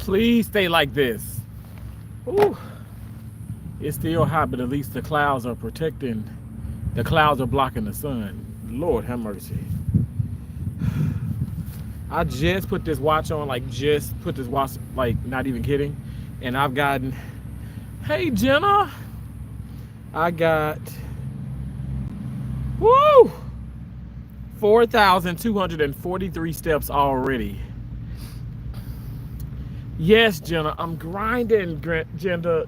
Please stay like this. Ooh. It's still hot, but at least the clouds are protecting. The clouds are blocking the sun. Lord have mercy. I just put this watch on, like just put this watch, like not even kidding. And I've gotten, hey Jenna, I got, woo, 4,243 steps already. Yes, Jenna, I'm grinding, Jenna,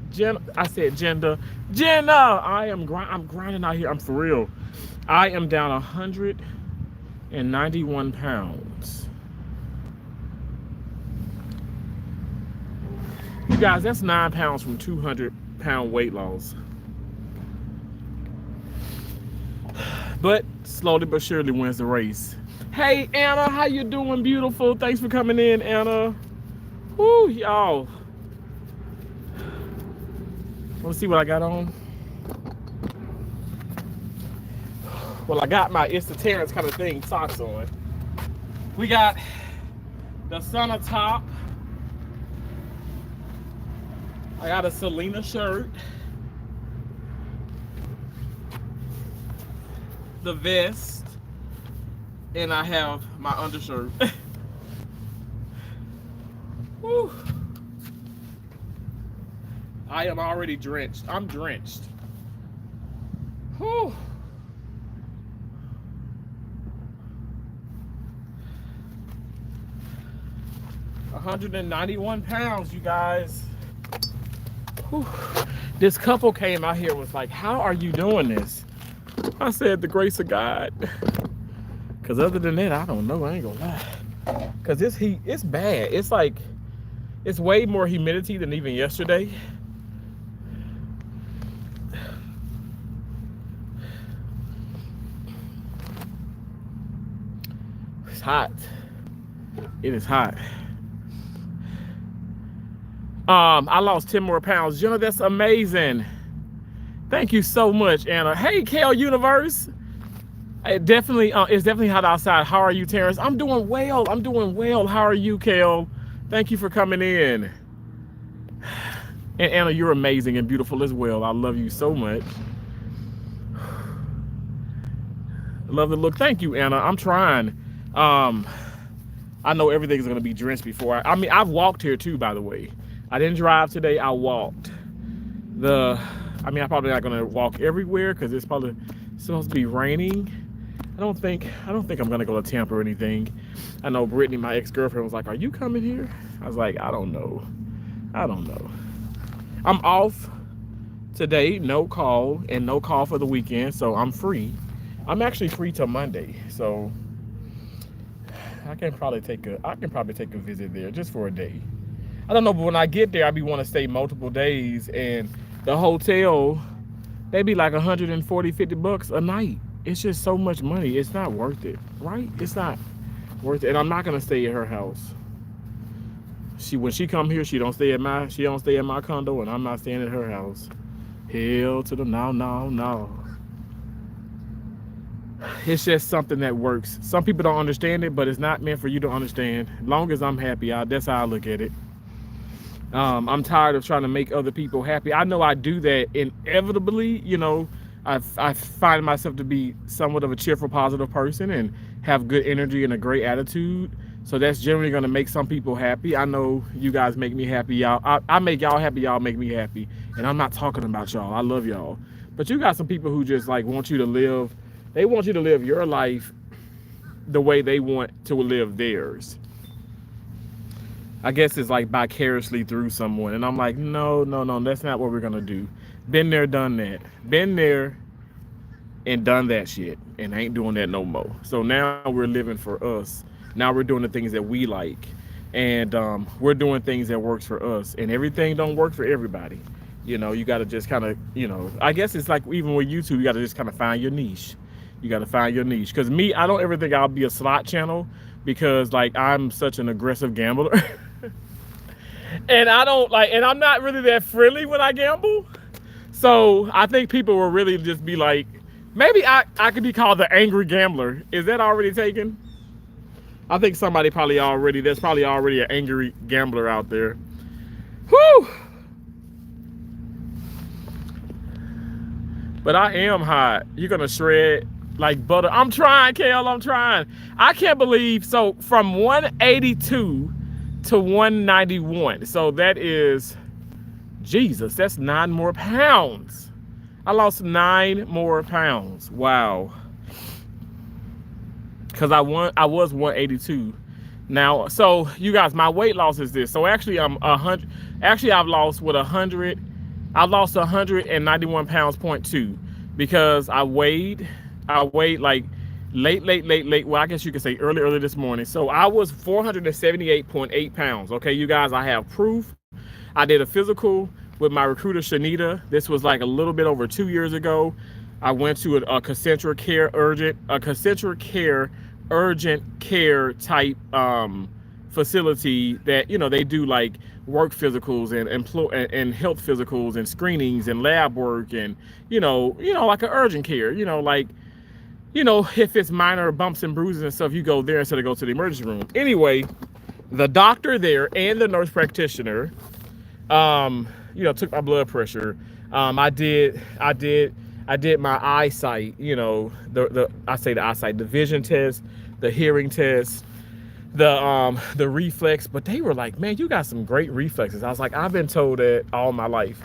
I said Jenna, I'm grinding out here, I'm for real. I am down 191 pounds. You guys, that's 9 pounds from 200-pound weight loss. But slowly but surely wins the race. Hey, Anna, how you doing, beautiful? Thanks for coming in, Anna. Woo, y'all. Let's see what I got on. Well, I got my It's the Terrence kind of thing socks on. We got the Summer top. I got a Selena shirt. The vest. And I have my undershirt. Woo. I am already drenched. I'm drenched. Whew. £191, you guys. Whew. This couple came out here, was like, how are you doing this? I said, the grace of God. Because other than that, I don't know. I ain't gonna lie. Because this heat, it's bad. It's like, it's way more humidity than even yesterday. It's hot. It is hot. I lost 10 more pounds. Jenna, that's amazing. Thank you so much, Anna. Hey, Kale Universe. It's definitely hot outside. How are you, Terrence? I'm doing well. I'm doing well. How are you, Kale? Thank you for coming in. And Anna, you're amazing and beautiful as well. I love you so much. Love the look. Thank you, Anna. I'm trying. I know everything's gonna be drenched before I mean, I've walked here too, by the way. I didn't drive today. I walked. I'm probably not gonna walk everywhere because it's probably supposed to be raining. I don't think I'm gonna go to Tampa or anything. I know Brittany, my ex-girlfriend, was like, are you coming here? I was like, I don't know. I'm off today, no call for the weekend, so I'm free. I'm actually free till Monday, so I can probably take a visit there just for a day. I don't know, but when I get there, I be want to stay multiple days, and the hotel, they be like 140, 50 bucks a night. It's just so much money. It's not worth it, right? It's not worth it. And I'm not gonna stay at her house. When she come here, she don't stay at my condo, and I'm not staying at her house. Hell to the no. It's just something that works. Some people don't understand it, but it's not meant for you to understand. As long as I'm happy, that's how I look at it. I'm tired of trying to make other people happy. I know I do that inevitably. You know, I find myself to be somewhat of a cheerful, positive person and have good energy and a great attitude. So that's generally going to make some people happy. I know you guys make me happy. Y'all, I make y'all happy. Y'all make me happy. And I'm not talking about y'all. I love y'all. But you got some people who just like want you to live. They want you to live your life the way they want to live theirs. I guess it's like vicariously through someone. And I'm like, no, that's not what we're gonna do. Been there, done that. Been there and done that shit. And ain't doing that no more. So now we're living for us. Now we're doing the things that we like. And we're doing things that works for us. And everything don't work for everybody. You know, you gotta just kind of, you know, I guess it's like even with YouTube, you gotta just kind of find your niche. You gotta find your niche. Cause me, I don't ever think I'll be a slot channel because like I'm such an aggressive gambler. And I'm not really that friendly when I gamble. So I think people will really just be like, maybe I could be called the angry gambler. Is that already taken? I think there's probably already an angry gambler out there. But I am hot. You're gonna shred like butter. I'm trying, Kale. I'm trying. I can't believe. So from 182 to 191. So that is Jesus. That's 9 more pounds. I lost 9 more pounds. Wow. Because I was 182. Now, so you guys, my weight loss is this. So actually, I'm 100. Actually, I've lost with 100. I lost 191 pounds, point 2, because I weighed like late. Well, I guess you could say early this morning. So I was 478.8 pounds. Okay, you guys, I have proof. I did a physical with my recruiter, Shanita. This was like a little bit over 2 years ago. I went to a Concentra Care urgent care type facility that, you know, they do like work physicals and health physicals and screenings and lab work and you know like an urgent care, like, if it's minor bumps and bruises and stuff, you go there instead of go to the emergency room. Anyway, the doctor there and the nurse practitioner took my blood pressure. I did my eyesight, the eyesight, the vision test, the hearing test, the reflex. But they were like, man, you got some great reflexes. I was like, I've been told that all my life.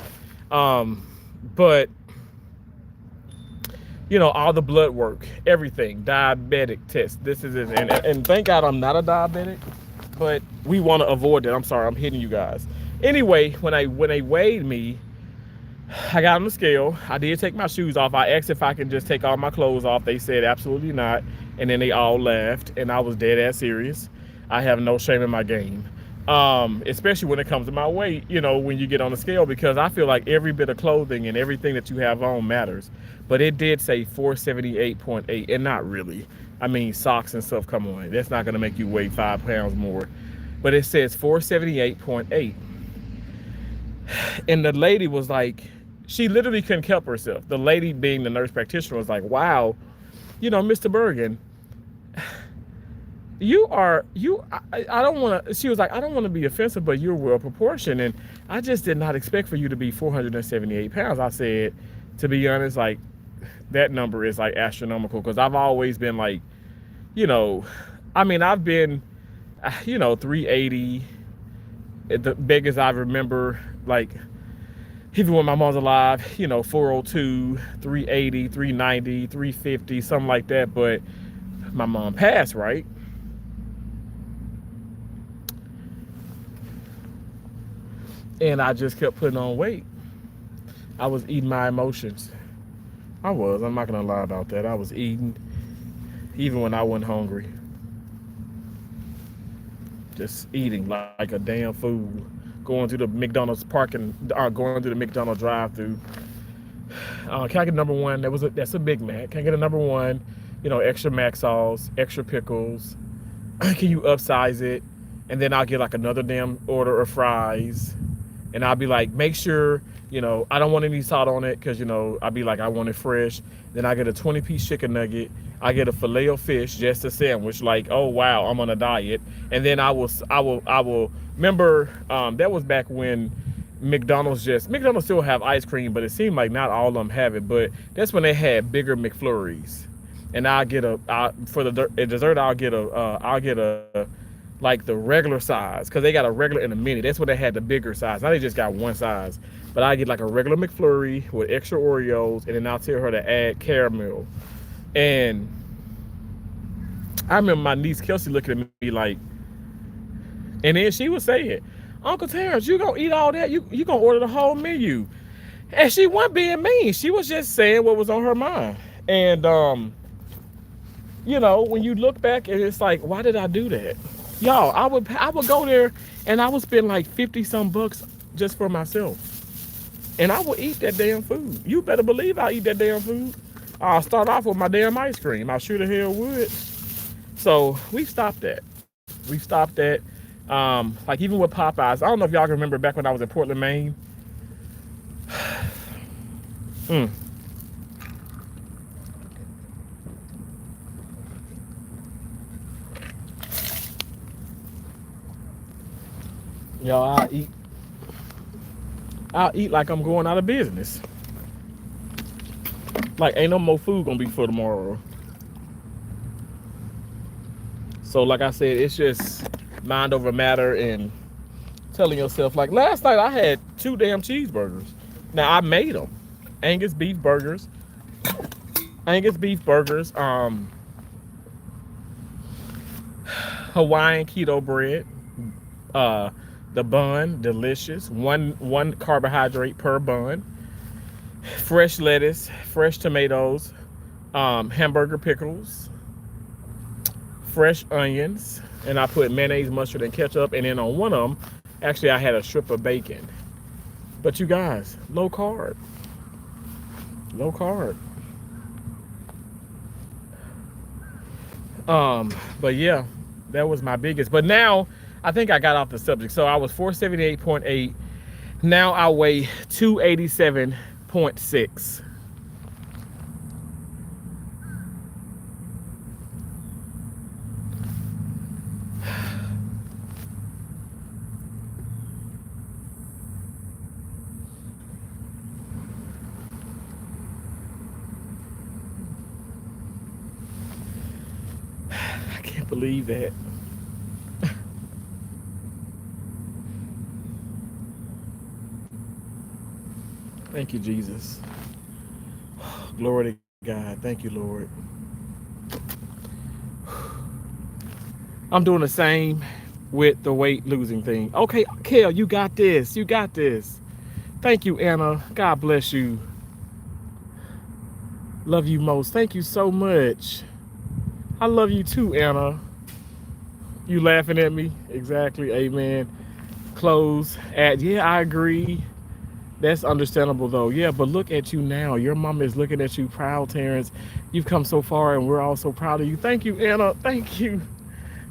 But all the blood work, everything, diabetic test. This is it. And thank God I'm not a diabetic, but we want to avoid that. I'm sorry, I'm hitting you guys. Anyway, when they weighed me, I got on the scale. I did take my shoes off. I asked if I can just take all my clothes off. They said absolutely not. And then they all laughed, and I was dead ass serious. I have no shame in my game. Especially when it comes to my weight, when you get on the scale, because I feel like every bit of clothing and everything that you have on matters. But it did say 478.8, and not really. I mean, socks and stuff, come on. That's not going to make you weigh 5 pounds more. But it says 478.8. And the lady was like, she literally couldn't help herself. The lady, being the nurse practitioner, was like, wow, Mr. Bergen, I don't want to, she was like, I don't want to be offensive, but you're well proportioned. And I just did not expect for you to be 478 pounds. I said, to be honest, like, that number is like astronomical, because I've always been like, I've been, 380, the biggest I remember, like, even when my mom's alive, 402, 380, 390, 350, something like that. But my mom passed, right? And I just kept putting on weight. I was eating my emotions. I'm not gonna lie about that. I was eating even when I wasn't hungry. Just eating like a damn fool. Going through the McDonald's going through the McDonald's drive-through. Can I get number one? That's a Big Mac. Can I get a number one? Extra mac sauce, extra pickles. Can you upsize it? And then I'll get like another damn order of fries. And I'll be like, make sure, I don't want any salt on it, because, I'll be like, I want it fresh. Then I get a 20-piece chicken nugget. I get a filet of fish, just a sandwich. Like, oh wow, I'm on a diet. And then I will remember, that was back when McDonald's still have ice cream, but it seemed like not all of them have it. But that's when they had bigger McFlurries. And for the dessert, I'll get a like the regular size, because they got a regular and a mini. That's when they had the bigger size. Now they just got one size. But I get like a regular McFlurry with extra Oreos, and then I'll tell her to add caramel. And I remember my niece Kelsey looking at me like, and then she would say it, Uncle Terrence, you gonna eat all that? You gonna order the whole menu? And she wasn't being mean. She was just saying what was on her mind. And when you look back, and it's like, why did I do that? Y'all, I would go there and I would spend like 50-some bucks just for myself. And I would eat that damn food. You better believe I eat that damn food. I'll start off with my damn ice cream. I sure the hell would. So we stopped that. Like even with Popeyes. I don't know if y'all can remember back when I was in Portland, Maine. Y'all, I'll eat like I'm going out of business. Like, ain't no more food gonna be for tomorrow. So like I said, it's just mind over matter and telling yourself, like last night I had 2 damn cheeseburgers. Now I made them. Angus beef burgers. Angus beef burgers. Hawaiian keto bread. The bun, delicious. One carbohydrate per bun. Fresh lettuce, fresh tomatoes, hamburger pickles, fresh onions, and I put mayonnaise, mustard, and ketchup. And then on one of them, actually, I had a strip of bacon. But you guys, low carb, low carb. But yeah, that was my biggest. But now, I think I got off the subject. So I was 478.8. Now I weigh 287.6. I can't believe that. Thank you, Jesus. Glory to God. Thank you, Lord. I'm doing the same with the weight losing thing. Okay, Kel, you got this. You got this. Thank you, Anna. God bless you. Love you most. Thank you so much. I love you too, Anna. You laughing at me? Exactly. Amen. Clothes. Yeah, I agree. That's understandable though. Yeah, but look at you now. Your mom is looking at you proud, Terrence. You've come so far and we're all so proud of you. Thank you, Anna. Thank you.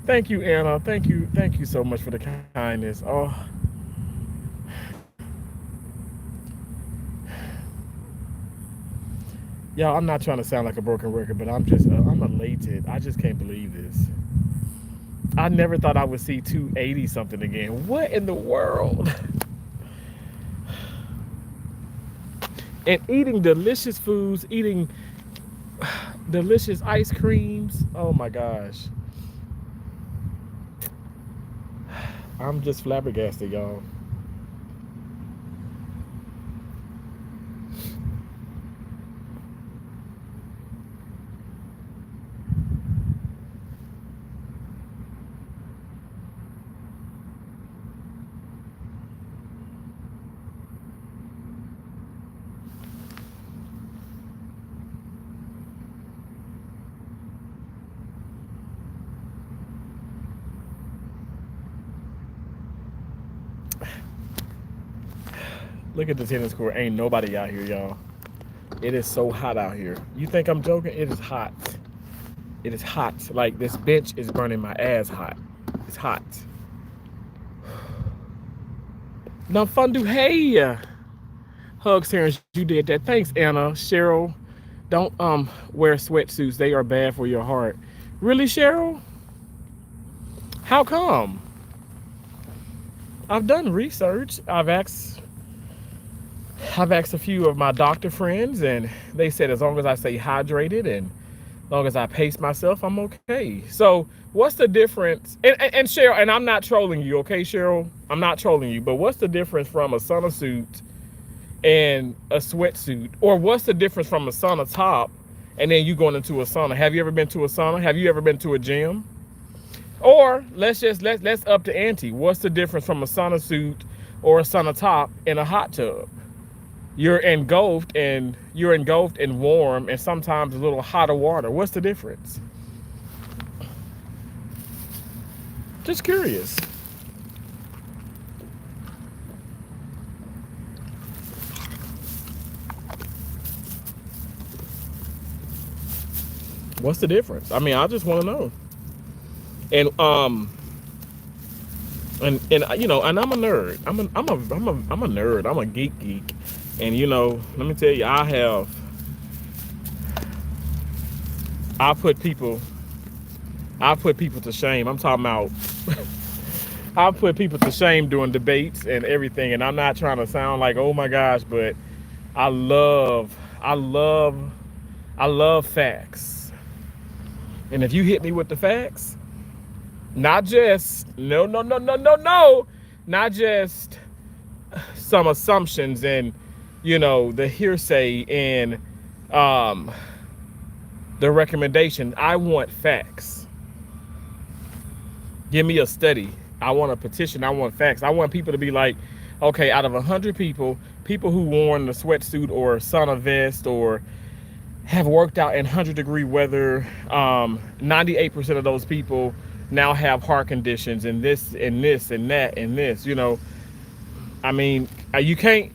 Thank you, Anna. Thank you. Thank you so much for the kindness. Oh. Y'all, I'm not trying to sound like a broken record, but I'm elated. I just can't believe this. I never thought I would see 280 something again. What in the world? And eating delicious foods, eating delicious ice creams. Oh my gosh. I'm just flabbergasted, y'all. Look at the tennis court. Ain't nobody out here, y'all. It is so hot out here. You think I'm joking? It is hot. It is hot. Like this bench is burning my ass hot. It's hot. Now, Fundu, hey. Hugs, Terrence, you did that. Thanks, Anna. Cheryl, don't wear sweatsuits. They are bad for your heart. Really, Cheryl? How come? I've done research. I've asked a few of my doctor friends, and they said as long as I stay hydrated and as long as I pace myself, I'm okay. So what's the difference? And Cheryl, and I'm not trolling you, okay, Cheryl? I'm not trolling you, but what's the difference from a sauna suit and a sweatsuit? Or what's the difference from a sauna top and then you going into a sauna? Have you ever been to a sauna? Have you ever been to a gym? Or let's up the ante. What's the difference from a sauna suit or a sauna top in a hot tub? You're engulfed in warm and sometimes a little hotter water. What's the difference? Just curious. What's the difference? I mean, I just want to know. And you know, and I'm a nerd. I'm a nerd. I'm a geek. And you know, let me tell you, I put people to shame. I'm talking about I put people to shame during debates and everything. And I'm not trying to sound like, oh my gosh, but I love I love facts. And if you hit me with the facts, not just, no, not just some assumptions and, the hearsay and the recommendation. I want facts. Give me a study. I want a petition. I want facts. I want people to be like, okay, out of 100 people who worn the sweatsuit or sauna vest or have worked out in 100-degree weather, 98% of those people now have heart conditions and this and this and that and this. I mean, you can't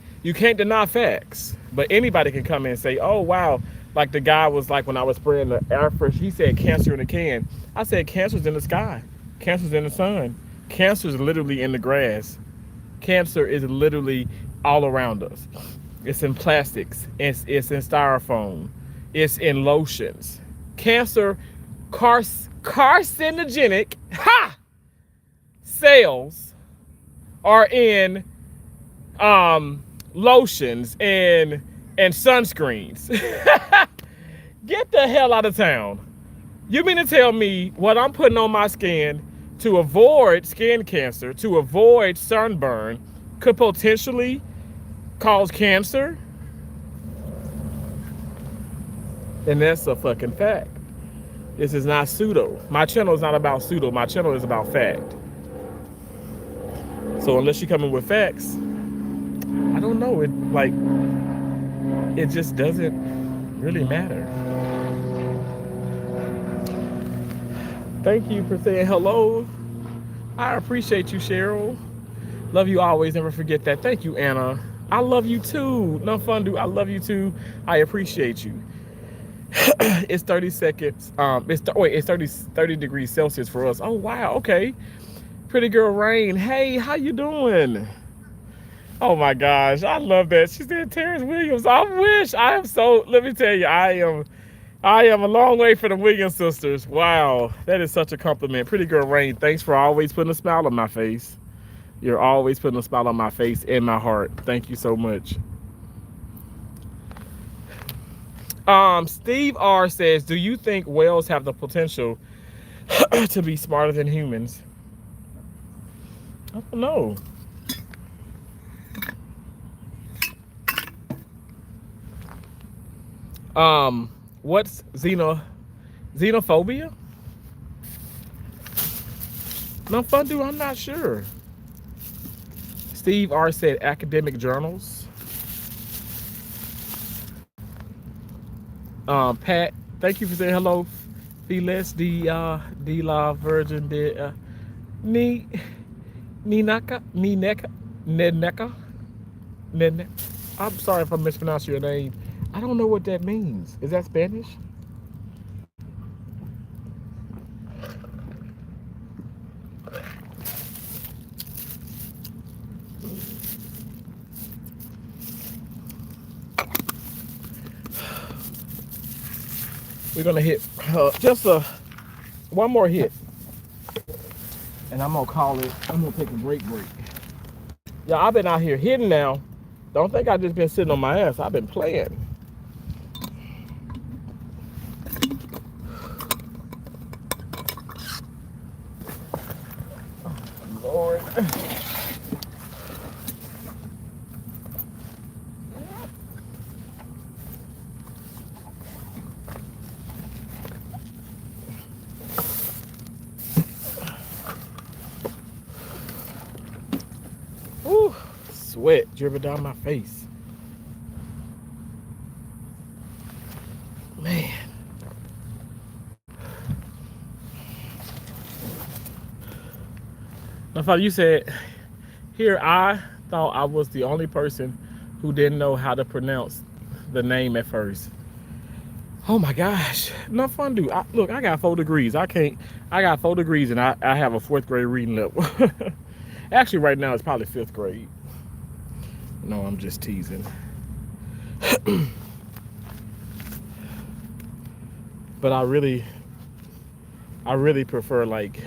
deny facts, but anybody can come in and say, oh wow, like the guy was like when I was spraying the air fresh, he said cancer in a can. I said cancer's in the sky, cancer's in the sun, cancer's literally in the grass. Cancer is literally all around us. It's in plastics, it's in styrofoam, it's in lotions. Cancer, carcinogenic cells are in lotions and sunscreens. Get the hell out of town. You mean to tell me what I'm putting on my skin to avoid skin cancer, to avoid sunburn, could potentially cause cancer? And that's a fucking fact. This is not pseudo. My channel is not about pseudo. My channel is about fact. So unless you come in with facts, I don't know. It just doesn't really matter. Thank you for saying hello. I appreciate you, Cheryl. Love you always. Never forget that. Thank you, Anna. I love you too. No fun, dude. I love you too. I appreciate you. It's 30 seconds. It's 30 degrees Celsius for us. Oh wow. Okay. Pretty girl Rain. Hey, how you doing? Oh my gosh, I love that. She said Terrence Williams. I wish. I am so. Let me tell you, I am a long way from the Williams sisters. Wow, that is such a compliment. Pretty girl Rain, thanks for always putting a smile on my face. You're always putting a smile on my face and my heart. Thank you so much. Steve R says, do you think whales have the potential to be smarter than humans? I don't know. What's xenophobia? No fun, dude. I'm not sure. Steve R said academic journals. Pat, thank you for saying hello. Feles de la Virgin de Ninaka. I'm sorry if I mispronounced your name. I don't know what that means. Is that Spanish? We're gonna hit just one more hit, and I'm gonna take a break. Yeah, I've been out here hitting now. Don't think I've just been sitting on my ass. I've been playing. Oh, Lord. Ooh, sweat dripping down my face. Man. My father, you said, here I thought I was the only person who didn't know how to pronounce the name at first. Oh my gosh. No fun, dude. Look, I got 4 degrees. I got 4 degrees and I have a 4th grade reading level. Actually, right now it's probably 5th grade. No, I'm just teasing. But I really prefer like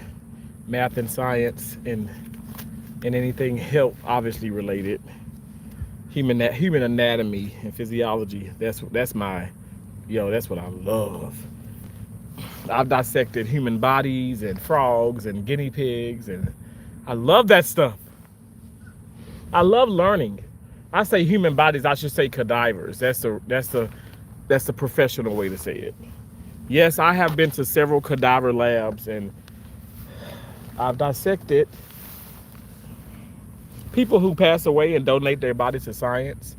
math and science and anything health obviously related. Human anatomy and physiology. That's my, Yo, that's what I love. I've dissected human bodies and frogs and guinea pigs, and I love that stuff. I love learning. I say human bodies, I should say cadavers. That's the professional way to say it. Yes, I have been to several cadaver labs, and I've dissected people who pass away and donate their bodies to science.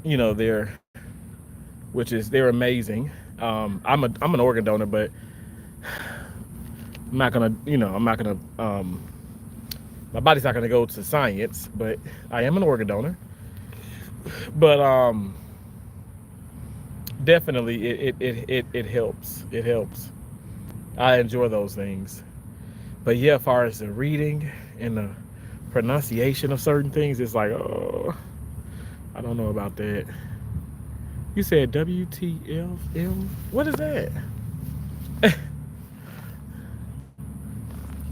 You know, they're amazing. I'm an organ donor, but I'm not gonna, my body's not gonna go to science, but I am an organ donor. But definitely it helps. It helps. I enjoy those things. But yeah, as far as the reading and the pronunciation of certain things, it's like, oh, I don't know about that. You said WTFM? What is that?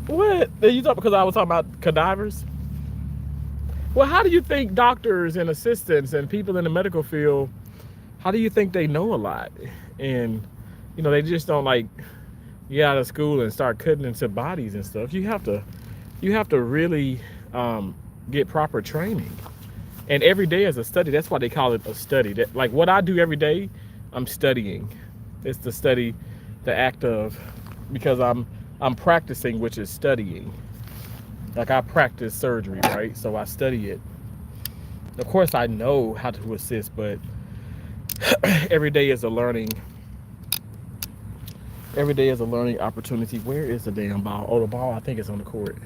What? Are you talking because I was talking about cadavers? Well, how do you think doctors and assistants and people in the medical field, how do you think they know a lot? And, they just don't like get out of school and start cutting into bodies and stuff. You have to really get proper training. And every day is a study. That's why they call it a study. That, like what I do every day, I'm studying. It's the study, the act of, because I'm practicing, which is studying. Like I practice surgery, right? So I study it. Of course, I know how to assist, but every day is a learning. Every day is a learning opportunity. Where is the damn ball? Oh, the ball, I think it's on the court.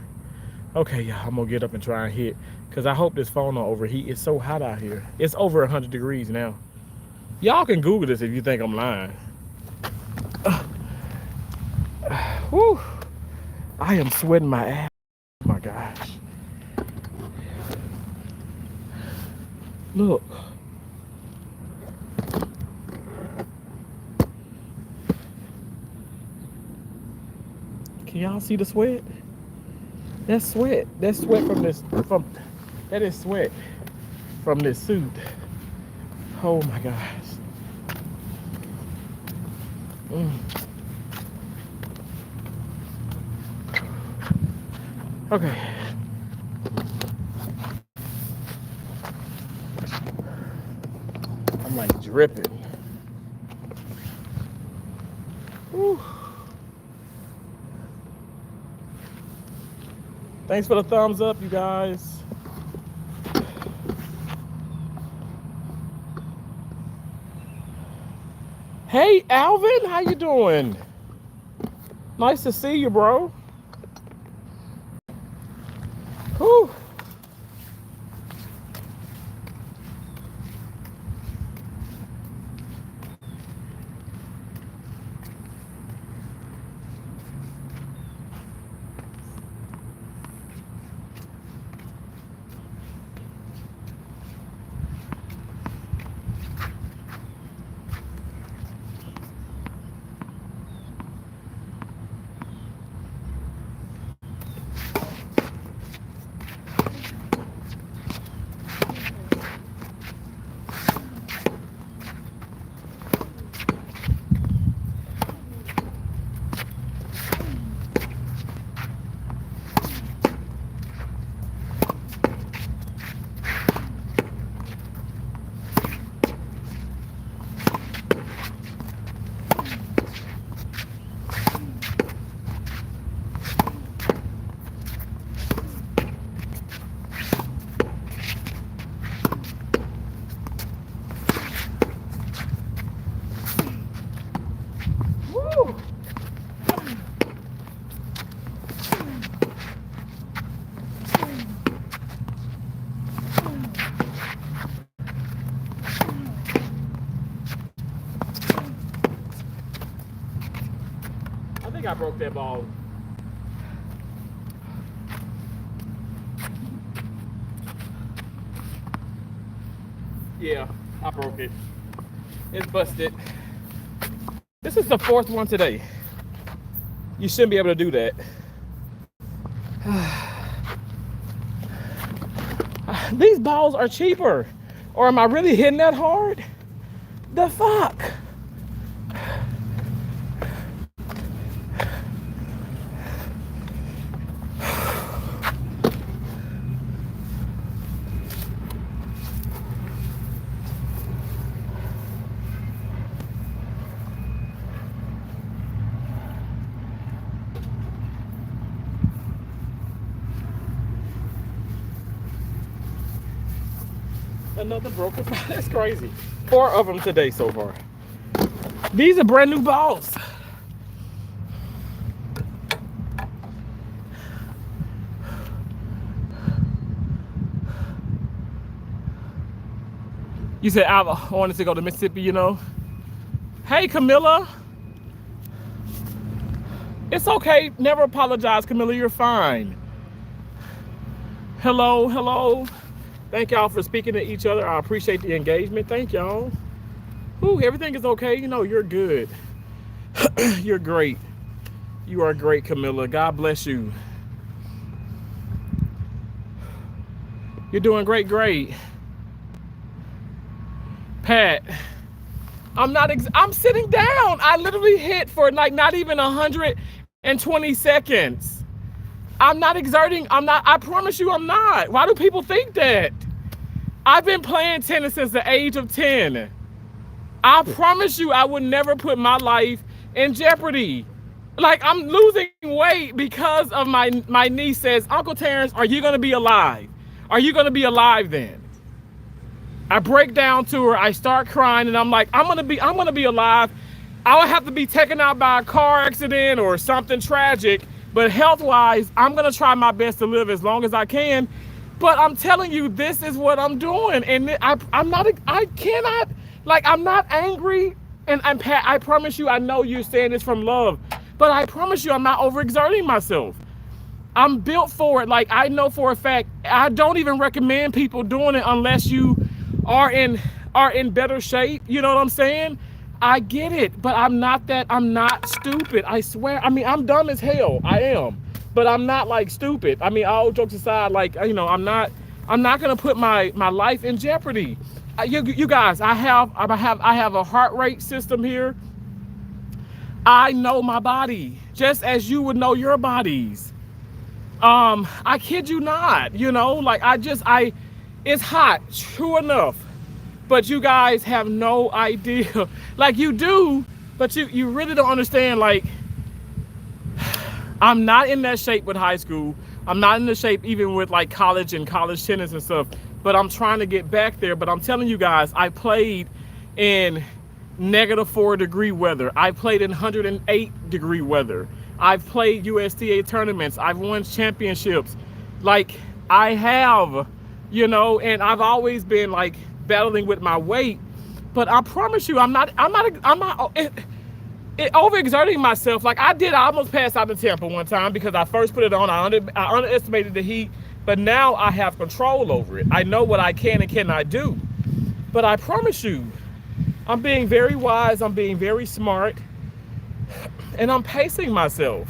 Okay, yeah, I'm gonna get up and try and hit, because I hope this phone don't overheat. It's so hot out here. It's over 100 degrees now. Y'all can Google this if you think I'm lying. Whew. I am sweating my ass. Oh my gosh. Look. Can y'all see the sweat? That's sweat. That's sweat that is sweat from this suit. Oh my gosh. Okay. I'm like dripping. Whew. Thanks for the thumbs up, you guys. Hey, Alvin, how you doing? Nice to see you, bro. Whew. I think I broke that ball. Yeah, I broke it. It's busted. This is the fourth one today. You shouldn't be able to do that. These balls are cheaper. Or am I really hitting that hard? The fuck? Another broken ball. That's crazy. 4 of them today so far. These are brand new balls. You said I wanted to go to Mississippi, you know. Hey, Camilla. It's okay. Never apologize, Camilla. You're fine. Hello, hello. Thank y'all for speaking to each other. I appreciate the engagement. Thank y'all. Ooh, everything is okay. You know, you're good. You're great. You are great, Camilla. God bless you. You're doing great, great. Pat, I'm sitting down. I literally hit for like not even 120 seconds. I'm not exerting. I promise you I'm not. Why do people think that? I've been playing tennis since the age of 10. I promise you I would never put my life in jeopardy. Like, I'm losing weight because of my niece says, Uncle Terrence, are you gonna be alive? Are you gonna be alive then? I break down to her, I start crying, and I'm like, I'm gonna be alive. I'll have to be taken out by a car accident or something tragic. But health-wise, I'm gonna try my best to live as long as I can. But I'm telling you, this is what I'm doing, and I'm not angry. And Pat, I promise you, I know you're saying this from love, but I promise you, I'm not overexerting myself. I'm built for it. Like, I know for a fact, I don't even recommend people doing it unless you are in better shape. You know what I'm saying? I get it, but I'm not stupid. I swear. I mean, I'm dumb as hell. I am, but I'm not like stupid. I mean, all jokes aside, like, you know, I'm not gonna put my life in jeopardy. You guys, I have a heart rate system here. I know my body just as you would know your bodies. I kid you not. You know, like it's hot. True enough. But you guys have no idea. Like, you do, but you really don't understand. Like, I'm not in that shape with high school. I'm not in the shape even with like college and college tennis and stuff. But I'm trying to get back there. But I'm telling you guys, I played in -4-degree weather. I played in 108-degree weather. I've played USTA tournaments. I've won championships. Like, I have, you know, and I've always been like battling with my weight. But I promise you, I'm not overexerting myself. Like, I almost passed out in Tampa one time because I first put it on. I underestimated the heat, but now I have control over it. I know what I can and cannot do. But I promise you, I'm being very wise. I'm being very smart. And I'm pacing myself.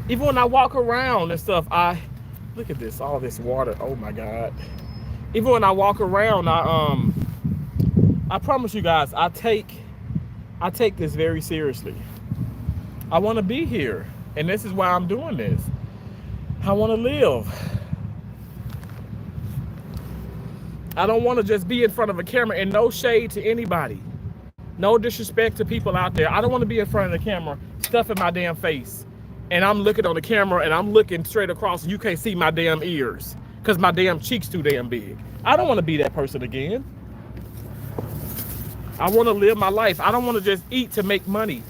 Even when I walk around and stuff, look at this, all this water. Oh my God. Even when I walk around, I promise you guys, I take this very seriously. I want to be here, and this is why I'm doing this. I want to live. I don't want to just be in front of a camera, and no shade to anybody. No disrespect to people out there. I don't want to be in front of the camera, stuffing my damn face. And I'm looking on the camera, and I'm looking straight across, and you can't see my damn ears because my damn cheek's too damn big. I don't want to be that person again. I want to live my life. I don't want to just eat to make money.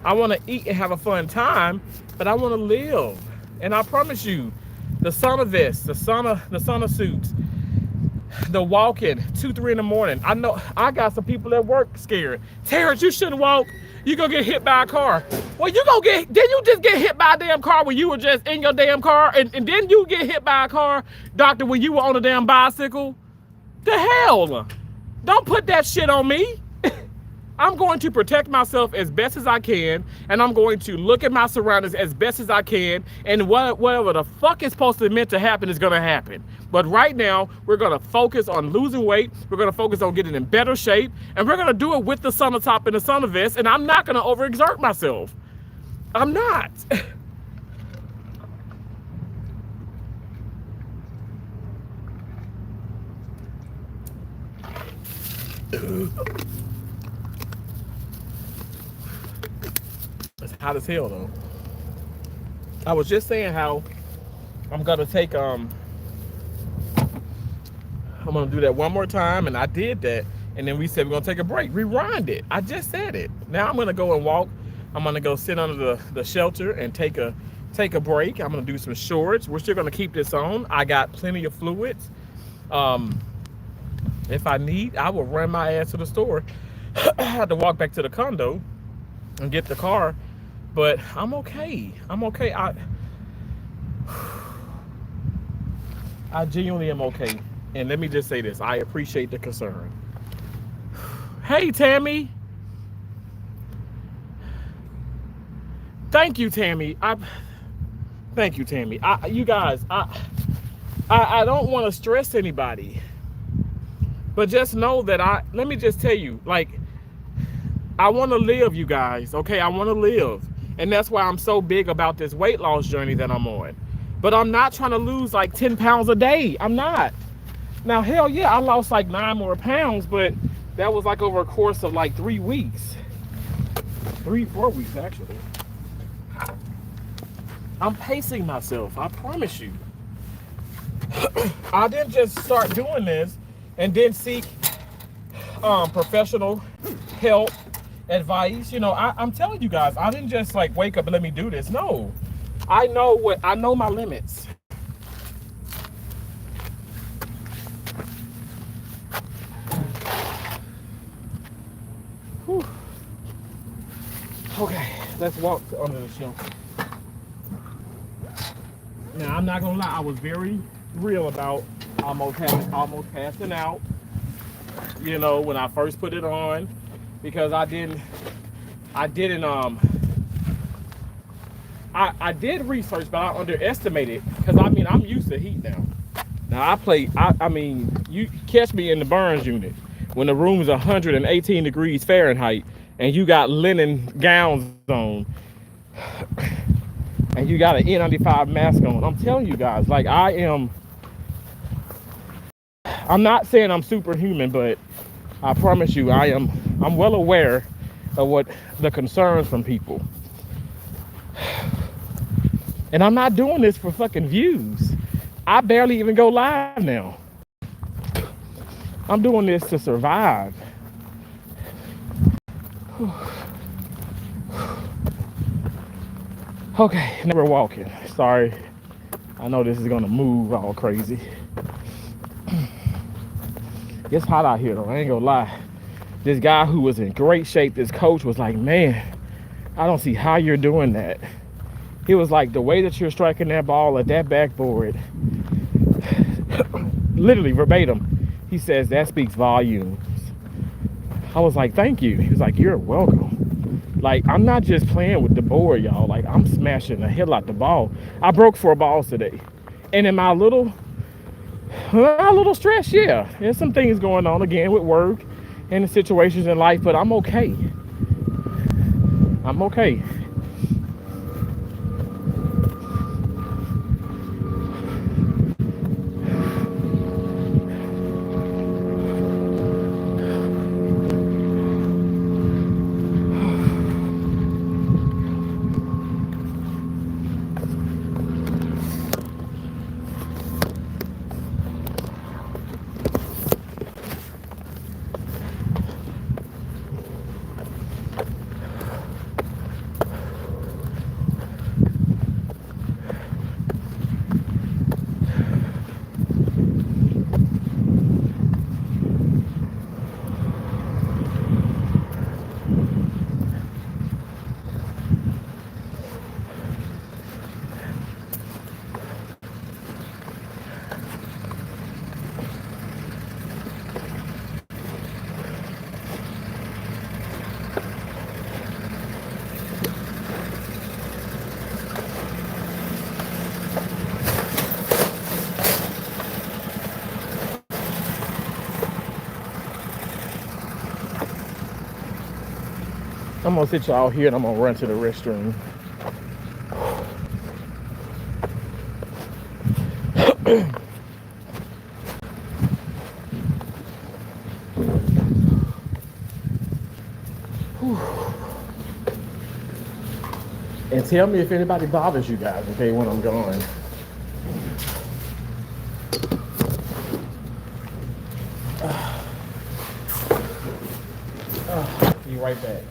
I want to eat and have a fun time, but I want to live. And I promise you, the sauna vests, the sauna suits, the walking 2, 3 in the morning. I know I got some people at work scared. Terrence, you shouldn't walk. You gonna get hit by a car. Well, didn't you just get hit by a damn car when you were just in your damn car? And then you get hit by a car, doctor, when you were on a damn bicycle? The hell? Don't put that shit on me. I'm going to protect myself as best as I can, and I'm going to look at my surroundings as best as I can, and whatever the fuck is supposed to meant to happen is gonna happen. But right now, we're gonna focus on losing weight, we're gonna focus on getting in better shape, and we're gonna do it with the sun on top and the sun vest, and I'm not gonna overexert myself. I'm not. It's hot as hell though. I was just saying how I'm gonna take I'm gonna do that one more time, and I did that, and then we said we're gonna take a break. Rewind it. I just said it. Now I'm gonna go and walk. I'm gonna go sit under the shelter and take a break. I'm gonna do some shorts. We're still gonna keep this on. I got plenty of fluids. If I need, I will run my ass to the store. I had to walk back to the condo and get the car, but I'm okay. I'm okay. I genuinely am okay. And let me just say this, I appreciate the concern. Hey, Tammy. Thank you, Tammy. Thank you, Tammy. You guys, I don't want to stress anybody, but just know that let me just tell you, like, I want to live, you guys, okay? I want to live. And that's why I'm so big about this weight loss journey that I'm on. But I'm not trying to lose like 10 pounds a day. I'm not. Now, hell yeah, I lost like 9 more pounds, but that was like over a course of like 3 weeks. 4 weeks, actually. I'm pacing myself, I promise you. I didn't just start doing this and then seek professional help, advice. You know, I'm telling you guys, I didn't just like wake up and let me do this. No, I know my limits. Whew. Okay, let's walk under the shelter. Now, I'm not gonna lie, I was very real about almost passing out, you know, when I first put it on, because I did research, but I underestimated, because I mean, I'm used to heat now. Now I mean, you catch me in the Burns unit when the room is 118 degrees Fahrenheit and you got linen gowns on and you got an N95 mask on. I'm telling you guys, like, I'm not saying I'm superhuman, but I promise you I'm well aware of what the concerns from people. And I'm not doing this for fucking views. I barely even go live now. I'm doing this to survive. Okay, now we're walking. Sorry. I know this is gonna move all crazy. It's hot out here though, I ain't gonna lie. This guy who was in great shape, this coach, was like, man, I don't see how you're doing that. He was like, the way that you're striking that ball at that backboard, literally verbatim, he says, that speaks volumes. I was like, thank you. He was like, you're welcome. Like, I'm not just playing with the board, y'all. Like, I'm smashing the hell out the ball. I broke 4 balls today. And in my little stress, yeah. There's some things going on again with work and the situations in life, but I'm okay. I'm okay. I'm gonna sit y'all here and I'm gonna run to the restroom. And tell me if anybody bothers you guys, okay, when I'm gone. Be right back.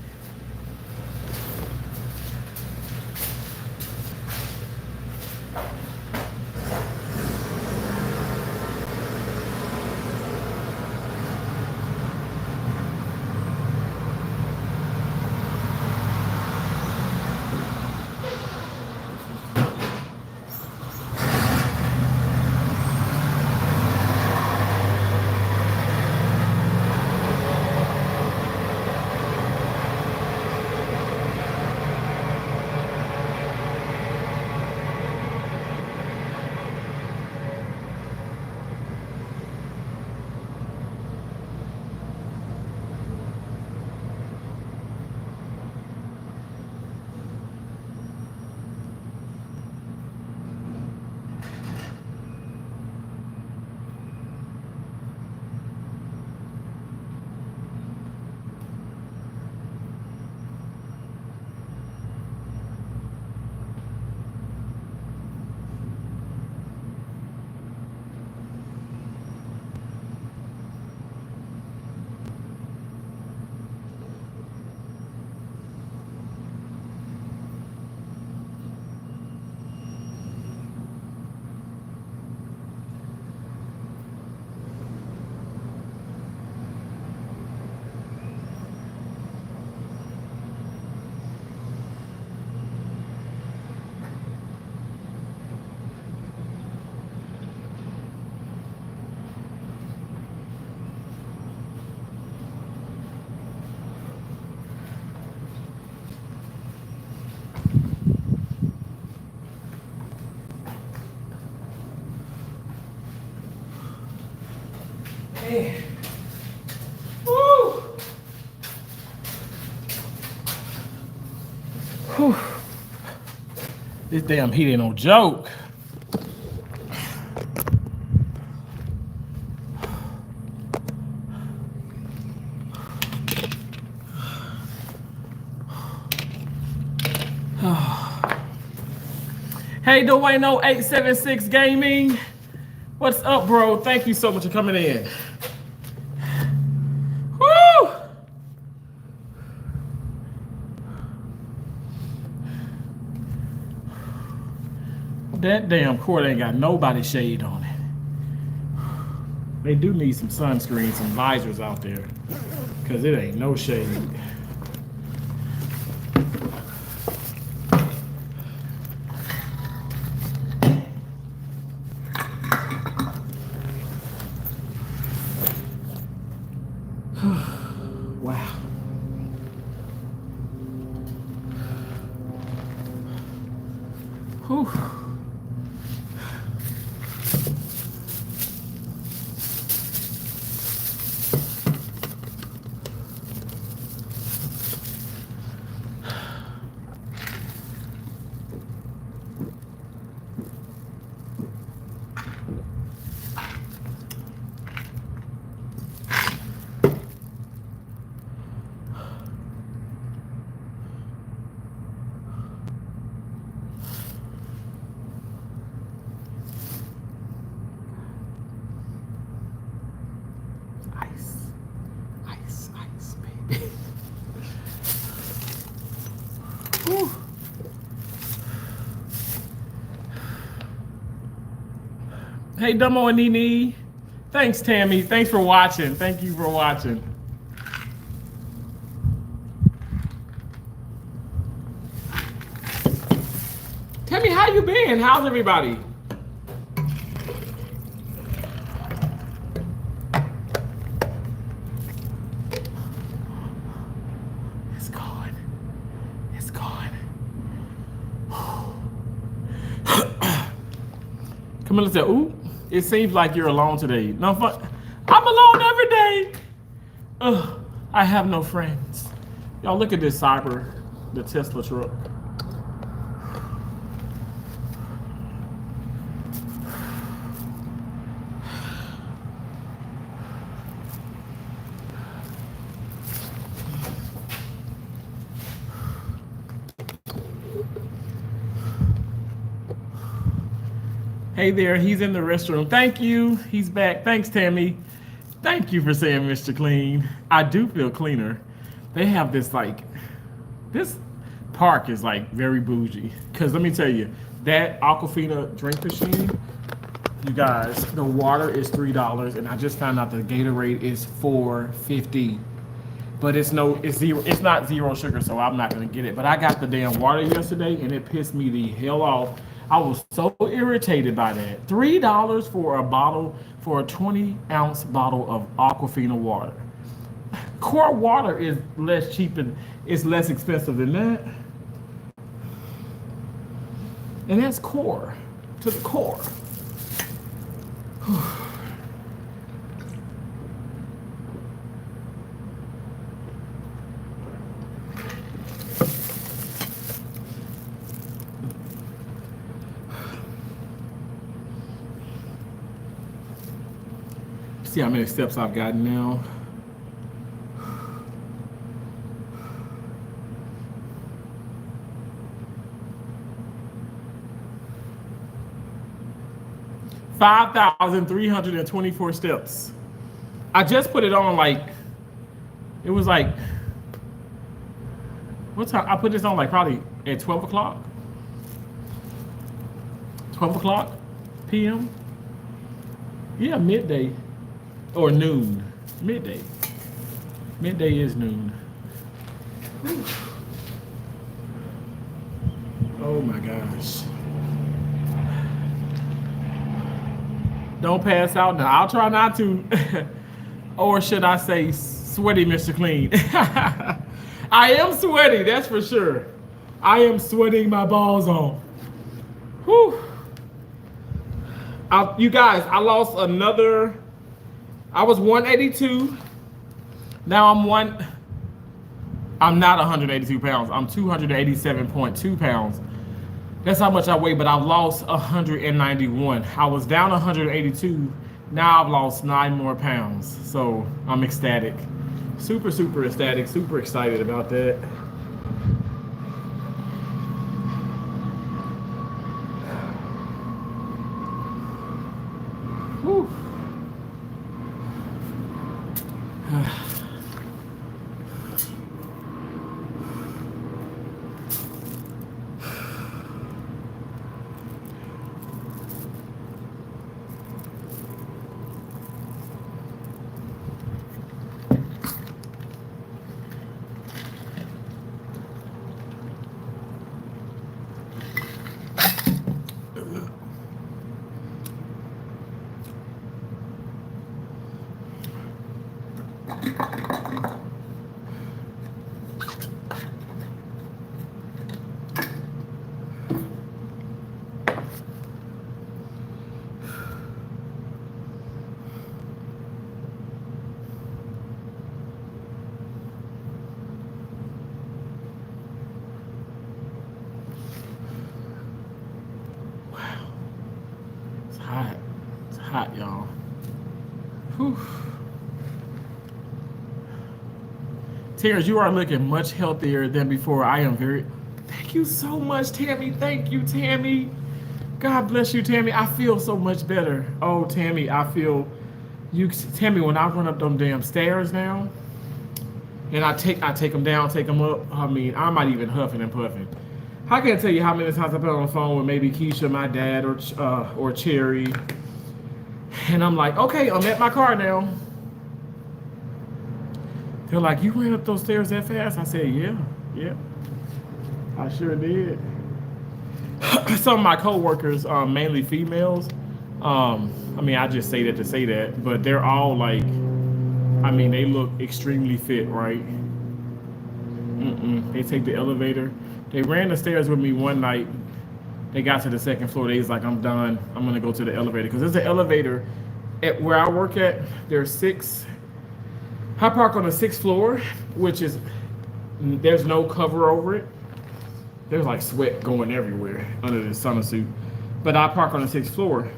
Man. Woo. Whew. This damn heat ain't no joke. Hey, Dwayno 876 Gaming. What's up, bro? Thank you so much for coming in. Woo! That damn cord ain't got nobody shade on it. They do need some sunscreen, some visors out there, because it ain't no shade. Wow. Whew. Ice, baby. Whew. Hey, Dumbo and Nene. Thanks, Tammy. Thanks for watching. Thank you for watching. Tammy, how you been? How's everybody? It's gone. It's gone. Camilla said, ooh, it seems like you're alone today. No fun. I'm alone every day. Ugh, I have no friends. Y'all look at this Cyber, the Tesla truck. Hey there, he's in the restroom. Thank you. He's back. Thanks, Tammy. Thank you for saying Mr. Clean. I do feel cleaner. They have this like this park is like very bougie. Cause let me tell you, that Aquafina drink machine, you guys, the water is $3, and I just found out the Gatorade is $4.50. But it's zero. It's not zero sugar, so I'm not gonna get it. But I got the damn water yesterday, and it pissed me the hell off. I was so irritated by that. $3 for a bottle, for a 20-ounce bottle of Aquafina water. Core water is less cheap and it's less expensive than that. And that's core to the core. See how many steps I've gotten now. $5,324 steps. I just put it on like, it was like, what time? I put this on like probably at 12 o'clock. 12 o'clock p.m. Yeah, midday or noon. Midday. Midday is noon. Oh my gosh. Don't pass out now. I'll try not to. Or should I say sweaty Mr. Clean? I am sweaty, that's for sure. I am sweating my balls off. Whew. You guys, I lost another. I was 182. Now I'm not 182 pounds. I'm 287.2 pounds. That's how much I weigh, but I've lost 191. I was down 182. Now I've lost 9 more pounds. So I'm ecstatic. Super, super ecstatic. Super excited about that. Whew. Hot, y'all. Whew. Terrence, you are looking much healthier than before. I am very. Thank you so much, Tammy. Thank you, Tammy. God bless you, Tammy. I feel so much better. Oh, Tammy, I feel you. Tammy, when I run up them damn stairs now, and I take them down, take them up. I mean, I might even huffing and puffing. I can't tell you how many times I've been on the phone with maybe Keisha, my dad, or Cherry. And I'm like, okay, I'm at my car now. They're like, you ran up those stairs that fast? I said, yeah, I sure did. Some of my coworkers, mainly females, I mean, I just say that to say that, but they're all like, I mean, they look extremely fit, right? They take the elevator. They ran the stairs with me one night. They got to the second floor. They was like, I'm done. I'm going to go to the elevator. Because there's an elevator at where I work at. There's 6. I park on the 6th floor, which is There's no cover over it. There's like sweat going everywhere under the summer suit. But I park on the 6th floor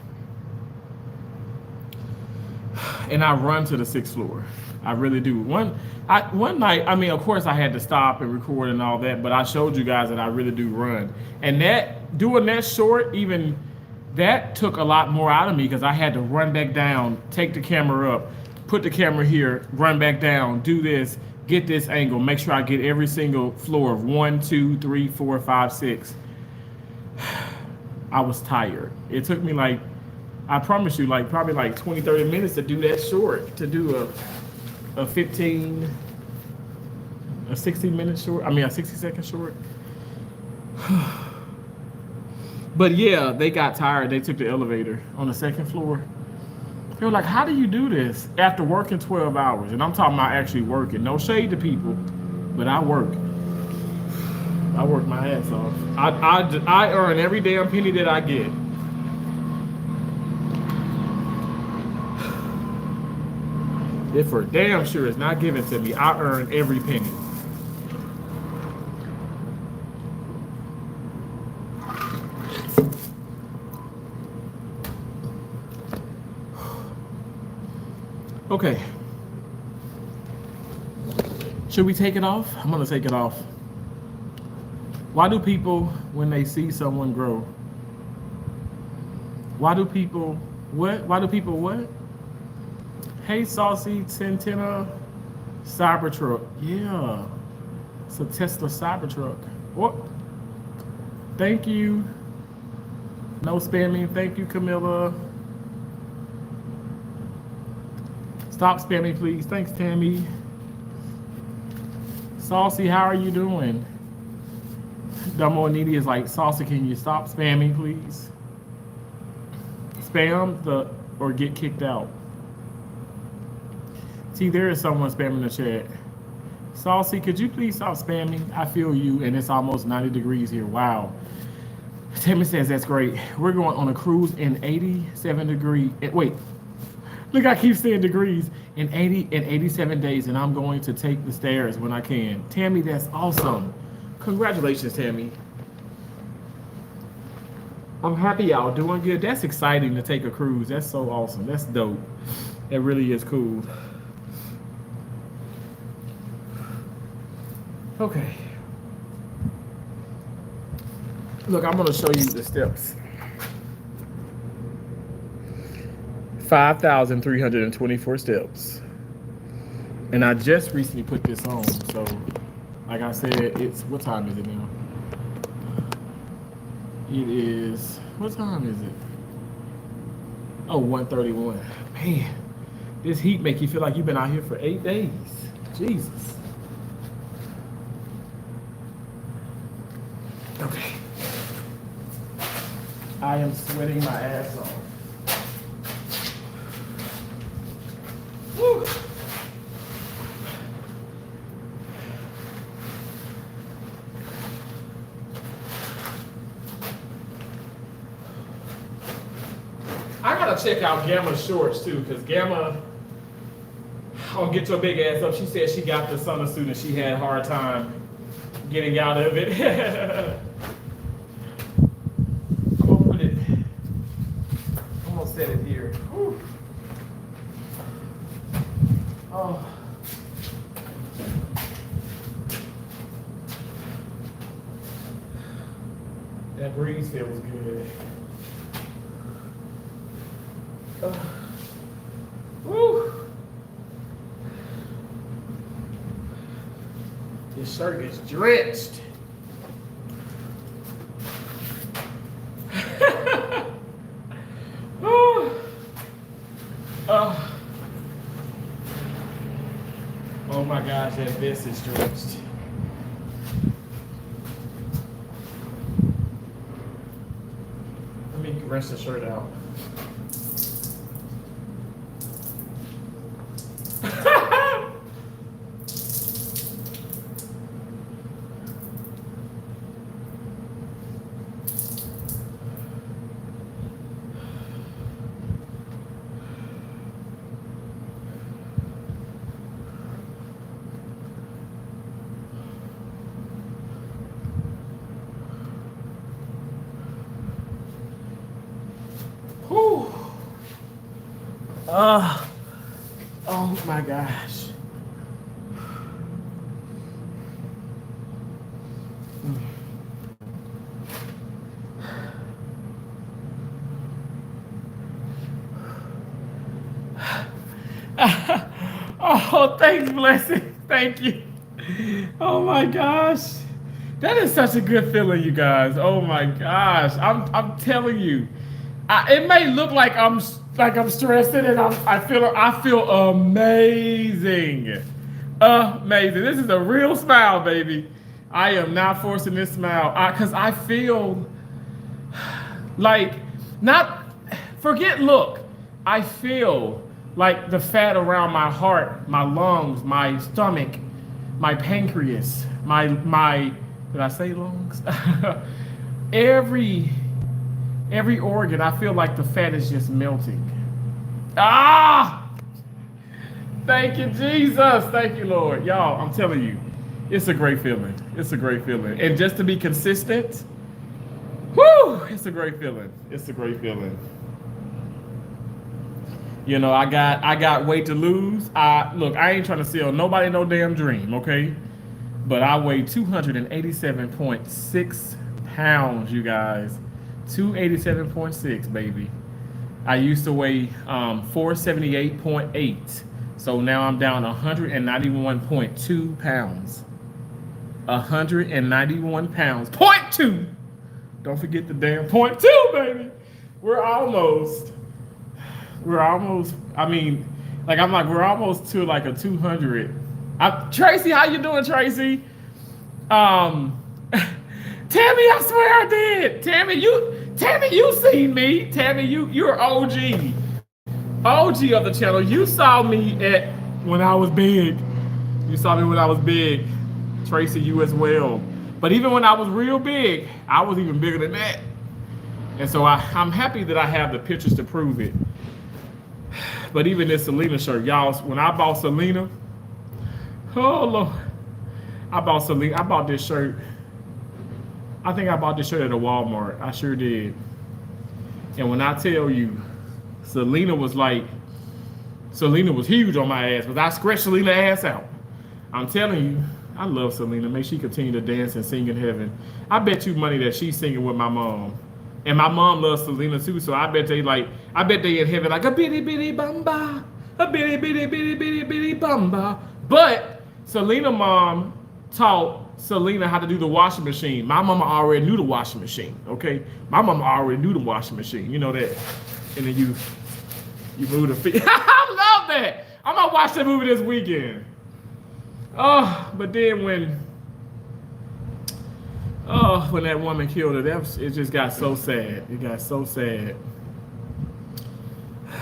and I run to the 6th floor. I really do. One night, I mean, of course, I had to stop and record and all that, but I showed you guys that I really do run. And that doing that short, even that took a lot more out of me because I had to run back down, take the camera up, put the camera here, run back down, do this, get this angle, make sure I get every single floor of 1, 2, 3, 4, 5, 6. I was tired. It took me like, I promise you, like probably like 20, 30 minutes to do that short, to do a 15, a 60-minute short, I mean a 60-second short. But yeah, they got tired. They took the elevator on the 2nd floor. They were like, how do you do this after working 12 hours? And I'm talking about actually working. No shade to people, but I work. I work my ass off. I earn every damn penny that I get. If for damn sure it's not given to me, I earn every penny. Okay. Should we take it off? I'm gonna take it off. Why do people, when they see someone grow, why do people what? Hey, Saucy Centena Cybertruck. Yeah. It's a Tesla Cybertruck. What? Thank you. No spamming. Thank you, Camilla. Stop spamming, please. Thanks, Tammy. Saucy, how are you doing? Dumbo Needy is like, Saucy, can you stop spamming, please? Spam or get kicked out. See, there is someone spamming the chat. Saucy, could you please stop spamming? I feel you, and it's almost 90 degrees here. Wow. Tammy says that's great. We're going on a cruise in 87 degrees. Wait. Look, I keep saying degrees in 87 days, and I'm going to take the stairs when I can. Tammy, that's awesome. Congratulations, Tammy. I'm happy y'all doing good. That's exciting to take a cruise. That's so awesome. That's dope. That really is cool. Okay. Look, I'm going to show you the steps. 5,324 steps. And I just recently put this on. So, like I said, it's, what time is it now? It is, what time is it? Oh, 1:31. Man, this heat make you feel like you've been out here for 8 days. Jesus. Okay. I am sweating my ass off. Woo. I gotta check out Gamma's shorts too, because Gamma, I'll get your big ass up. She said she got the summer suit and she had a hard time getting out of it. I'm gonna put it, I'm gonna set it here. Whew. Oh. That breeze feels good. Woo. This shirt is drenched. Oh my gosh, that vest is drenched. Let me rinse the shirt out. Oh, oh my gosh. Oh, thanks, Blessing. Thank you. Oh my gosh. That is such a good feeling, you guys. Oh my gosh. I'm telling you. It may look like I'm stressed and I feel amazing. Amazing. This is a real smile, baby. I am not forcing this smile. Cause I feel like not forget look. I feel like the fat around my heart, my lungs, my stomach, my pancreas, my did I say lungs? every every organ, I feel like the fat is just melting. Ah! Thank you, Jesus. Thank you, Lord. Y'all, I'm telling you, it's a great feeling. It's a great feeling. And just to be consistent, whoo, it's a great feeling. It's a great feeling. You know, I got weight to lose. Look, I ain't trying to sell nobody no damn dream, okay? But I weigh 287.6 pounds, you guys. 287.6, baby. I used to weigh 478.8. So now I'm down 191.2 pounds. 191 pounds. Point two. Don't forget the damn point two, baby. We're almost, I mean, like I'm like, we're almost to like a 200. Tracy, how you doing, Tracy? Tammy, I swear I did. Tammy, you seen me. Tammy, you're OG. OG of the channel. You saw me when I was big. You saw me when I was big. Tracy, you as well. But even when I was real big, I was even bigger than that. And so I'm happy that I have the pictures to prove it. But even this Selena shirt, y'all, when I bought Selena, oh Lord, I bought this shirt. I think I bought this shirt at a Walmart. I sure did. And when I tell you, Selena was huge on my ass, because I scratched Selena's ass out. I'm telling you, I love Selena. May she continue to dance and sing in heaven. I bet you money that she's singing with my mom. And my mom loves Selena too, so I bet they in heaven like a bitty bitty bamba, a bitty bitty bitty bitty bitty bamba. But Selena mom taught Selena how to do the washing machine. My mama already knew the washing machine, okay? My mama already knew the washing machine, you know that. And then you move the feet. I love that. I'm gonna watch that movie this weekend. Oh, but then when that woman killed her, it just got so sad. It got so sad.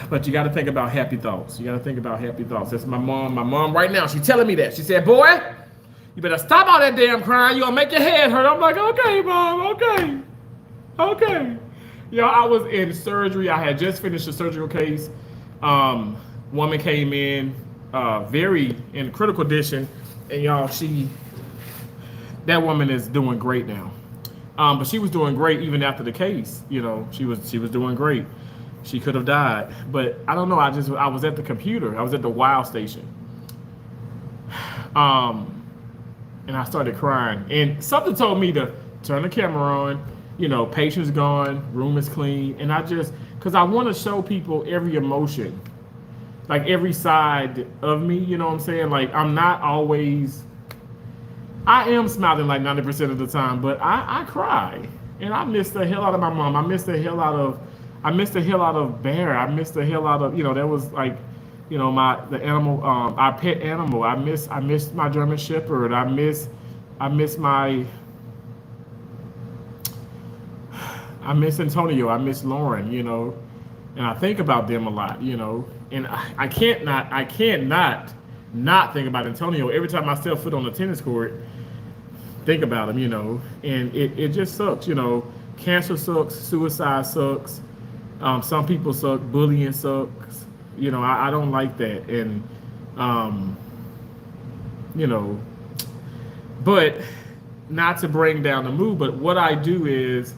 But you got to think about happy thoughts. You got to think about happy thoughts. That's my mom. My mom right now, she's telling me that. She said, boy, you better stop all that damn crying. You're going to make your head hurt. I'm like, okay, mom, okay. Okay. You know, I was in surgery. I had just finished a surgical case. Woman came in very in critical condition. And y'all, that woman is doing great now. But she was doing great even after the case. You know, she was doing great. She could have died, but I don't know. I was at the computer. I was at the WOW station, and I started crying. And something told me to turn the camera on. You know, patient's gone, room is clean, and because I want to show people every emotion, like every side of me. You know what I'm saying? Like I'm not always. I am smiling like 90% of the time, but I cry, and I miss the hell out of my mom. I miss the hell out of Bear. I miss the hell out of, you know, that was like, you know, the animal, our pet animal. I miss my German Shepherd. I miss Antonio. I miss Lauren, you know, and I think about them a lot, you know, and I can't not think about Antonio. Every time I step foot on the tennis court, think about him, you know, and it just sucks, you know. Cancer sucks, suicide sucks. Some people suck, bullying sucks. You know, I don't like that. And, you know, but not to bring down the mood, but what I do is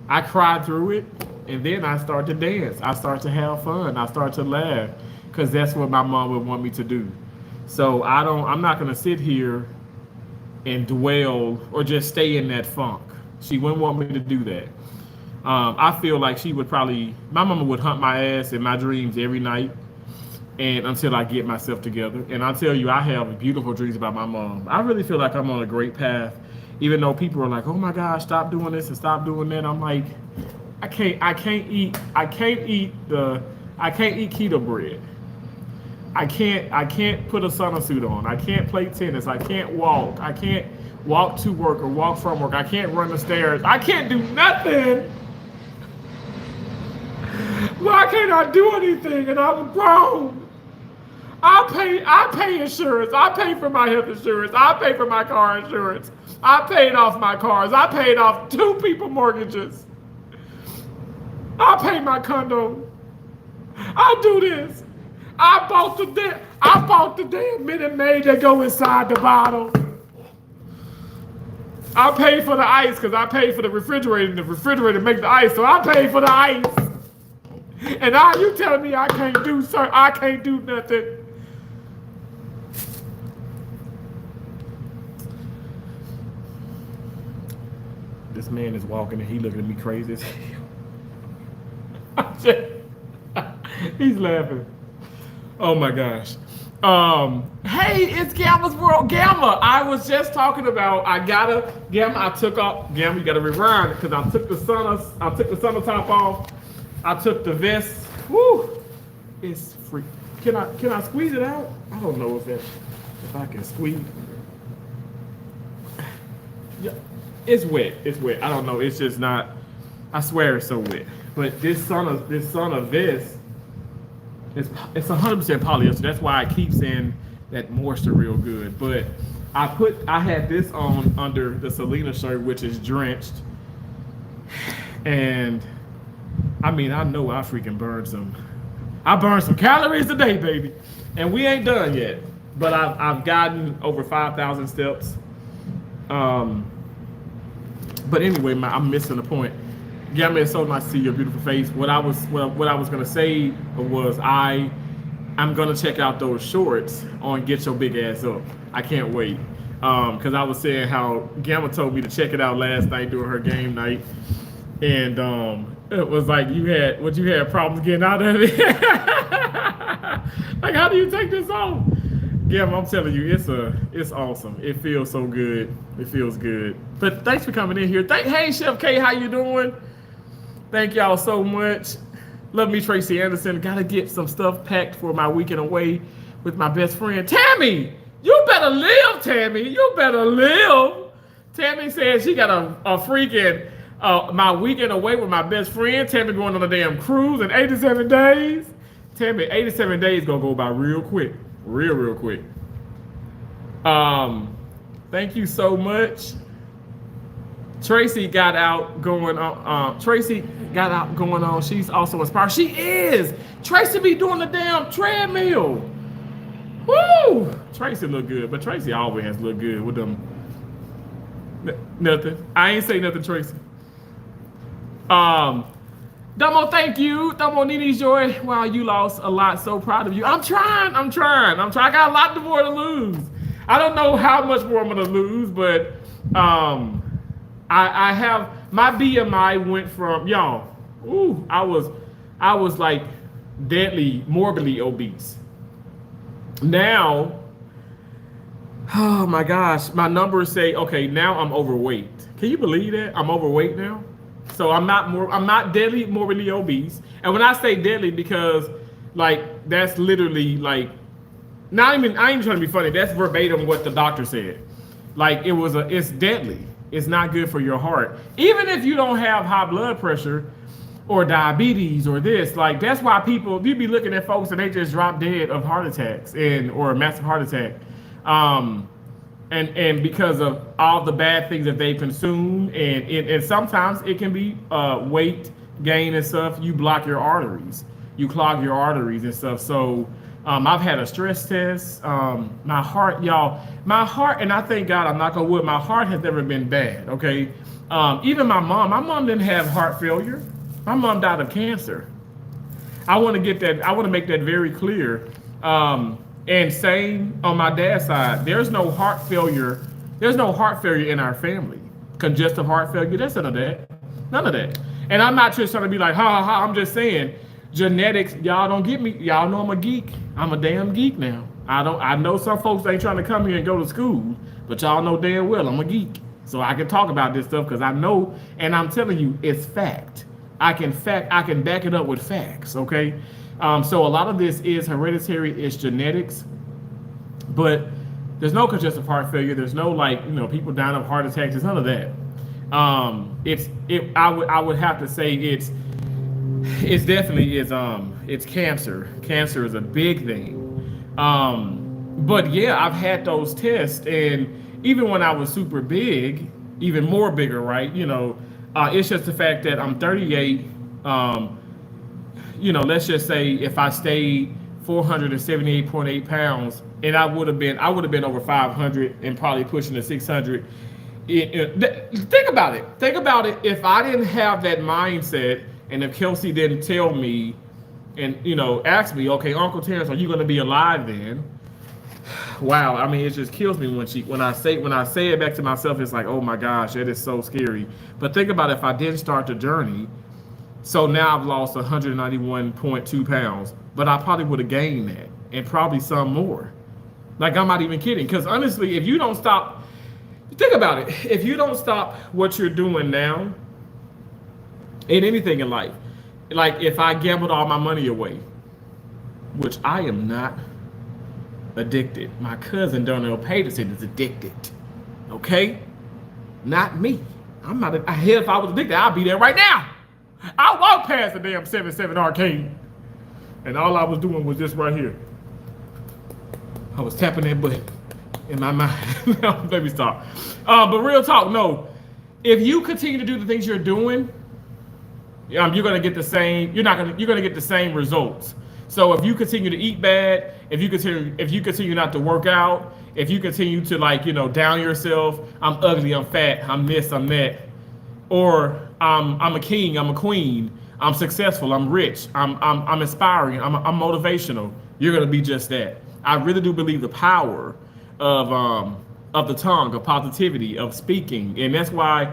I cry through it, and then I start to dance. I start to have fun. I start to laugh. because that's what my mom would want me to do. So I'm not gonna sit here and dwell or just stay in that funk. She wouldn't want me to do that. I feel like she would probably, my mama would hunt my ass in my dreams every night, and until I get myself together. And I'll tell you, I have beautiful dreams about my mom. I really feel like I'm on a great path, even though people are like, "Oh my gosh, stop doing this and stop doing that." I'm like, I can't eat keto bread. I can't put a sauna suit on. I can't play tennis. I can't walk. I can't walk to work or walk from work. I can't run the stairs. I can't do nothing. Why can't I do anything? And I'm grown. I pay insurance. I pay for my health insurance. I pay for my car insurance. I paid off my cars. I paid off 2 people mortgages. I pay my condo. I do this. I bought the damn Minute Maid that go inside the bottle. I paid for the ice because I paid for the refrigerator, and the refrigerator make the ice, so I paid for the ice. And now you telling me I can't do nothing. This man is walking and he looking at me crazy as hell. He's laughing. Oh my gosh. Hey, it's Gamma's World. Gamma, I was just talking about, Gamma, I took off, Gamma, you gotta rewind it, because I took the sauna top off. I took the vest. Woo! It's free. Can I squeeze it out? I don't know if I can squeeze. Yeah, it's wet. It's wet. I don't know. It's just not. I swear it's so wet. But this sauna vest, it's 100% polyester. That's why I keep saying that moisture real good. But I had this on under the Selena shirt, which is drenched, and I mean, I know I freaking burned some calories a day, baby. And we ain't done yet. But I've gotten over 5,000 steps. But anyway, I'm missing the point. Gamma, it's so nice to see your beautiful face. What I was gonna say was I'm gonna check out those shorts on Get Your Big Ass Up. I can't wait. Because I was saying how Gamma told me to check it out last night during her game night. And it was like you had problems getting out of it. Like, how do you take this off? Yeah, I'm telling you, it's awesome. It feels so good. It feels good. But thanks for coming in here. Hey, Chef K, how you doing? Thank y'all so much. Love me, Tracy Anderson. Gotta get some stuff packed for my weekend away with my best friend, Tammy. You better live, Tammy. You better live. Tammy said she got a freaking my weekend away with my best friend. Tammy going on a damn cruise in 87 days. Tammy, 87 days gonna go by real quick. Real quick. Thank you so much. Tracy got out going on. She's also inspired. She is. Tracy be doing the damn treadmill. Woo! Tracy look good, but Tracy always has looked good with them. Nothing. I ain't say nothing, Tracy. Domo, thank you. Domo, Nini's Joy. Wow, you lost a lot. So proud of you. I'm trying. I got a lot more to lose. I don't know how much more I'm gonna lose, but I have my BMI went from y'all. Ooh, I was like deadly, morbidly obese. Now, oh my gosh, my numbers say okay. Now I'm overweight. Can you believe that? I'm overweight now. So I'm not deadly morbidly obese. And when I say deadly, because like that's literally like I ain't even trying to be funny. That's verbatim what the doctor said. Like it's deadly. It's not good for your heart. Even if you don't have high blood pressure or diabetes or this, like that's why you be looking at folks and they just drop dead of heart attacks or a massive heart attack. And because of all the bad things that they consume, and sometimes it can be weight gain and stuff. You block your arteries, you clog your arteries and stuff. So I've had a stress test. My heart, and I thank God, I'm not gonna wood, my heart has never been bad. Okay, even my mom didn't have heart failure. My mom died of cancer. I want to get that. I want to make that very clear. And same on my dad's side, there's no heart failure. There's no heart failure in our family. Congestive heart failure. There's none of that. None of that. And I'm not just trying to be like, ha ha ha. I'm just saying, genetics. Y'all don't get me. Y'all know I'm a geek. I'm a damn geek now. I know some folks ain't trying to come here and go to school, but y'all know damn well I'm a geek. So I can talk about this stuff because I know, and I'm telling you, it's fact. I can back it up with facts. Okay. So a lot of this is hereditary, it's genetics, but there's no congestive heart failure. There's no people dying of heart attacks. There's none of that. I would have to say it's definitely it's cancer. Cancer is a big thing. But yeah, I've had those tests, and even when I was super big, even more bigger, right? It's just the fact that I'm 38. Let's just say if I stayed 478.8 pounds, and I would have been over 500 and probably pushing to 600. Think about it. Think about it. If I didn't have that mindset, and if Kelsey didn't tell me, and ask me, okay, Uncle Terrence, are you going to be alive then? Wow, I mean, it just kills me when I say it back to myself. It's like, oh my gosh, it is so scary. But think about if I didn't start the journey. So now I've lost 191.2 pounds, but I probably would have gained that, and probably some more. Like, I'm not even kidding. Because honestly, if you don't stop, think about it. If you don't stop what you're doing now in anything in life, like if I gambled all my money away, which I am not addicted. My cousin Darnell Peterson is addicted. Okay? Not me. I'm not. If I was addicted, I'd be there right now. I walked past the damn 7-7 arcade, and all I was doing was this right here. I was tapping that button in my mind. Let me stop. But real talk, no. If you continue to do the things you're doing, you're gonna get the same. You're gonna get the same results. So if you continue to eat bad, if you continue not to work out, if you continue to down yourself, I'm ugly, I'm fat, I'm this, I'm that, or I'm a king, I'm a queen, I'm successful, I'm rich, I'm inspiring, I'm motivational, you're gonna be just that. I really do believe the power of the tongue, of positivity, of speaking, and that's why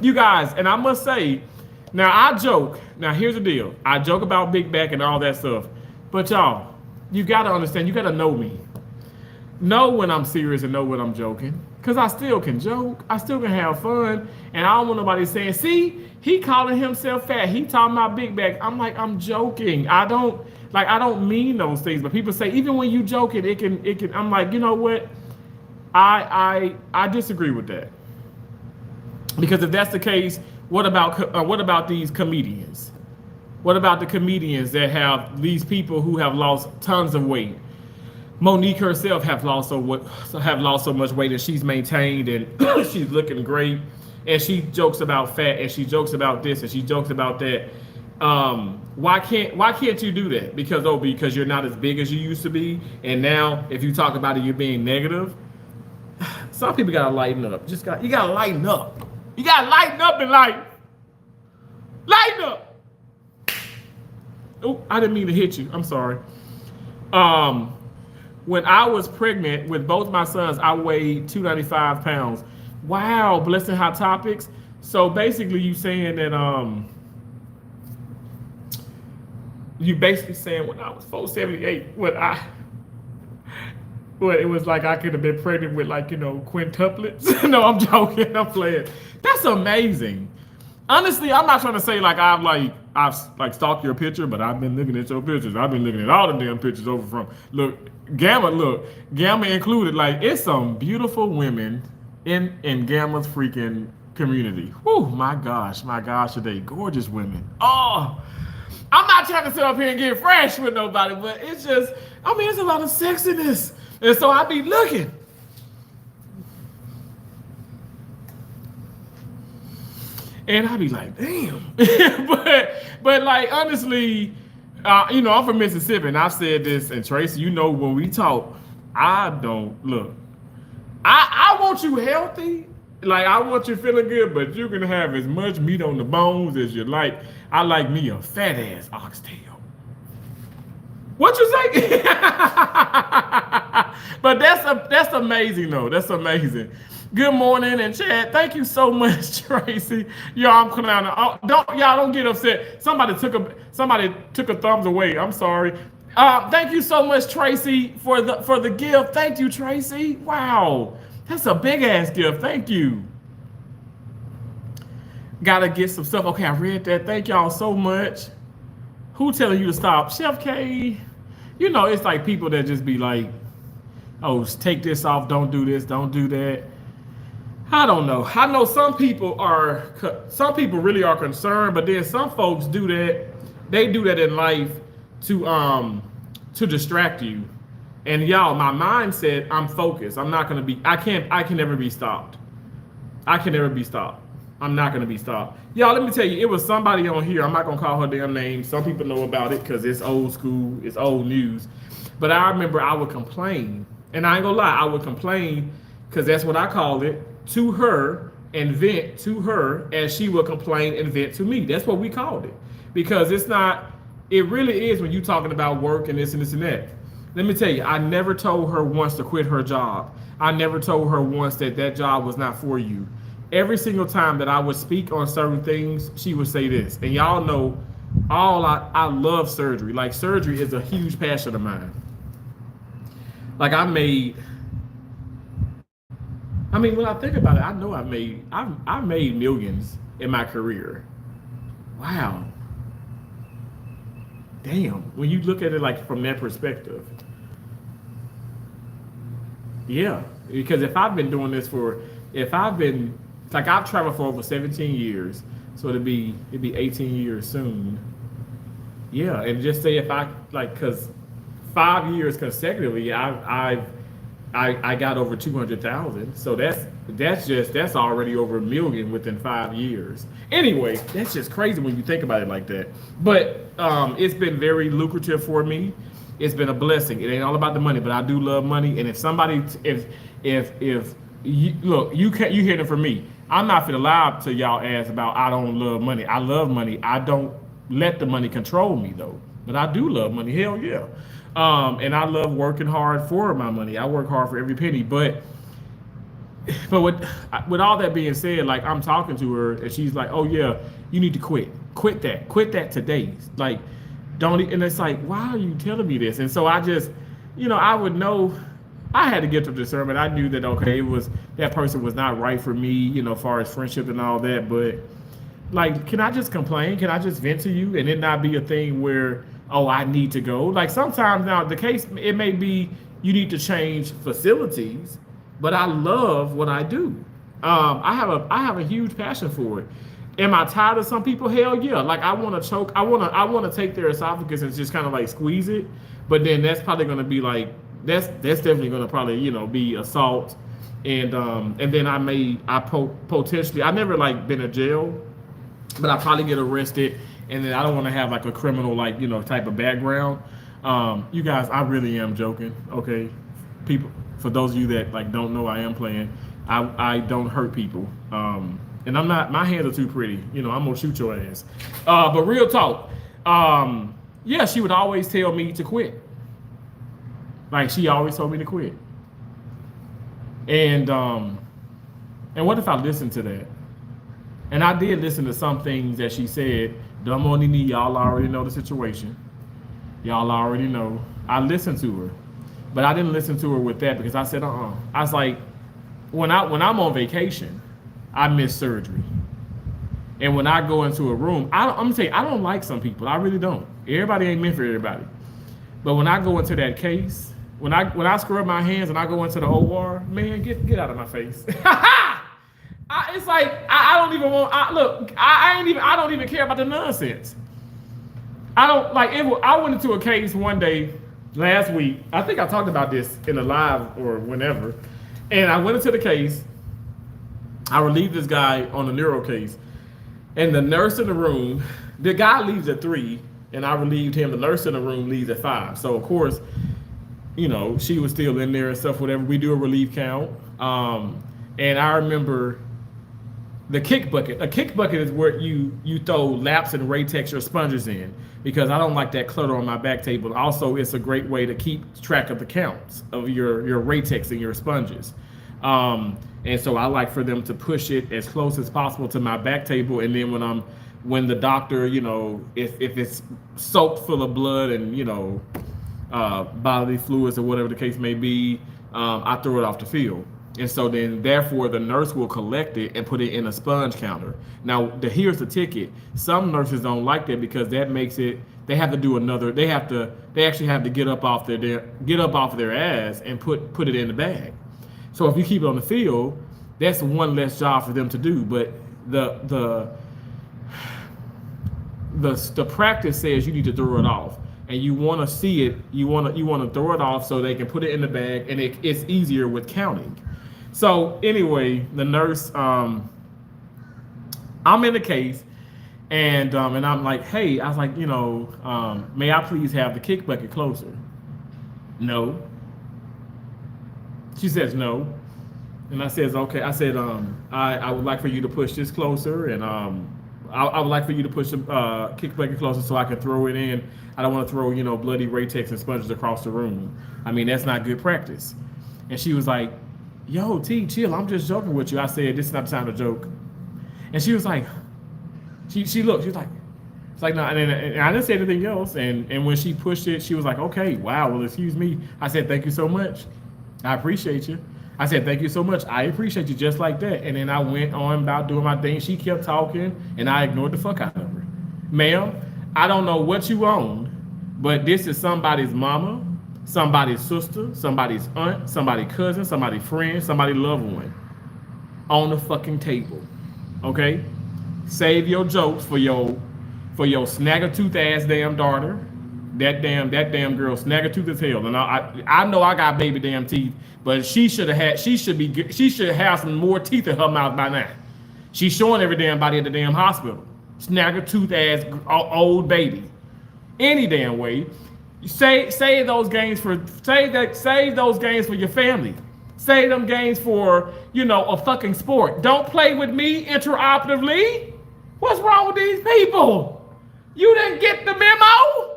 you guys. And I must say, now I joke. Now here's the deal. I joke about Big Back and all that stuff, but y'all, you gotta understand. You gotta know me. Know when I'm serious and know when I'm joking. Cause I still can joke. I still can have fun, and I don't want nobody saying, "See, he calling himself fat. He talking about Big Back." I'm like, I'm joking. I don't mean those things. But people say even when you joking, it can. I'm like, you know what? I disagree with that. Because if that's the case, what about these comedians? What about the comedians that have these people who have lost tons of weight? Monique herself have lost so much weight, and she's maintained, and she's looking great, and she jokes about fat, and she jokes about this, and she jokes about that. Why can't you do that? Because you're not as big as you used to be, and now if you talk about it, you're being negative. Some people gotta lighten up. You gotta lighten up. You gotta lighten up in life. Lighten up. Oh, I didn't mean to hit you. I'm sorry. When I was pregnant with both my sons, I weighed 295 pounds. Wow, blessing hot topics. So basically, you saying that you basically saying when I was 478, it was like I could have been pregnant with quintuplets. No, I'm joking. I'm playing. That's amazing. Honestly, I'm not trying to say I've stalked your picture, but I've been looking at your pictures. I've been looking at all the damn pictures over from Gamma included. It's some beautiful women in Gamma's freaking community. Whew, my gosh, are they gorgeous women? Oh, I'm not trying to sit up here and get fresh with nobody, but it's just, it's a lot of sexiness. And so I be looking. And I be like, damn. but honestly, I'm from Mississippi, and I've said this, and Tracy, when we talk, I want you healthy. I want you feeling good, but you can have as much meat on the bones as you like. I like me a fat ass oxtail. What you say? But that's amazing though. That's amazing. Good morning and Chad. Thank you so much, Tracy. Y'all, I'm coming out. Don't get upset. Somebody took a thumbs away. I'm sorry. Thank you so much, Tracy, for the gift. Thank you, Tracy. Wow, that's a big ass gift. Thank you. Gotta get some stuff. Okay, I read that. Thank y'all so much. Who telling you to stop? Chef K. You know, it's like people that just be like, oh, take this off, don't do this, don't do that. I don't know. I know some people really are concerned, but then some folks do that. They do that in life to distract you. And y'all, my mindset, I'm focused. I can never be stopped. I can never be stopped. I'm not gonna be stopped. Y'all, let me tell you, it was somebody on here. I'm not gonna call her damn name. Some people know about it because it's old school, it's old news. But I remember I would complain, and I ain't gonna lie, I would complain because that's what I called it, to her and vent to her as she would complain and vent to me. That's what we called it. Because it really is when you talking about work and this and this and that. Let me tell you, I never told her once to quit her job. I never told her once that job was not for you. Every single time that I would speak on certain things, she would say this. And y'all know, I love surgery. Like, surgery is a huge passion of mine. Like, when I think about it, I know I've made millions in my career. Wow. Damn. When you look at it like from that perspective. Yeah. Because if I've been doing this I've traveled for over 17 years, so it'd be 18 years soon. Yeah, and just say because 5 years consecutively, I got over 200,000. So that's already over a million within 5 years. Anyway, that's just crazy when you think about it like that. But it's been very lucrative for me. It's been a blessing. It ain't all about the money, but I do love money. And if you hear it from me. I'm not finna lie to y'all ass about I don't love money. I love money. I don't let the money control me though. But I do love money. Hell yeah. And I love working hard for my money. I work hard for every penny. But with all that being said, like, I'm talking to her and she's like, oh yeah, you need to quit. Quit that today. Like, don't. And it's like, why are you telling me this? And so I just, I would know. I had to get to discernment. I knew that, okay, that person was not right for me, as far as friendship and all that. But like, can I just complain? Can I just vent to you and it not be a thing where, oh, I need to go? Like, sometimes now the case, it may be you need to change facilities, but I love what I do. I have a huge passion for it. Am I tired of some people? Hell yeah. Like, I want to choke. I want to take their esophagus and just kind of like squeeze it. But then that's probably going to be like, that's definitely going to probably, be assault. And then I potentially, I never like been in jail, but I probably get arrested. And then I don't want to have like a criminal, like, type of background. You guys, I really am joking. Okay. People, for those of you that like don't know, I am playing. I don't hurt people. And I'm not, my hands are too pretty. I'm gonna shoot your ass. But real talk. Yeah, she would always tell me to quit. Like, she always told me to quit. And what if I listened to that? And I did listen to some things that she said. Dumb on Nini, y'all already know the situation. Y'all already know. I listened to her. But I didn't listen to her with that because I said, I was like, when I'm on vacation, I miss surgery. And when I go into a room, I'm gonna tell you, I don't like some people. I really don't. Everybody ain't meant for everybody. But when I go into that case, when I scrub my hands and I go into the OR, man, get out of my face. It's like I don't even want. I don't even care about the nonsense. I don't like it. I went into a case one day last week. I think I talked about this in a live or whenever. And I went into the case. I relieved this guy on the neuro case, and the nurse in the room. The guy leaves at 3, and I relieved him. The nurse in the room leaves at 5. So of course, she was still in there and stuff. Whatever. We do a relief count. And I remember the kick bucket. A kick bucket is where you throw laps and Raytex or sponges in, because I don't like that clutter on my back table. Also, it's a great way to keep track of the counts of your Raytex and your sponges. And so I like for them to push it as close as possible to my back table. And then when the doctor, you know, if it's soaked full of blood and, you know, bodily fluids or whatever the case may be, I throw it off the field. And so then, therefore, the nurse will collect it and put it in a sponge counter. Now, here's the ticket. Some nurses don't like that because that makes it. They have to do another. They actually have to get up off their ass and put it in the bag. So if you keep it on the field, that's one less job for them to do. But the practice says you need to throw it off, and you want to see it. You want to throw it off so they can put it in the bag, and it's easier with counting. So anyway, the nurse, I'm in the case, and I'm like, hey, I was like, you know, may I please have the kick bucket closer? No. She says no, and I says okay. I said, I would like for you to push this closer, and I would like for you to push the kick bucket closer so I can throw it in. I don't want to throw, you know, bloody Raytex and sponges across the room. I mean, that's not good practice. And she was like, yo, T, chill, I'm just joking with you. I said, this is not the time to joke. And she was like, she looked, she was like, it's like, no, and I didn't say anything else. And when she pushed it, she was like, okay, wow, well, excuse me. I said, thank you so much. I appreciate you. I said, thank you so much. I appreciate you, just like that. And then I went on about doing my thing. She kept talking, and I ignored the fuck out of her. Ma'am, I don't know what you own, but this is somebody's mama, somebody's sister, somebody's aunt, somebody's cousin, somebody's friend, somebody's loved one on the fucking table. Okay? Save your jokes for your snagger-tooth ass damn daughter. That damn girl snagger-tooth as hell. And I know I got baby damn teeth, but she should have some more teeth in her mouth by now. She's showing every damn body at the damn hospital. Snagger-tooth ass old baby. Any damn way. Save those games for your family. Save them games for, you know, a fucking sport. Don't play with me intraoperatively. What's wrong with these people? You didn't get the memo?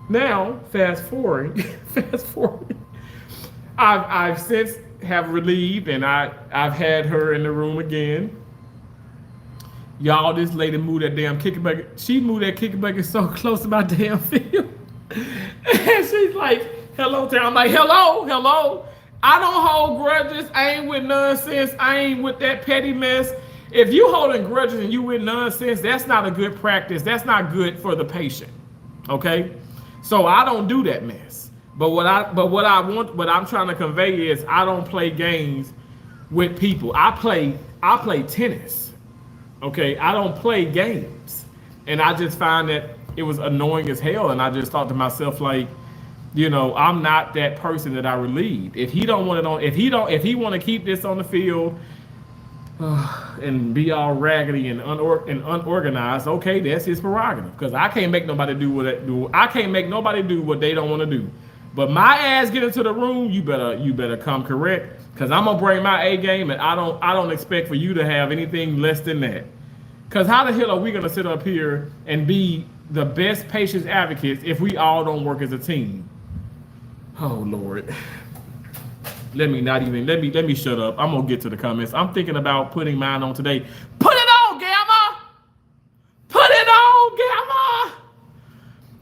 Now, fast forward. I've since have relieved, and I've had her in the room again. Y'all, this lady moved that damn kicker bucket. She moved that kicker bucket so close to my damn field. And she's like, hello, Tam. I'm like, hello. I don't hold grudges. I ain't with nonsense. I ain't with that petty mess. If you holding grudges and you with nonsense, that's not a good practice. That's not good for the patient. Okay? So I don't do that mess. But what I'm trying to convey is I don't play games with people. I play tennis. Okay, I don't play games. And I just find that it was annoying as hell. And I just thought to myself, like, you know, I'm not that person that I relieved. If he don't want it on, if he want to keep this on the field and be all raggedy and unorganized, okay, that's his prerogative. Because I can't make nobody do what they don't want to do. But my ass get into the room, you better come correct. Because I'm gonna bring my A game, and I don't expect for you to have anything less than that. Because how the hell are we gonna sit up here and be the best patients advocates if we all don't work as a team? Oh Lord. Let me shut up. I'm gonna get to the comments. I'm thinking about putting mine on today. Put it on, Gamma! Put it on, Gamma!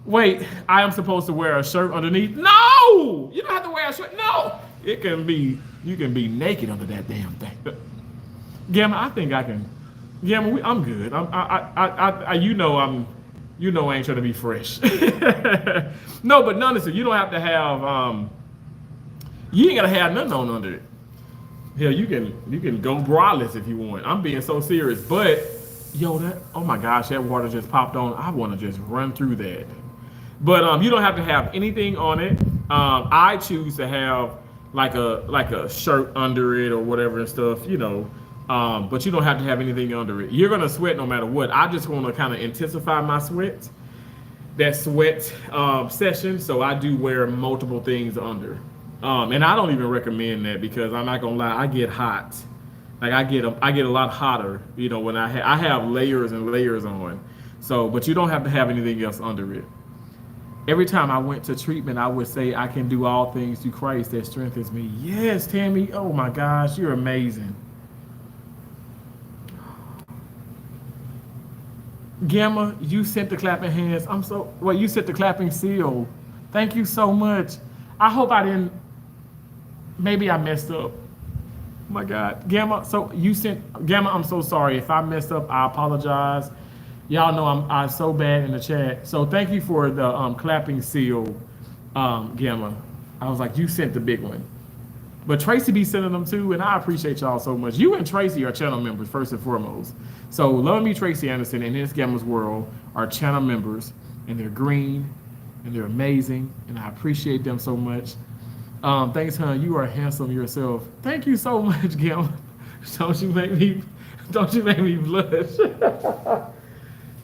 Wait, I am supposed to wear a shirt underneath? No! You don't have to wear a shirt. No! You can be naked under that damn thing. Gamma, I think I can. Gamma, I'm good. I ain't trying to be fresh. No, but none of it. You don't have to have. You ain't gotta have nothing on under it. Hell, you can go braless if you want. I'm being so serious, but yo, oh my gosh, that water just popped on. I want to just run through that. But you don't have to have anything on it. I choose to have like a shirt under it or whatever and stuff, you know. But you don't have to have anything under it. You're gonna sweat no matter what. I just want to kind of intensify my sweat, that sweat session. So I do wear multiple things under. And I don't even recommend that because I'm not gonna lie, I get hot. Like I get a lot hotter, you know, when I have layers and layers on. So, but you don't have to have anything else under it. Every time I went to treatment, I would say I can do all things through Christ that strengthens me. Yes, Tammy. Oh my gosh, you're amazing. Gamma, you sent the clapping hands. Well, you sent the clapping seal. Thank you so much. I hope I didn't, maybe I messed up. Oh my God. Gamma, so you sent, Gamma, I'm so sorry. If I messed up, I apologize. Y'all know I'm so bad in the chat. So thank you for the clapping seal, Gamma. I was like, you sent the big one. But Tracy be sending them too, and I appreciate y'all so much. You and Tracy are channel members, first and foremost. So Love Me Tracy Anderson and His Gamma's World are channel members, and they're green, and they're amazing, and I appreciate them so much. Thanks, hon. You are handsome yourself. Thank you so much, Gamma. Don't you make me blush.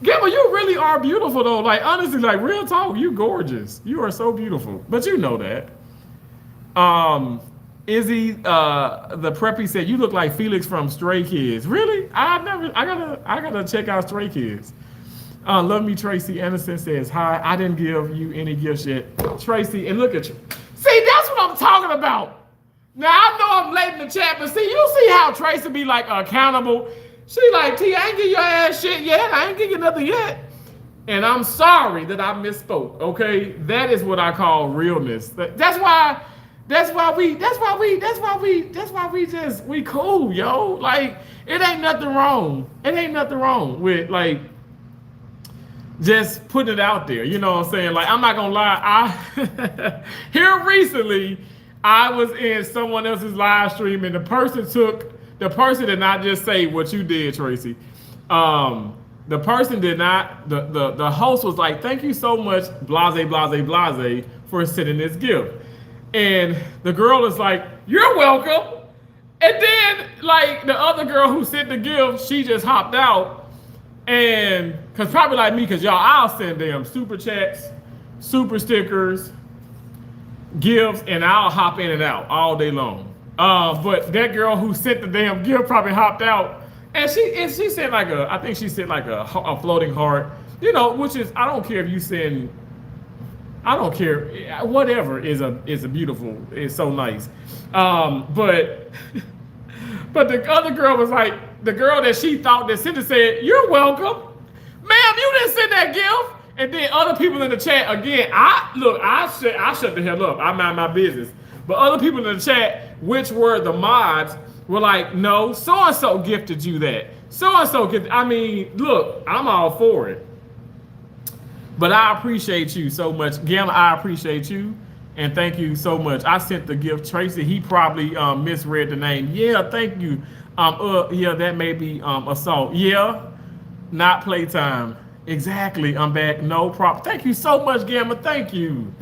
Gamma, you really are beautiful though. Like honestly, like real talk, you gorgeous. You are so beautiful. But you know that. Izzy, the preppy said you look like Felix from Stray Kids. Really? I gotta check out Stray Kids. Love Me Tracy Anderson says hi. I didn't give you any gifts yet, Tracy. And look at you. See, that's what I'm talking about. Now I know I'm late in the chat, but see, you see how Tracy be like accountable. She like, T, I ain't give your ass shit yet. I ain't give you nothing yet. And I'm sorry that I misspoke. Okay, that is what I call realness. That's why we cool, yo. Like, it ain't nothing wrong. It ain't nothing wrong with like just putting it out there. You know what I'm saying? Like, I'm not gonna lie. Here recently, I was in someone else's live stream, and the person did not just say what you did, Tracy. The person did not. The host was like, "Thank you so much, blase, blase, blase, for sending this gift." And the girl is like, "You're welcome." And then, like, the other girl who sent the gift, she just hopped out. And, because probably like me, because y'all, I'll send them super chats, super stickers, gifts, and I'll hop in and out all day long. But that girl who sent the damn gift probably hopped out. And she sent like I think she sent like a floating heart, you know, which is, I don't care if you send, I don't care, whatever is a beautiful, it's so nice. But the other girl was like, the girl that she thought that sent it said, "You're welcome. Ma'am, you didn't send that gift." And then other people in the chat, again, I shut the hell up. I mind my business. But other people in the chat, which were the mods, were like, "No, so-and-so gifted you that. So-and-so gifted." I mean, look, I'm all for it. But I appreciate you so much. Gamma, I appreciate you. And thank you so much. I sent the gift. Tracy, he probably misread the name. Yeah, thank you. Yeah, that may be assault. Yeah, not playtime. Exactly. I'm back. No problem. Thank you so much, Gamma. Thank you.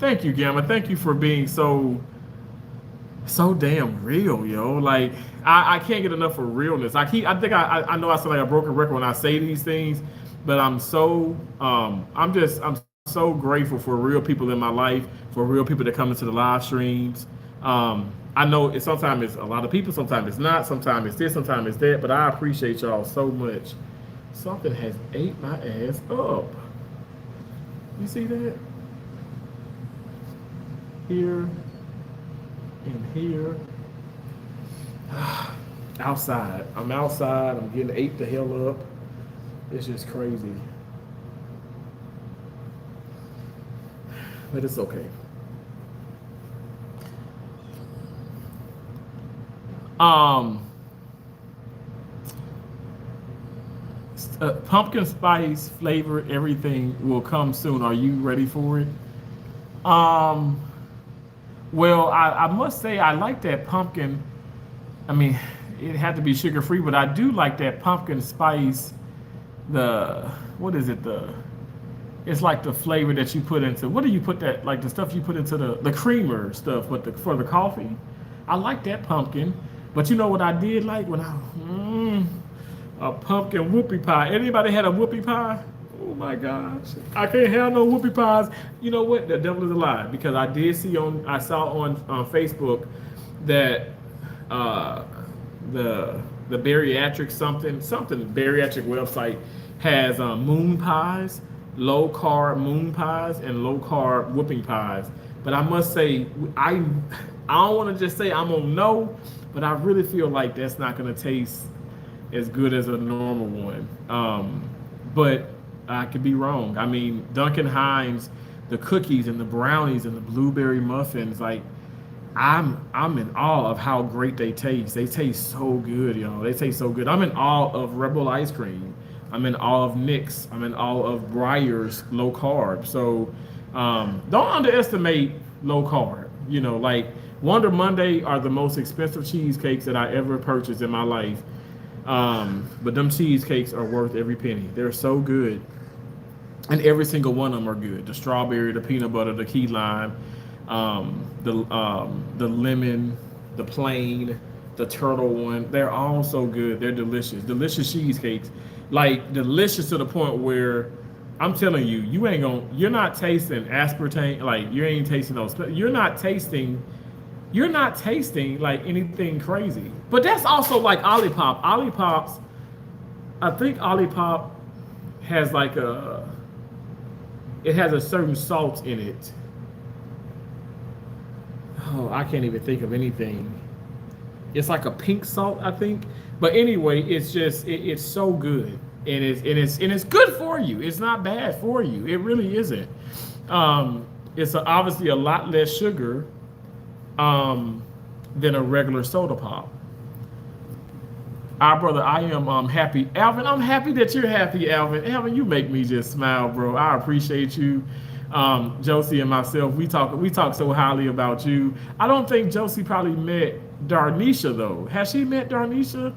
Thank you, Gamma. Thank you for being so damn real, yo. Like, I can't get enough of realness. I think I know I sound like a broken record when I say these things, but I'm so grateful for real people in my life, for real people that come into the live streams. I know sometimes it's a lot of people, sometimes it's not, sometimes it's this, sometimes it's that, but I appreciate y'all so much. Something has ate my ass up. You see that? Here and here. Outside. I'm outside. I'm getting ate the hell up. It's just crazy. But it's okay. Pumpkin spice flavor, everything will come soon. Are you ready for it? Well, I must say I like that pumpkin. I mean, it had to be sugar free, but I do like that pumpkin spice. What is it? It's like the flavor that you put into, what do you put that, like the stuff you put into the creamer stuff for the coffee. I like that pumpkin. But you know what I did like when a pumpkin whoopie pie. Anybody had a whoopie pie? Oh my gosh. I can't have no whoopie pies. You know what? The devil is a lie because I saw on Facebook that uh, the bariatric something bariatric website has moon pies, low carb moon pies, and low carb whooping pies. But I must say, I don't want to just say I'm gonna no, but I really feel like that's not gonna taste as good as a normal one. But I could be wrong. I mean, Duncan Hines, the cookies and the brownies and the blueberry muffins, like I'm in awe of how great they taste. They taste so good, y'all. They taste so good. I'm in awe of Rebel ice cream. I'm in awe of Nick's. I'm in awe of Breyer's low carb. So don't underestimate low carb. You know, like Wonder Monday are the most expensive cheesecakes that I ever purchased in my life. But them cheesecakes are worth every penny. They're so good. And every single one of them are good. The strawberry, the peanut butter, the key lime, the lemon, the plain, the turtle one. They're all so good. They're delicious. Delicious cheesecakes. Like delicious to the point where I'm telling you, you're not tasting aspartame, like you ain't tasting those. You're not tasting like anything crazy. But that's also like Olipop. Olipops, I think Olipop has like it has a certain salt in it. Oh, I can't even think of anything. It's like a pink salt, I think. But anyway, it's just it's so good. And it's good for you. It's not bad for you. It really isn't. It's obviously a lot less sugar than a regular soda pop. Our brother, I am happy. Alvin, I'm happy that you're happy, Alvin. Alvin, you make me just smile, bro. I appreciate you. Josie and myself, we talk so highly about you. I don't think Josie probably met Darnisha though. Has she met Darnisha?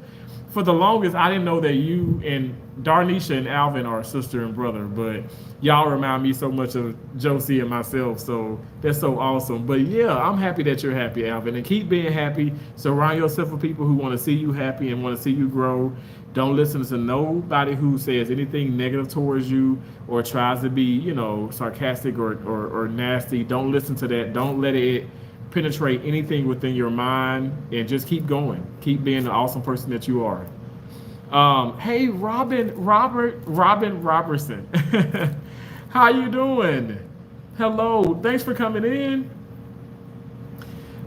For the longest, I didn't know that you and Darnisha and Alvin are sister and brother, but y'all remind me so much of Josie and myself, so that's so awesome. But yeah, I'm happy that you're happy, Alvin, and keep being happy. Surround yourself with people who want to see you happy and want to see you grow. Don't listen to nobody who says anything negative towards you or tries to be, sarcastic or nasty. Don't listen to that. Don't let it penetrate anything within your mind, and just keep going. Keep being the awesome person that you are. Hey, Robin Robertson. How you doing? Hello. Thanks for coming in.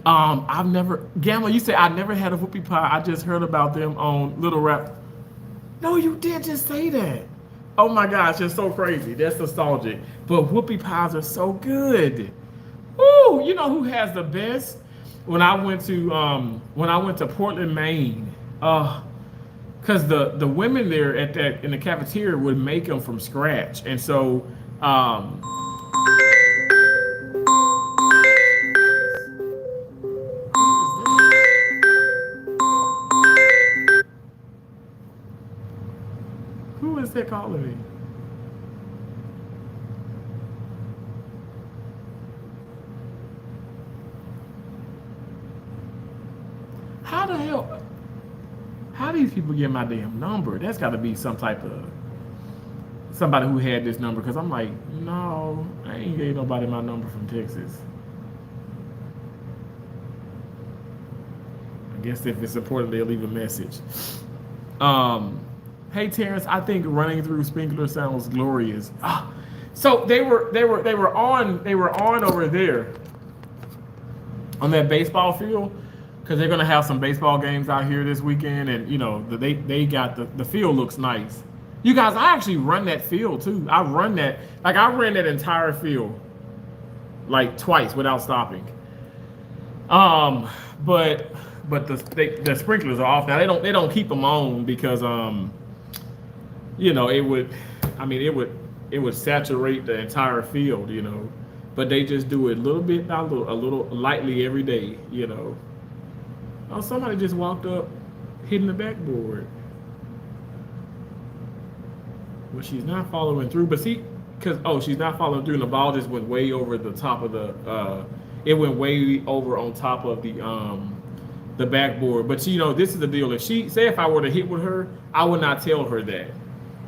Gamma, you said I never had a whoopie pie. I just heard about them on Little Rap. No, you did just say that. Oh my gosh, it's so crazy. That's nostalgic. But whoopie pies are so good. Ooh, you know who has the best? When I went to Portland, Maine, because the women there in the cafeteria would make them from scratch, and so who is that calling me? How the hell? How these people get my damn number? That's got to be some type of somebody who had this number. Because I'm like, no, I ain't gave nobody my number from Texas. I guess if it's important, they'll leave a message. Hey Terrence, I think running through Sprinkler sounds glorious. So they were on over there on that baseball field. Because they're gonna have some baseball games out here this weekend, and they got the field looks nice. You guys, I actually run that field too. I ran that entire field like twice without stopping. But the sprinklers are off now. They don't keep them on because it would saturate the entire field, But they just do it a little lightly every day, Oh, somebody just walked up, hitting the backboard. Well, she's not following through, but see, she's not following through, and the ball just went way over the top of it went way over on top of the backboard. But this is the deal. If I were to hit with her, I would not tell her that.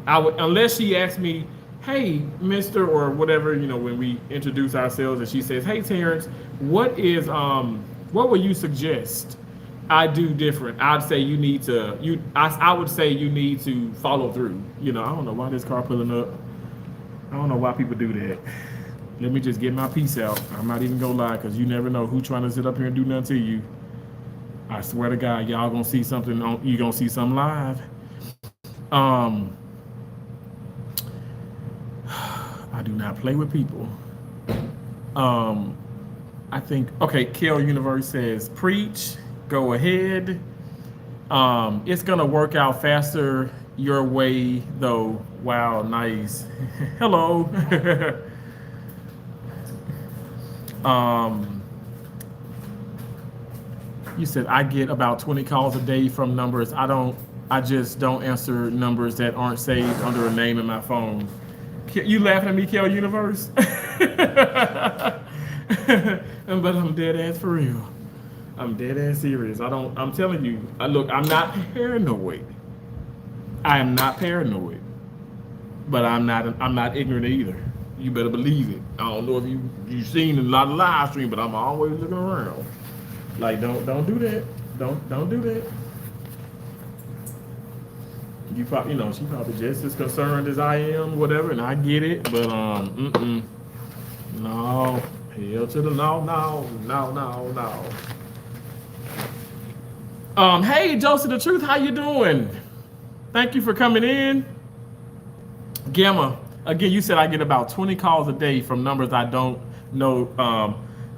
I would, unless she asked me, hey, Mr. or whatever, when we introduce ourselves and she says, hey, Terrence, what would you suggest I do different? I'd say you need to, I would say you need to follow through. I don't know why this car pulling up. I don't know why people do that. Let me just get my piece out. I'm not even gonna lie, because you never know who trying to sit up here and do nothing to you. I swear to God, y'all gonna see something you gonna see something live. I do not play with people. I think, okay, Kel Universe says, preach, go ahead. It's gonna work out faster your way though. Wow, nice. Hello. You said I get about 20 calls a day from numbers. I just don't answer numbers that aren't saved under a name in my phone. You laughing at me, Kel Universe? But I'm dead ass for real. I'm dead ass serious. I'm telling you, look, I'm not paranoid. I am not paranoid. But I'm not ignorant either. You better believe it. I don't know if you've seen a lot of live stream, but I'm always looking around. Like, don't do that. Don't do that. You probably, she probably just as concerned as I am, whatever, and I get it, but no, hell to the no. Hey, Joseph the Truth, how you doing? Thank you for coming in. Gamma, again, you said I get about 20 calls a day from numbers I don't know.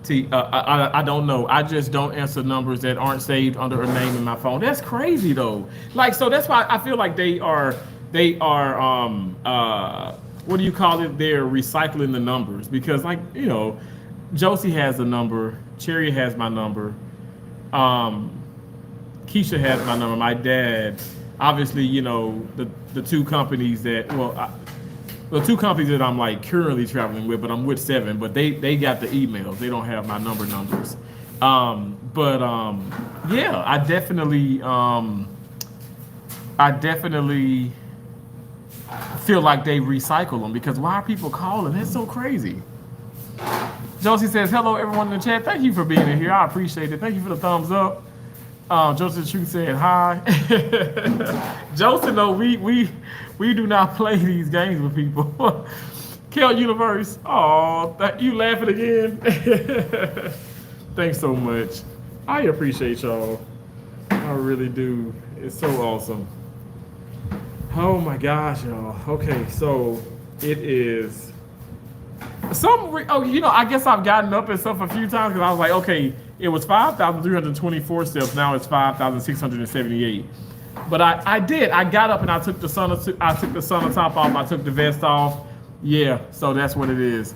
I don't know. I just don't answer numbers that aren't saved under a name in my phone. That's crazy though. Like, so that's why I feel like they are what do you call it? They're recycling the numbers because, like, Josie has a number, Cherry has my number, Keisha has my number, my dad, obviously, the two companies that, two companies that I'm like currently traveling with, but I'm with 7, but they got the emails. They don't have my numbers. Yeah, I definitely feel like they recycle them, because why are people calling? That's so crazy. Josie says, hello everyone in the chat. Thank you for being in here. I appreciate it. Thank you for the thumbs up. Joseph Truth said hi. Joseph, no, we do not play these games with people. Kel Universe, you laughing again? Thanks so much. I appreciate y'all. I really do. It's so awesome. Oh my gosh, y'all. Okay, so it is I guess I've gotten up and stuff a few times because I was like, okay, it was 5,324 steps. Now it's 5,678. But I did. I got up and I took the sauna top off. I took the vest off. Yeah, so that's what it is.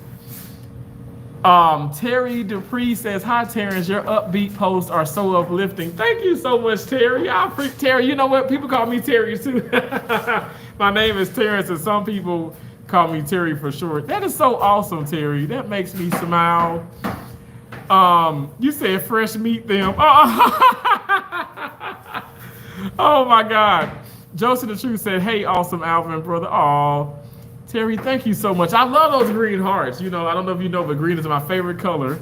Terry Dupree says, hi, Terrence. Your upbeat posts are so uplifting. Thank you so much, Terry. Terry, you know what? People call me Terry, too. My name is Terrence, and some people call me Terry for short. That is so awesome, Terry. That makes me smile. You said fresh meat them. Oh my God. Joseph the Truth said, hey, awesome Alvin, brother. Terry, thank you so much. I love those green hearts. I don't know if you know, but green is my favorite color.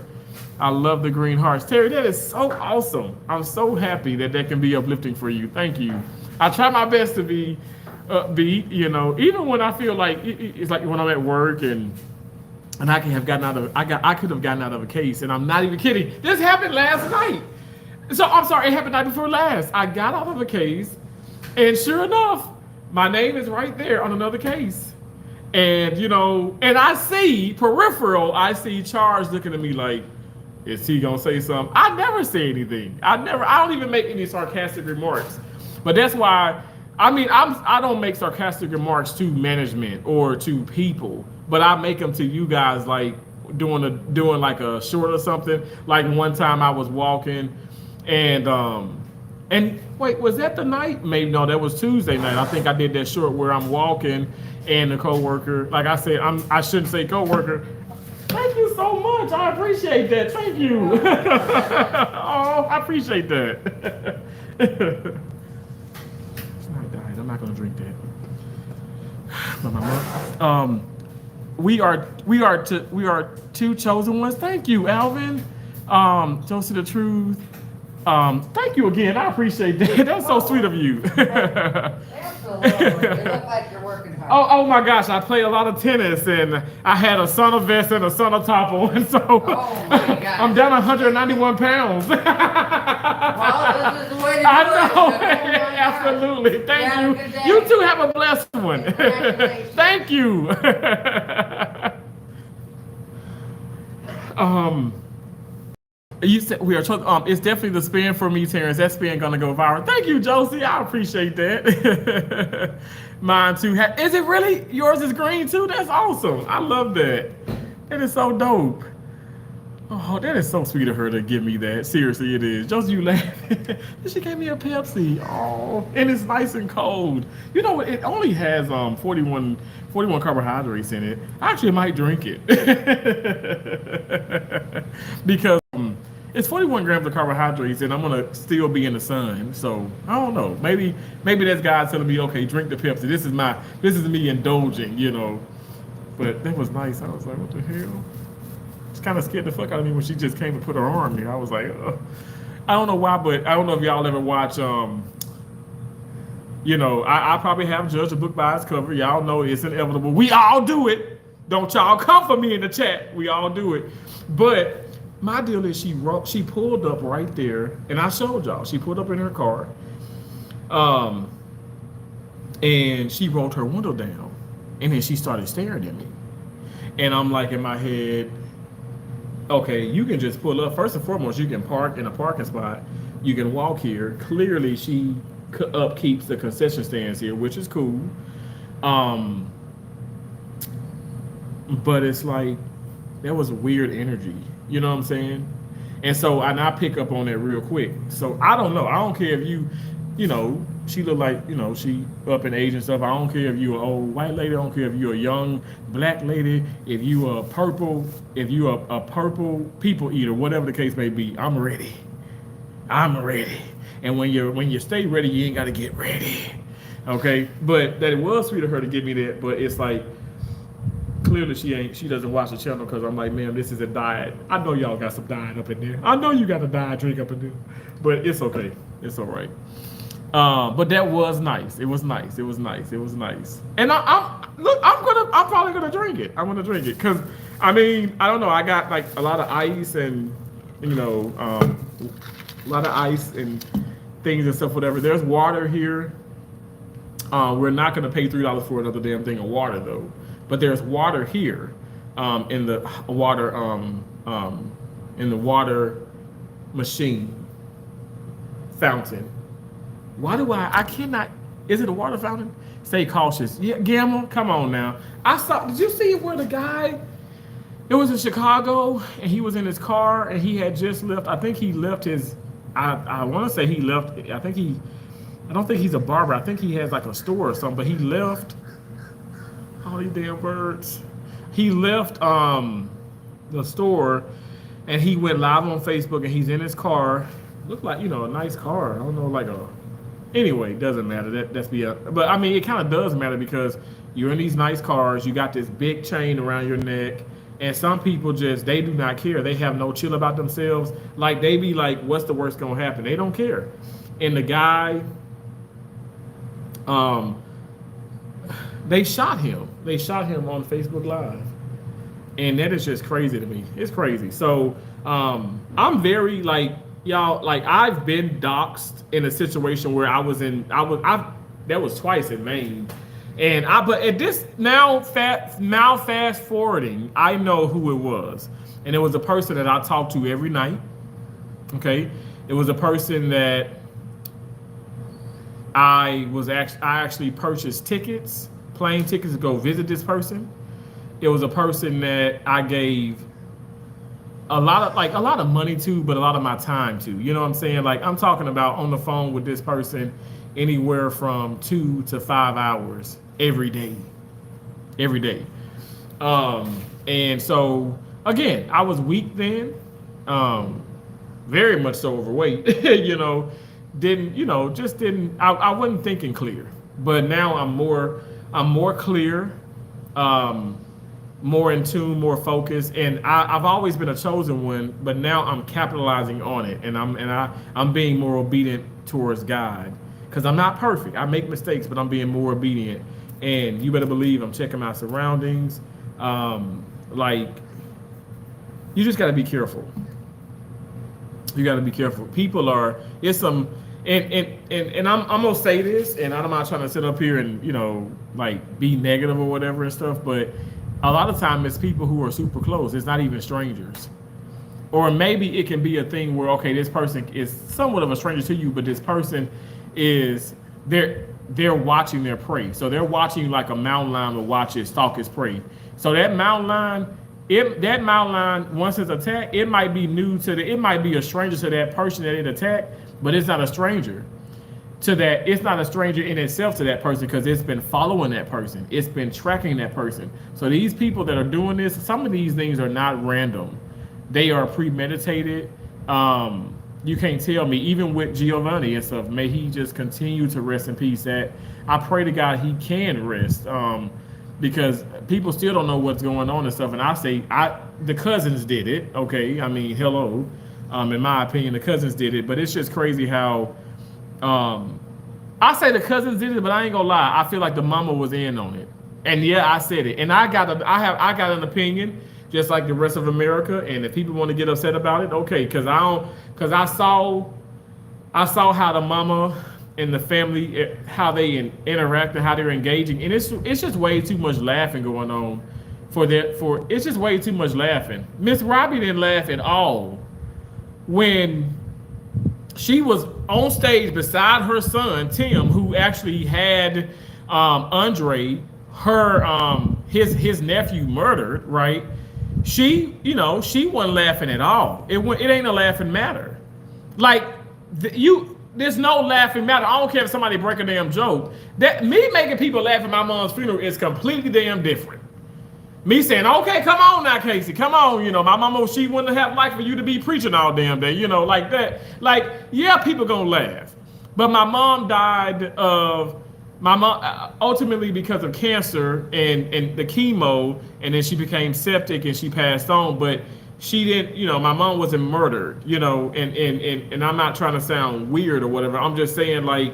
I love the green hearts. Terry, that is so awesome. I'm so happy that can be uplifting for you. Thank you. I try my best to be upbeat, even when I feel like it's like when I'm at work and I could have gotten out of a case, and I'm not even kidding. This happened last night. So I'm sorry, it happened the night before last. I got out of a case, and sure enough, my name is right there on another case. And and I see Charles looking at me like, is he gonna say something? I never say anything. I don't even make any sarcastic remarks. But that's why, I don't make sarcastic remarks to management or to people, but I make them to you guys, like doing like a short or something. Like one time I was walking, and wait, was that the night? Maybe no, that was Tuesday night. I think I did that short where I'm walking and the coworker, like I said, I shouldn't say coworker. Thank you so much. I appreciate that. Thank you. I appreciate that. I'm not gonna drink that. But my mom, we are two chosen ones. Thank you, Alvin. Josie the Truth. Thank you again. I appreciate that. That's so sweet of you. Absolutely. You look like you're working hard. Oh my gosh, I played a lot of tennis and I had a Sonna vest and a Sonna top on, so Oh my gosh. I'm down 191 pounds. Well, this is the way to do I it. know, Oh my gosh. absolutely. Thank Have a you. good day. You too have a blessed one. Congratulations. Thank you. um, you said we are talking. It's definitely the spin for me, Terrence. That spin gonna go viral. Thank you, Josie. I appreciate that. Mine too. Is it really? Yours is green too. That's awesome. I love that. That is so dope. Oh, that is so sweet of her to give me that. Seriously, it is. Josie, you laughing? She gave me a Pepsi. Oh, and it's nice and cold. You know, it only has 41 carbohydrates in it. I actually might drink it because it's 41 grams of carbohydrates, and I'm gonna still be in the sun. So I don't know. Maybe that's God telling me, okay, drink the Pepsi. This is me indulging, you know. But that was nice. I was like, what the hell? It's kind of scared the fuck out of me when she just came and put her arm here. I was like, I don't know why, but I don't know if y'all ever watch. You know, I probably have judged a book by its cover. Y'all know it's inevitable. We all do it. Don't y'all come for me in the chat. We all do it. But my deal is she pulled up right there, and I showed y'all. She pulled up in her car, and she rolled her window down, and then she started staring at me. And I'm like in my head, okay, you can just pull up. First and foremost, you can park in a parking spot. You can walk here. Clearly, she upkeeps the concession stands here, which is cool. But it's like there was a weird energy. You know what I'm saying? And so, and I pick up on that real quick. So I don't know. I don't care if you know, she look like, you know, she up in age and stuff. I don't care if you an old white lady. I don't care if you're a young black lady. If you a purple people eater, whatever the case may be. I'm ready. I'm ready. And when you stay ready, you ain't got to get ready. Okay? But that it was sweet of her to give me that, but it's like clearly she doesn't watch the channel because I'm like, man, this is a diet. I know y'all got some diet up in there. I know you got a diet drink up in there. But it's okay. It's all right. But that was nice. It was nice. It was nice. It was nice. And I'm probably gonna drink it. I'm gonna drink it because I mean I don't know. I got like a lot of ice and you know a lot of ice and things and stuff. Whatever. There's water here. We're not gonna pay $3 for another damn thing of water though. But there's water here in the water machine fountain. Why do I cannot, is it a water fountain? Stay cautious. Yeah, Gamma, come on now. Did you see where the guy, it was in Chicago and he was in his car and he had just left, I think he left his, I want to say he left, I don't think he's a barber. I think he has like a store or something, but he left, all these damn birds. He left the store and he went live on Facebook and he's in his car. Looked like, you know, a nice car. I don't know, like a, anyway, doesn't matter. That's but I mean, it kind of does matter because you're in these nice cars. You got this big chain around your neck, and some people just they do not care. They have no chill about themselves. Like they be like, "What's the worst gonna happen?" They don't care. And the guy, they shot him. They shot him on Facebook Live, and that is just crazy to me. It's crazy. So I'm very like. Y'all, like I've been doxxed in a situation where that was twice in Maine. But at this now fast forwarding, I know who it was. And it was a person that I talked to every night. Okay. It was a person that I actually purchased plane tickets to go visit this person. It was a person that I gave a lot of money to, but a lot of my time to. You know what I'm saying? Like I'm talking about on the phone with this person anywhere from 2 to 5 hours every day. And so again, I was weak then, very much so overweight. You know, I wasn't thinking clear. But now I'm more clear. more in tune, more focused, and I've always been a chosen one, but now I'm capitalizing on it, and I'm being more obedient towards God, because I'm not perfect. I make mistakes, but I'm being more obedient, and you better believe I'm checking my surroundings. Like, you just got to be careful. You got to be careful. People are, it's some, and I'm gonna say this, and I'm not trying to sit up here and like be negative or whatever and stuff, but a lot of time it's people who are super close. It's not even strangers, or maybe it can be a thing where, okay, this person is somewhat of a stranger to you, but this person is they're watching their prey. So they're watching like a mountain lion will watch its stalk its prey. So that mountain lion, that mountain lion, once it's attacked, it might be it might be a stranger to that person that it attacked, but it's not a stranger to that. It's not a stranger in itself to that person, because it's been following that person. It's been tracking that person. So these people that are doing this, some of these things are not random. They are premeditated. You can't tell me, even with Giovanni and stuff, may he just continue to rest in peace. That I pray to God he can rest. Because people still don't know what's going on and stuff. And I say, the cousins did it. Okay, I mean, hello. In my opinion, the cousins did it. But it's just crazy how, I say the cousins did it, but I ain't gonna lie. I feel like the mama was in on it. And yeah, I said it. And I got an opinion, just like the rest of America. And if people want to get upset about it, okay, because I saw how the mama and the family, how they interact and how they're engaging, and it's just way too much laughing going on it's just way too much laughing. Miss Robbie didn't laugh at all when she was on stage beside her son Tim, who actually had Andre, his nephew, murdered. Right? She wasn't laughing at all. It ain't a laughing matter. Like there's no laughing matter. I don't care if somebody break a damn joke. That me making people laugh at my mom's funeral is completely damn different. Me saying, okay, come on now, Casey, come on. My mama, she wouldn't have liked for you to be preaching all damn day, like that. Like, yeah, people gonna laugh. But my mom died ultimately because of cancer and the chemo, and then she became septic and she passed on. But she didn't, my mom wasn't murdered, and I'm not trying to sound weird or whatever. I'm just saying, like,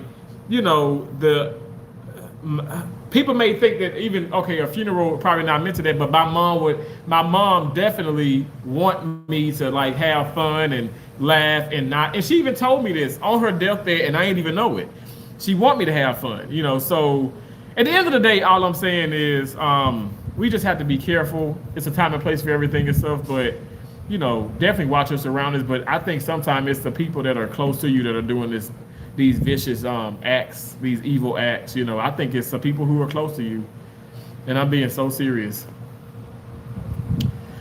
people may think that even, okay, a funeral probably not meant to that, but my mom definitely want me to like have fun and laugh and she even told me this on her deathbed, and I didn't even know it. She want me to have fun, so at the end of the day, all I'm saying is, we just have to be careful. It's a time and place for everything and stuff, but definitely watch your surroundings. But I think sometimes it's the people that are close to you that are doing these vicious acts, these evil acts. I think it's the people who are close to you, and I'm being so serious.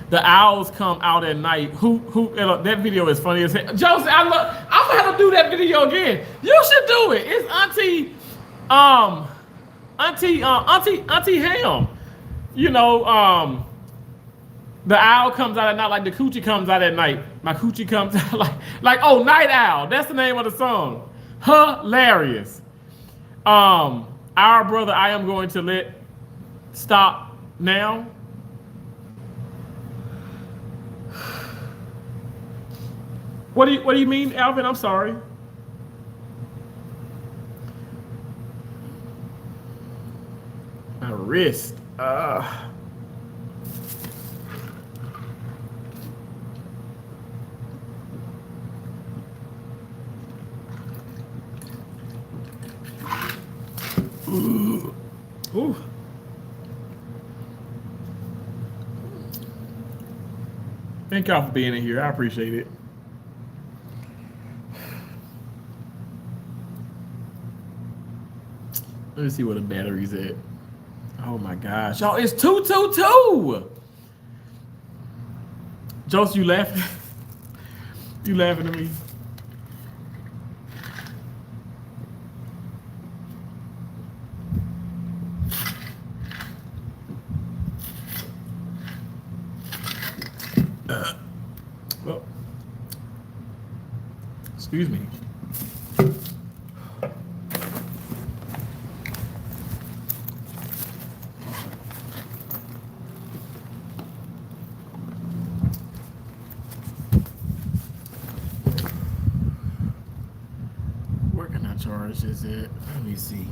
The owls come out at night. That video is funny as hell. Joseph, I'm gonna have to do that video again. You should do it. It's Auntie Ham. The owl comes out at night, like the coochie comes out at night. My coochie comes out like Night Owl. That's the name of the song. Hilarious. Our brother, I am going to let stop now. What do you mean, Alvin? I'm sorry. My wrist. Ooh. Thank y'all for being in here. I appreciate it. Let me see where the battery's at. Oh my gosh. Y'all, it's 222. Joseph, you laughing? You laughing at me? Well, excuse me. charged is it? Let me see.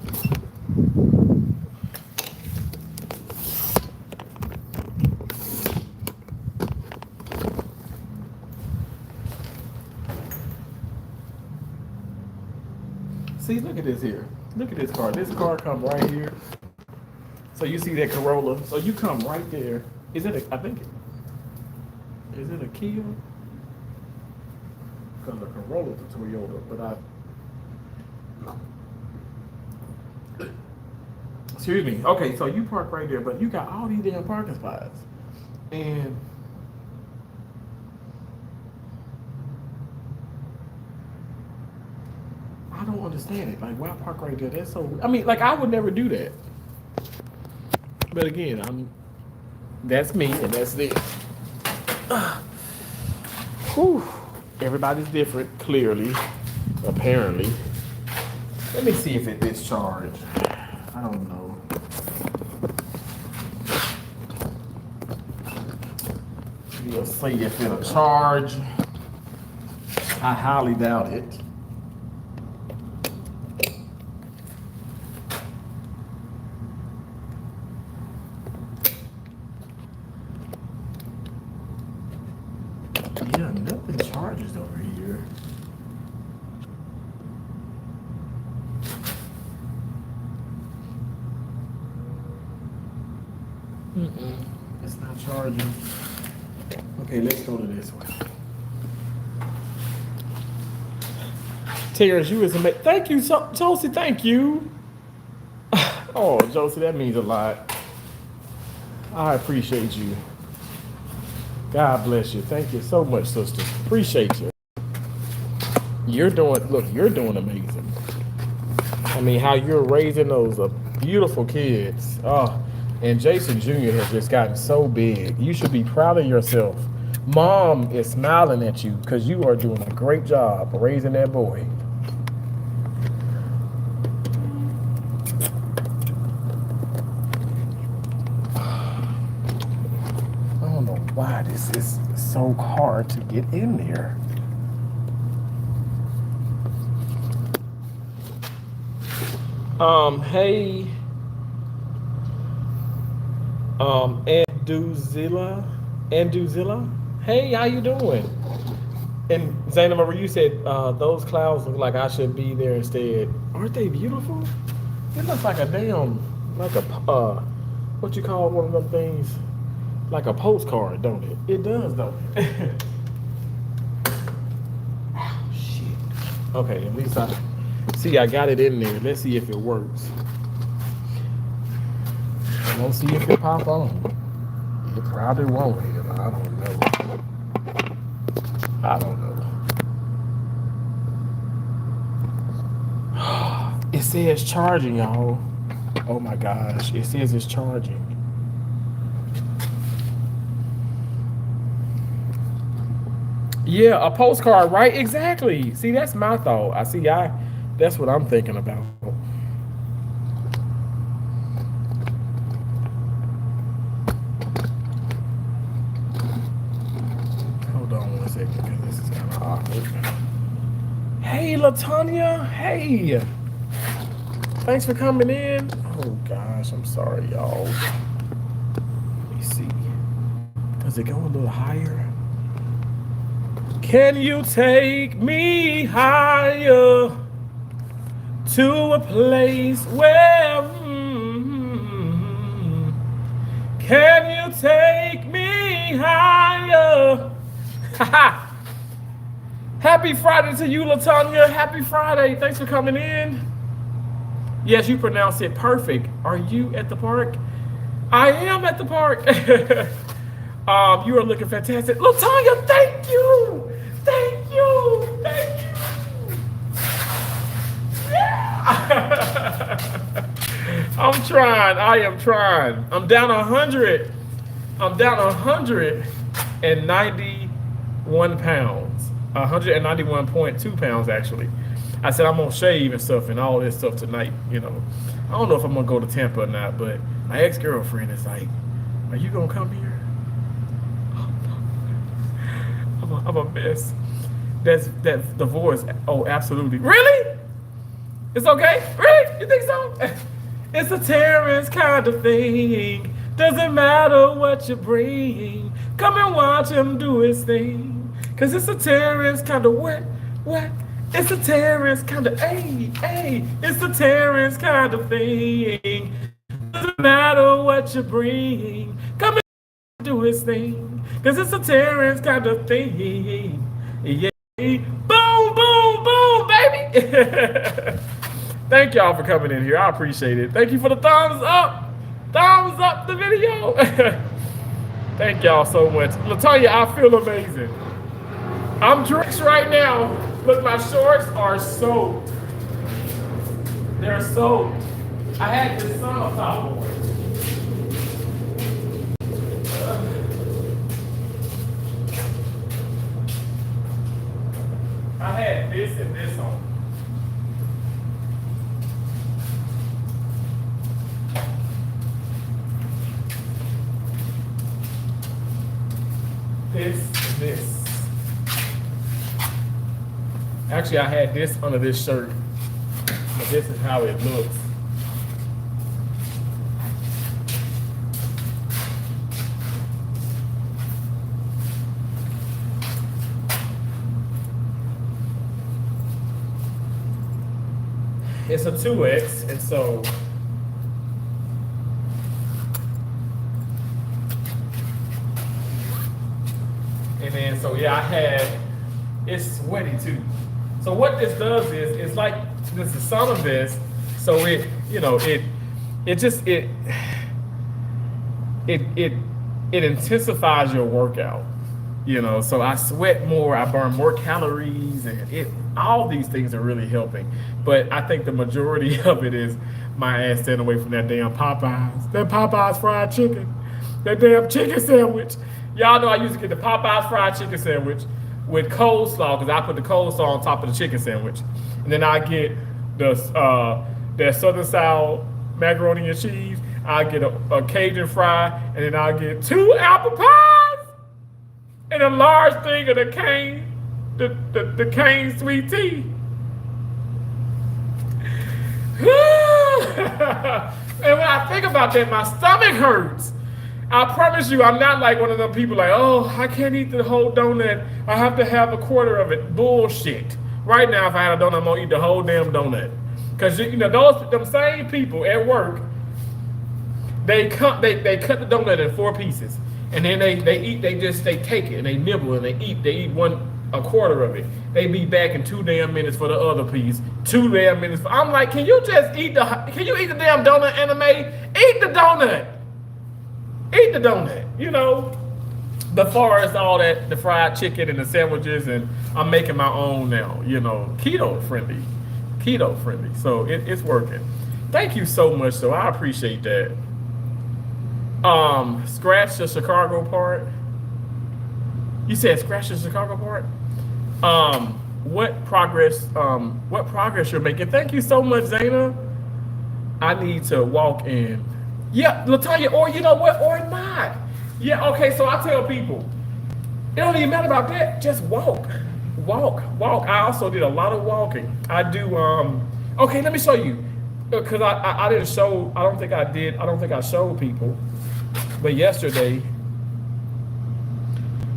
See, look at this here. Look at this car. This car come right here. So you see that Corolla. So you come right there. Is it a, I think, is it a Kia? Because the Corolla's a Toyota, but excuse me. Okay, so you park right there, but you got all these damn parking spots. And I don't understand it. Like, why park right there? That's so, I mean, like, I would never do that. But again, that's me and that's it. Whew. Everybody's different, clearly, apparently. Let me see if it is charged. I don't know. We'll see if it'll charge. I highly doubt it. Yeah, nothing charges over here. It's not charging. Okay, let's go to this one. Terrence, you is amazing. Thank you, Josie. Thank you. Oh, Josie, that means a lot. I appreciate you. God bless you. Thank you so much, sister. Appreciate you. You're doing amazing. I mean, how you're raising those beautiful kids. Oh, and Jason Jr. has just gotten so big. You should be proud of yourself. Mom is smiling at you because you are doing a great job raising that boy. Why this is so hard to get in there. Hey, Anduzilla. Hey, how you doing? And Zaina Marie, you said those clouds look like I should be there instead. Aren't they beautiful? It looks like a damn, like a what you call one of them things? Like a postcard, don't it? It does, don't it? Oh, shit. Okay, at least I got it in there. Let's see if it works. I'm gonna see if it pop on. It probably won't. I don't know. It says charging, y'all. Oh my gosh, it says it's charging. Yeah, a postcard, right? Exactly. See, that's my thought. That's what I'm thinking about. Hold on one second, because this is kind of awkward. Hey, LaTanya. Hey. Thanks for coming in. Oh, gosh, I'm sorry, y'all. Let me see. Does it go a little higher? Can you take me higher to a place where can you take me higher? Happy Friday to you, LaTanya. Happy Friday. Thanks for coming in. Yes, you pronounce it perfect. Are you at the park? I am at the park. You are looking fantastic. LaTanya, thank you. Thank you. Thank you. Yeah. I'm trying. I am trying. I'm down 100. I'm down 191 pounds. 191.2 pounds, actually. I said I'm going to shave and stuff and all this stuff tonight, you know. I don't know if I'm going to go to Tampa or not, but my ex-girlfriend is like, are you going to come here? I'm a mess. That's the voice. Oh, absolutely. Really? It's okay? Really? You think so? It's a Terrence kind of thing. Doesn't matter what you bring. Come and watch him do his thing. Cause it's a Terrence kind of what? It's a Terrence kind of, hey. It's a Terrence kind of thing. Doesn't matter what you bring. Come and do his thing. Cause it's a Terrence kind of thing. Yeah. Boom, boom, boom, baby. Thank y'all for coming in here. I appreciate it. Thank you for the thumbs up. Thumbs up the video. Thank y'all so much. Latoya, I feel amazing. I'm drenched right now. Look, my shorts are soaked. They're soaked. I had this summer top on. I had this and this on. This and this. Actually, I had this under this shirt, but this is how it looks. It's a 2X, and so yeah, I had, it's sweaty too. So what this does is, it's like, this is some of this, so it intensifies your workout, so I sweat more, I burn more calories, and all these things are really helping. But I think the majority of it is my ass staying away from that damn Popeyes fried chicken, that damn chicken sandwich. Y'all know I used to get the Popeyes fried chicken sandwich with coleslaw, because I put the coleslaw on top of the chicken sandwich. And then I get that Southern style macaroni and cheese. I get a Cajun fry, and then I get 2 apple pies and a large thing of the cane sweet tea. And when I think about that, my stomach hurts. I promise you, I'm not like one of them people like, oh, I can't eat the whole donut. I have to have a quarter of it. Bullshit. Right now, if I had a donut, I'm gonna eat the whole damn donut. Cause them same people at work, they cut the donut in 4 pieces, and then they take it and they nibble and they eat a quarter of it. They be back in 2 damn minutes for the other piece. 2 damn minutes. I'm like, can you eat the damn donut, Anime? Eat the donut. Eat the donut, But far as all that, the fried chicken and the sandwiches, and I'm making my own now, keto friendly. So it's working. Thank you so much, though. I appreciate that. Scratch the Chicago part. You said scratch the Chicago part? What progress you're making? Thank you so much, Zayna. I need to walk in. Yeah, Latoya, or you know what, or not. Yeah, okay, so I tell people, it don't even matter about that, just walk. I also did a lot of walking. I do, okay, let me show you. Because I didn't show, I don't think I showed people. But yesterday,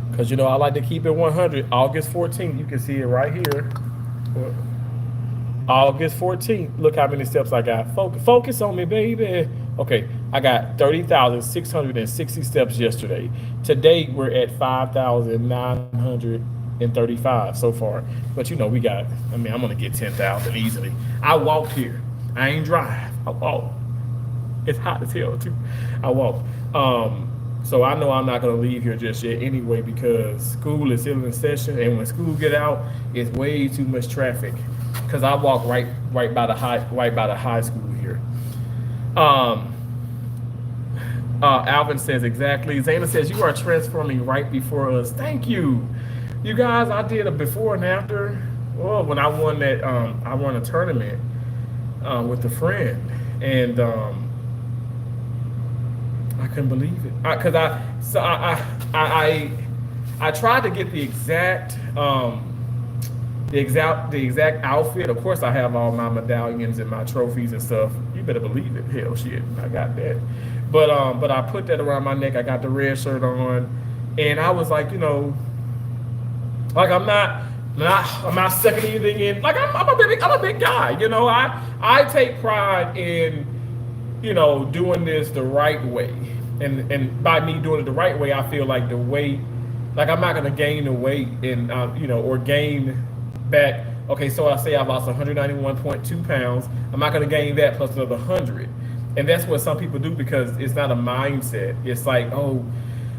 because I like to keep it 100, August 14th, you can see it right here. August 14th, look how many steps I got. Focus on me, baby. Okay, I got 30,660 steps yesterday. Today, we're at 5,935 so far. But I'm going to get 10,000 easily. I walked here. I ain't drive. I walk. It's hot as hell, too. I walk. So I know I'm not going to leave here just yet anyway, because school is still in session. And when school get out, it's way too much traffic. Because I walk right by the high school here. Alvin says exactly. Zayna says you are transforming right before us. Thank you, you guys. I did a before and after. Well, when I won that, I won a tournament with a friend, and I couldn't believe it. Because I tried to get the exact the exact outfit. Of course, I have all my medallions and my trophies and stuff. You better believe it. Hell, shit, I got that. But I put that around my neck. I got the red shirt on, and I was like, like I'm not sucking anything in. Like I'm a big guy. I take pride in doing this the right way, and by me doing it the right way, I feel like the weight, like I'm not gonna gain the weight and or gain back. Okay, so I say I lost 191.2 pounds. I'm not gonna gain that plus another 100, and that's what some people do because it's not a mindset. It's like, oh,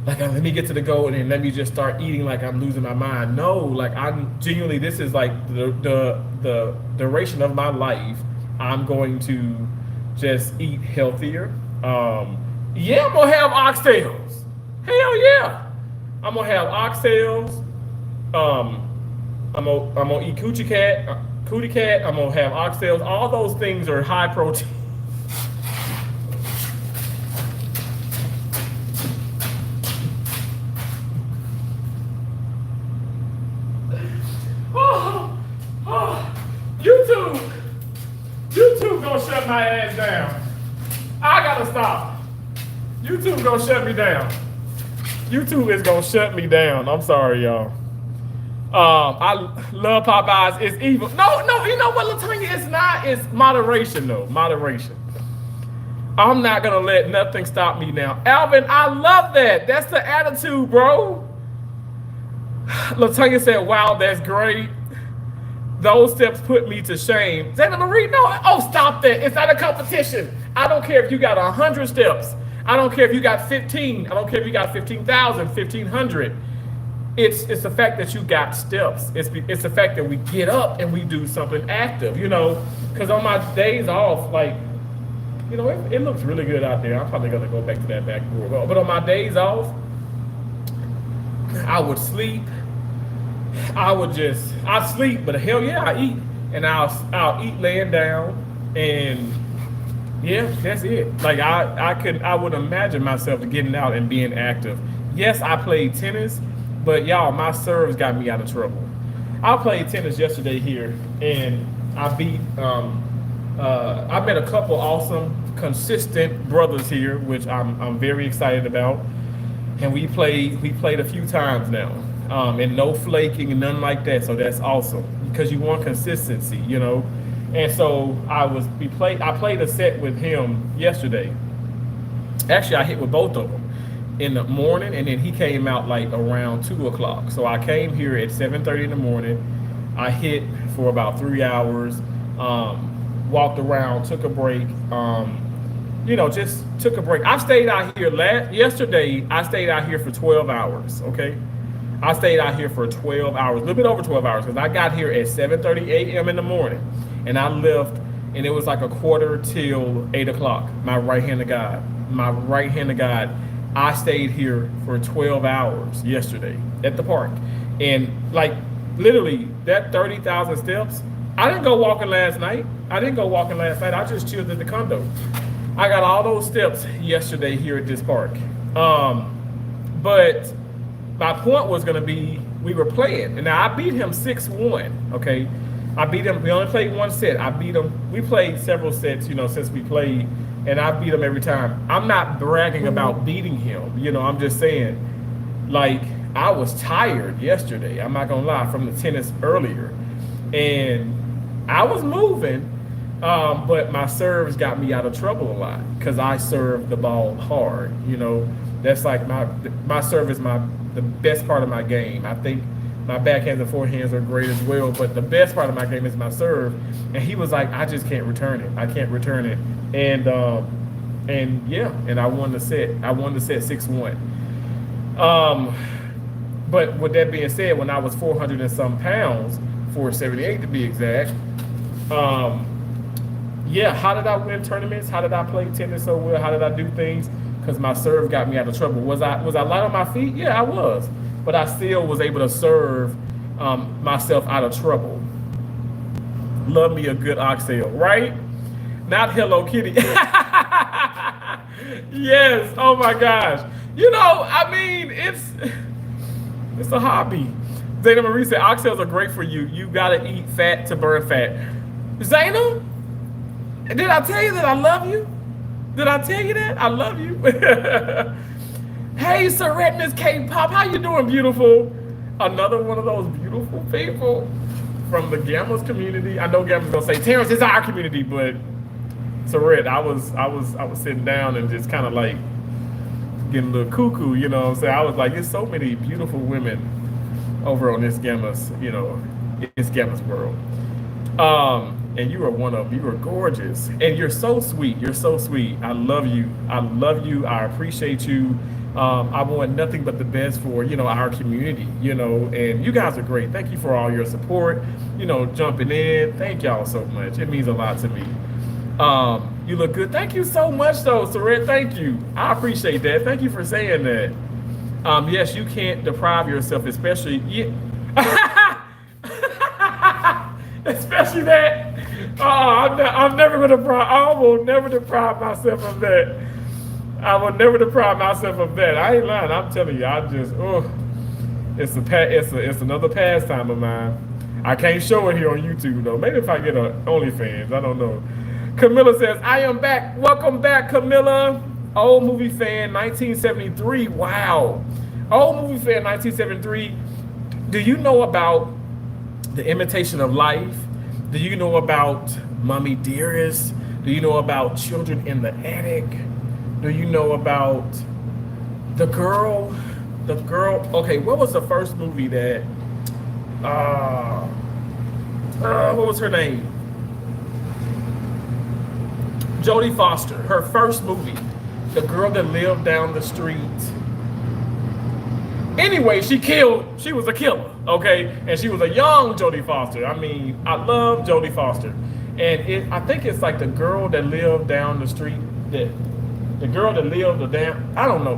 like let me get to the goal and then let me just start eating like I'm losing my mind. No, like I'm genuinely, this is like the duration of my life. I'm going to just eat healthier. Yeah, I'm gonna have oxtails. Hell yeah, I'm gonna have oxtails. I'm gonna eat cootie cat. I'm gonna have oxtails. All those things are high protein. YouTube gonna shut my ass down. I gotta stop. YouTube gonna shut me down. YouTube is gonna shut me down. I'm sorry, y'all. I love Popeyes. It's evil. No, you know what, Latanya? It's not. It's moderation, though. Moderation. I'm not gonna let nothing stop me now. Alvin, I love that. That's the attitude, bro. Latanya said, wow, that's great. Those steps put me to shame. Zayna Marie, no. Oh, stop that. It's not a competition. I don't care if you got 100 steps. I don't care if you got 15. I don't care if you got 15,000, 1,500. It's the fact that you got steps. It's the fact that we get up and we do something active, because on my days off, like, it looks really good out there. I'm probably going to go back to that back door. But on my days off, I would sleep. I sleep, but hell yeah, I eat. And I'll eat laying down. And yeah, that's it. Like I would imagine myself getting out and being active. Yes, I played tennis, but y'all, my serves got me out of trouble. I played tennis yesterday here, and I beat. I met a couple awesome, consistent brothers here, which I'm very excited about. And we played a few times now, and no flaking and nothing like that. So that's awesome because you want consistency, And so I played a set with him yesterday. Actually, I hit with both of them in the morning, and then he came out like around 2:00. So I came here at 7:30 in the morning. I hit for about 3 hours, walked around, took a break, just took a break. I stayed out here yesterday. I stayed out here for 12 hours. Okay, I stayed out here for 12 hours, a little bit over 12 hours, because I got here at 7:30 a.m. in the morning, and I left, and it was like 7:45 till 8:00. My right hand of God. I stayed here for 12 hours yesterday at the park. And like literally that 30,000 steps, I didn't go walking last night. I just chilled at the condo. I got all those steps yesterday here at this park. But my point was going to be, we were playing. And now I beat him 6-1, okay? I beat him. We only played one set. I beat him. We played several sets, since we played. And I beat him every time. I'm not bragging about beating him. I'm just saying, like, I was tired yesterday. I'm not going to lie, from the tennis earlier. And I was moving, but my serves got me out of trouble a lot because I serve the ball hard. That's like my serve is the best part of my game. I think my backhands and forehands are great as well, but the best part of my game is my serve. And he was like, I just can't return it. I can't return it. And I won the set. I won the set 6-1. But with that being said, when I was 400 and some pounds, 478 to be exact, how did I win tournaments? How did I play tennis so well? How did I do things? Because my serve got me out of trouble. Was I light on my feet? Yeah, I was. But I still was able to serve myself out of trouble. Love me a good oxtail, right? Not Hello Kitty. Yes. Oh my gosh. It's a hobby. Zaina Marie said, oxtails are great for you. You gotta eat fat to burn fat. Zaina, did I tell you that I love you? Did I tell you that? I love you. Hey, Surrette, Miss K-Pop, how you doing, beautiful? Another one of those beautiful people from the Gammas community. I know Gammas gonna say, Terrence, it's our community, but Surrette, I was sitting down and just kind of like getting a little cuckoo, you know what I'm saying? I was like, there's so many beautiful women over on this Gammas, you know, it's Gammas world. And you are one of them. You are gorgeous. And you're so sweet. You're so sweet. I love you. I love you. I appreciate you. I want nothing but the best for, you know, our community, you know, and you guys are great. Thank you for all your support, you know, jumping in. Thank y'all so much. It means a lot to me. You look good. Thank you so much, though, Surrette. Thank you. I appreciate that. Thank you for saying that. Yes, you can't deprive yourself, especially, especially that. I'm never gonna deprive. I will never deprive myself of that. I will never deprive myself of that. I ain't lying. I'm telling you. I just, it's another pastime of mine. I can't show it here on YouTube though. Maybe if I get a OnlyFans, I don't know. Camilla says, I am back. Welcome back, Camilla. Old movie fan, 1973. Wow. Old movie fan, 1973. Do you know about The Imitation of Life? Do you know about Mommy Dearest? Do you know about Children in the Attic? Do you know about The Girl? Okay, what was the first movie that, what was her name? Jodie Foster, her first movie, The Girl That Lived Down the Street. Anyway, she was a killer, okay? And she was a young Jodie Foster. I mean, I love Jodie Foster. And I think it's like The Girl That Lived Down the Street, the girl that lived down, I don't know.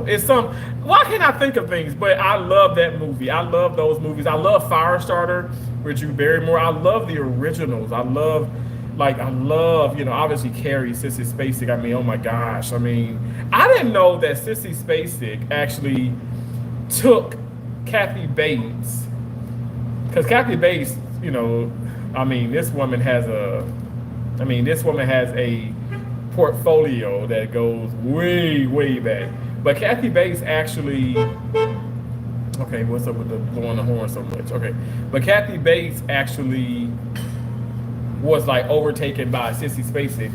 Why can't I think of things? But I love that movie. I love those movies. I love Firestarter with Drew Barrymore. I love the originals. I love, you know, obviously Carrie, Sissy Spacek. I mean, oh my gosh. I mean, I didn't know that Sissy Spacek actually took Kathy Bates, because Kathy Bates, you know, I mean, this woman has a portfolio that goes way, way back. But Kathy Bates actually, okay, what's up with the blowing the horn so much? Okay, but Kathy Bates actually was like overtaken by Sissy Spacek,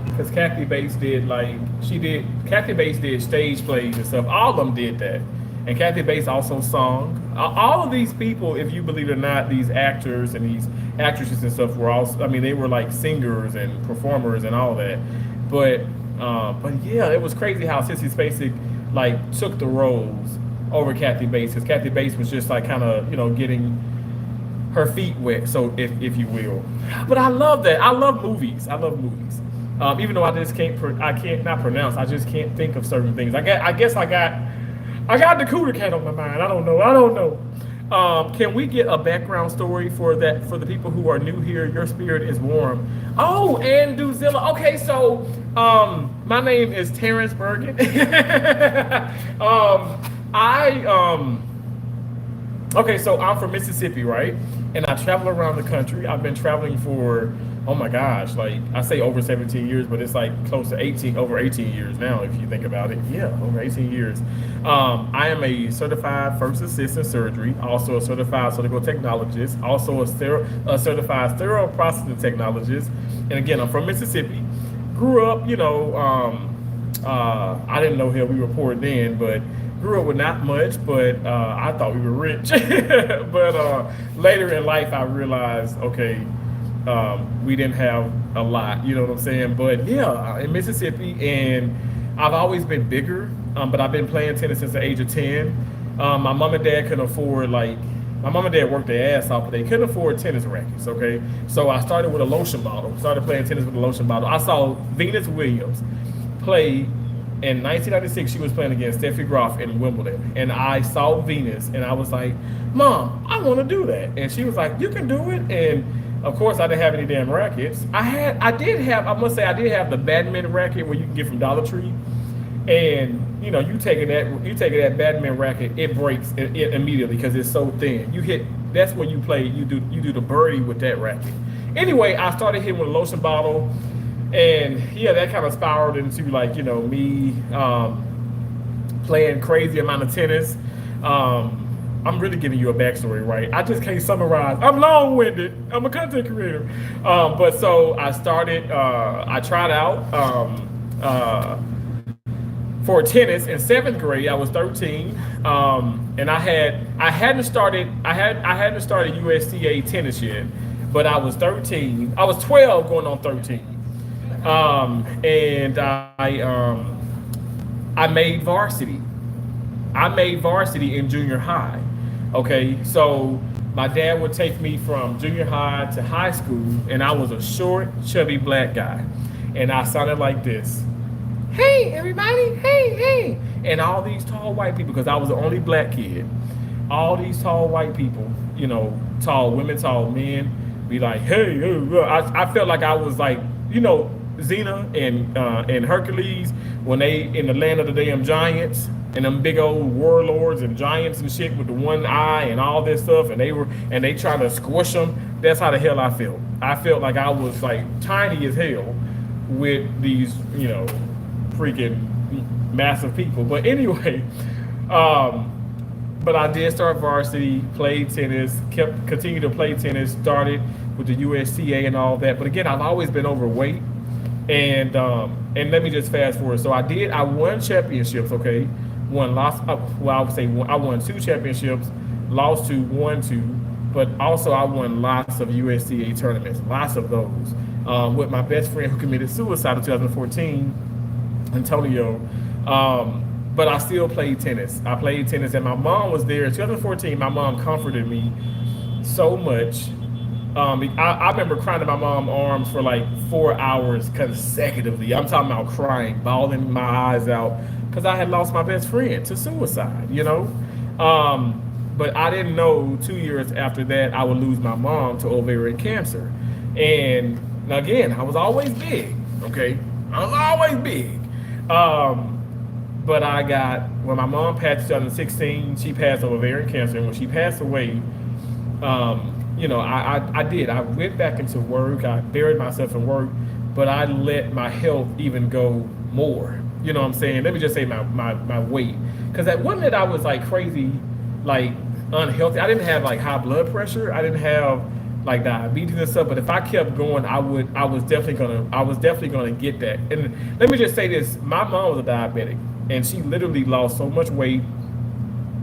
because Kathy Bates did stage plays and stuff. All of them did that. And Kathy Bates also sung. All of these people, if you believe it or not, these actors and these actresses and stuff were also, I mean, they were like singers and performers and all that. But yeah, it was crazy how Sissy Spacek like took the roles over Kathy Bates, because Kathy Bates was just like kind of, you know, getting her feet wet, so if you will. But I love that. I love movies. Even though I just can't pronounce. I just can't think of certain things. I guess I got the Cooter Cat on my mind. I don't know. Can we get a background story for the people who are new here? Your spirit is warm. Oh, and Duzilla. Okay, so my name is Terrence Bergen. Okay, so I'm from Mississippi, right? And I travel around the country. I've been traveling for, oh my gosh, like I say over 17 years, but it's like close to over 18 years now, if you think about it. Yeah, over 18 years. I am a certified first assistant surgery, also a certified surgical technologist, also a certified sterile processing technologist. And again, I'm from Mississippi. Grew up, you know, I didn't know how we were poor then, but grew up with not much, but I thought we were rich. But later in life, I realized, okay, we didn't have a lot, you know what I'm saying? But yeah, in Mississippi, and I've always been bigger, but I've been playing tennis since the age of 10. My mom and dad couldn't afford, my mom and dad worked their ass off, but they couldn't afford tennis rackets, okay? So I started with a lotion bottle, started playing tennis with a lotion bottle. I saw Venus Williams play in 1996. She was playing against Steffi Graf in Wimbledon, and I saw Venus, and I was like, Mom, I want to do that. And she was like, you can do it. And of course, I didn't have any damn rackets. I did have the badminton racket where you can get from Dollar Tree. And you taking that badminton racket, it breaks it immediately because it's so thin. That's when you do the birdie with that racket. Anyway, I started hitting with a lotion bottle, and yeah, that kind of spiraled into like me playing crazy amount of tennis. I'm really giving you a backstory, right? I just can't summarize. I'm long-winded. I'm a content creator. But so I started. I tried out for tennis in seventh grade. I was 13, and I hadn't started USTA tennis yet, but I was 13. I was 12 going on 13, and I made varsity. I made varsity in junior high. Okay, so my dad would take me from junior high to high school, and I was a short, chubby black guy, and I sounded like this. Hey, everybody, hey, hey. And all these tall white people, because I was the only black kid, all these tall white people, tall women, tall men, be like, hey, hey. I felt like I was like, Xena and Hercules when they in the land of the damn giants and them big old warlords and giants and shit with the one eye and all this stuff, and they trying to squish them. That's how the hell I felt. I felt like I was like tiny as hell with these, freaking massive people. But anyway, but I did start varsity, played tennis, continued to play tennis, started with the USTA and all that. But again, I've always been overweight. And let me just fast forward. So I won championships, okay? I would say I won 2 championships, lost to 1, 2, but also I won lots of USTA tournaments, lots of those. With my best friend who committed suicide in 2014, Antonio. But I still played tennis. I played tennis, and my mom was there. In 2014, my mom comforted me so much. I remember crying in my mom's arms for like 4 hours consecutively. I'm talking about crying, bawling my eyes out, because I had lost my best friend to suicide, But I didn't know 2 years after that I would lose my mom to ovarian cancer. And again, I was always big, okay? I was always big. But when my mom passed in 2016, she passed of ovarian cancer. And when she passed away, I went back into work. I buried myself in work, but I let my health even go more. You know what I'm saying? Let me just say my weight. Because that wasn't that I was like crazy, like unhealthy. I didn't have like high blood pressure. I didn't have like diabetes and stuff. But if I kept going, I was definitely gonna get that. And let me just say this: my mom was a diabetic, and she literally lost so much weight.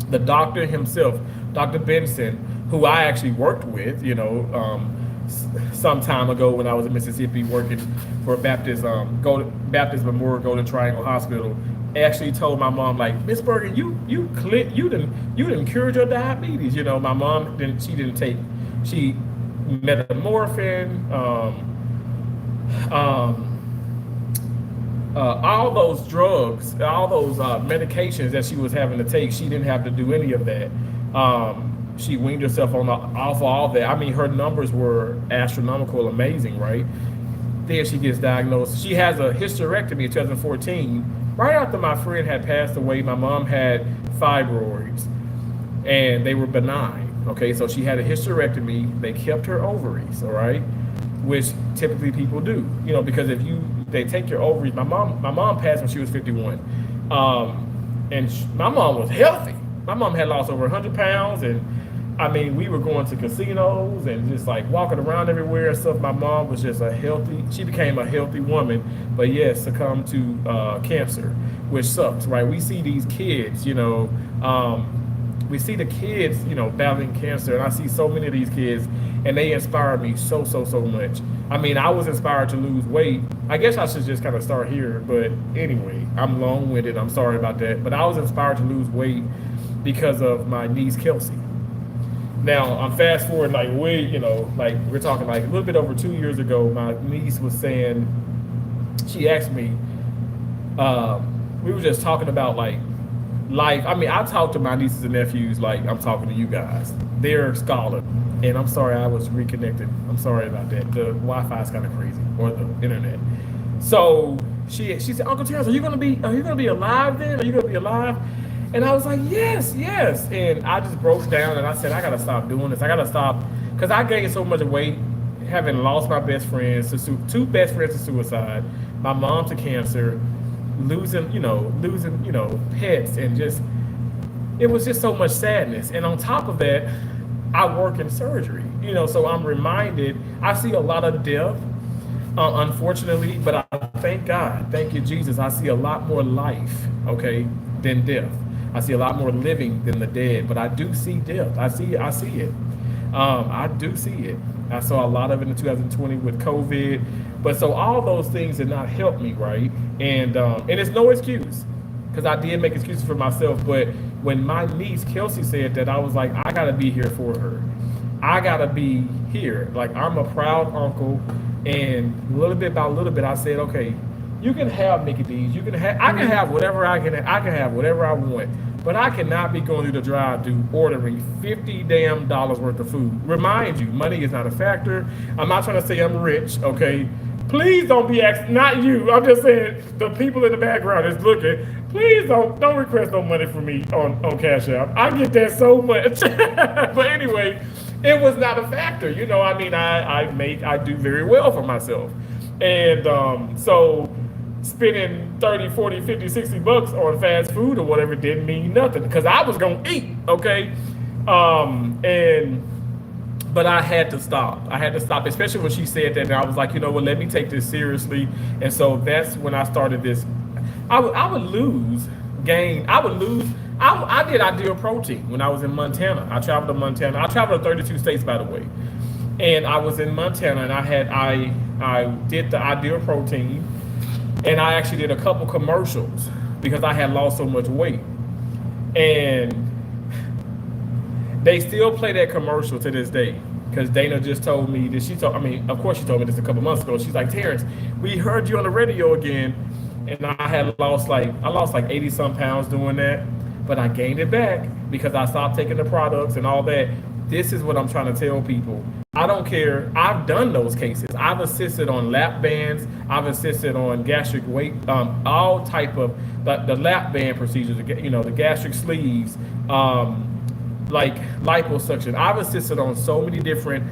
The doctor himself, Dr. Benson, who I actually worked with, some time ago when I was in Mississippi working for Baptist Memorial Golden Triangle Hospital, actually told my mom, like, Miss Bergen, you done cured your diabetes. My mom didn't take metformin, all those drugs, all those medications that she was having to take. She didn't have to do any of that. She weaned herself off of all that. I mean, her numbers were astronomical, amazing, right? Then she gets diagnosed. She has a hysterectomy in 2014. Right after my friend had passed away, my mom had fibroids, and they were benign. Okay, so she had a hysterectomy. They kept her ovaries, all right, which typically people do, because if they take your ovaries. My mom passed when she was 51, and my mom was healthy. My mom had lost over 100 pounds, and I mean, we were going to casinos and just like walking around everywhere and stuff. My mom was just she became a healthy woman, but yes, succumbed to cancer, which sucks, right? We see these kids, we see the kids, battling cancer, and I see so many of these kids, and they inspire me so much. I mean, I was inspired to lose weight. I guess I should just kind of start here, but anyway, I'm long-winded. I'm sorry about that, but I was inspired to lose weight because of my niece, Kelsey. Now, I'm fast forward like we're talking like a little bit over 2 years ago. My niece was saying, she asked me, we were just talking about like life. I mean, I talk to my nieces and nephews like I'm talking to you guys. They're scholars. And I'm sorry I was reconnected. I'm sorry about that. The Wi-Fi is kind of crazy, or the internet. So she said, Uncle Terrence, are you gonna be alive then? Are you gonna be alive? And I was like, yes, yes. And I just broke down and I said, I gotta stop doing this. I gotta stop because I gained so much weight, having lost my best friends to two best friends to suicide, my mom to cancer, losing pets, and just it was just so much sadness. And on top of that, I work in surgery, so I'm reminded I see a lot of death, unfortunately, but I thank God, thank you, Jesus. I see a lot more life, okay, than death. I see a lot more living than the dead, but I do see death. I see it. I do see it. I saw a lot of it in 2020 with COVID, but so all those things did not help me, right? And it's no excuse, because I did make excuses for myself. But when my niece Kelsey said that, I was like, I gotta be here for her. I gotta be here. Like, I'm a proud uncle, and little bit by little bit, I said, okay, you can have Mickey D's. I can have whatever I have whatever I want. But I cannot be going through the drive-thru ordering $50 damn worth of food. Remind you, money is not a factor. I'm not trying to say I'm rich, okay? Please don't be not you. I'm just saying the people in the background is looking. Please don't request no money from me on Cash App. I get that so much. But anyway, it was not a factor. I do very well for myself. And so spending 30, 40, 50, 60 bucks on fast food or whatever didn't mean nothing because I was going to eat, okay? But I had to stop. Especially when she said that, and I was like, let me take this seriously. And so that's when I started this. I would lose, gain. I did Ideal Protein when I was in Montana. I traveled to Montana. I traveled to 32 states, by the way. And I was in Montana, and I did the Ideal Protein. And I actually did a couple commercials because I had lost so much weight. And they still play that commercial to this day because Dana just told me that of course she told me this a couple months ago. She's like, Terrence, we heard you on the radio again. And I lost like 80 some pounds doing that, but I gained it back because I stopped taking the products and all that. This is what I'm trying to tell people. I don't care. I've done those cases. I've assisted on lap bands. I've assisted on gastric weight, all type of the lap band procedures, the gastric sleeves, like liposuction. I've assisted on so many different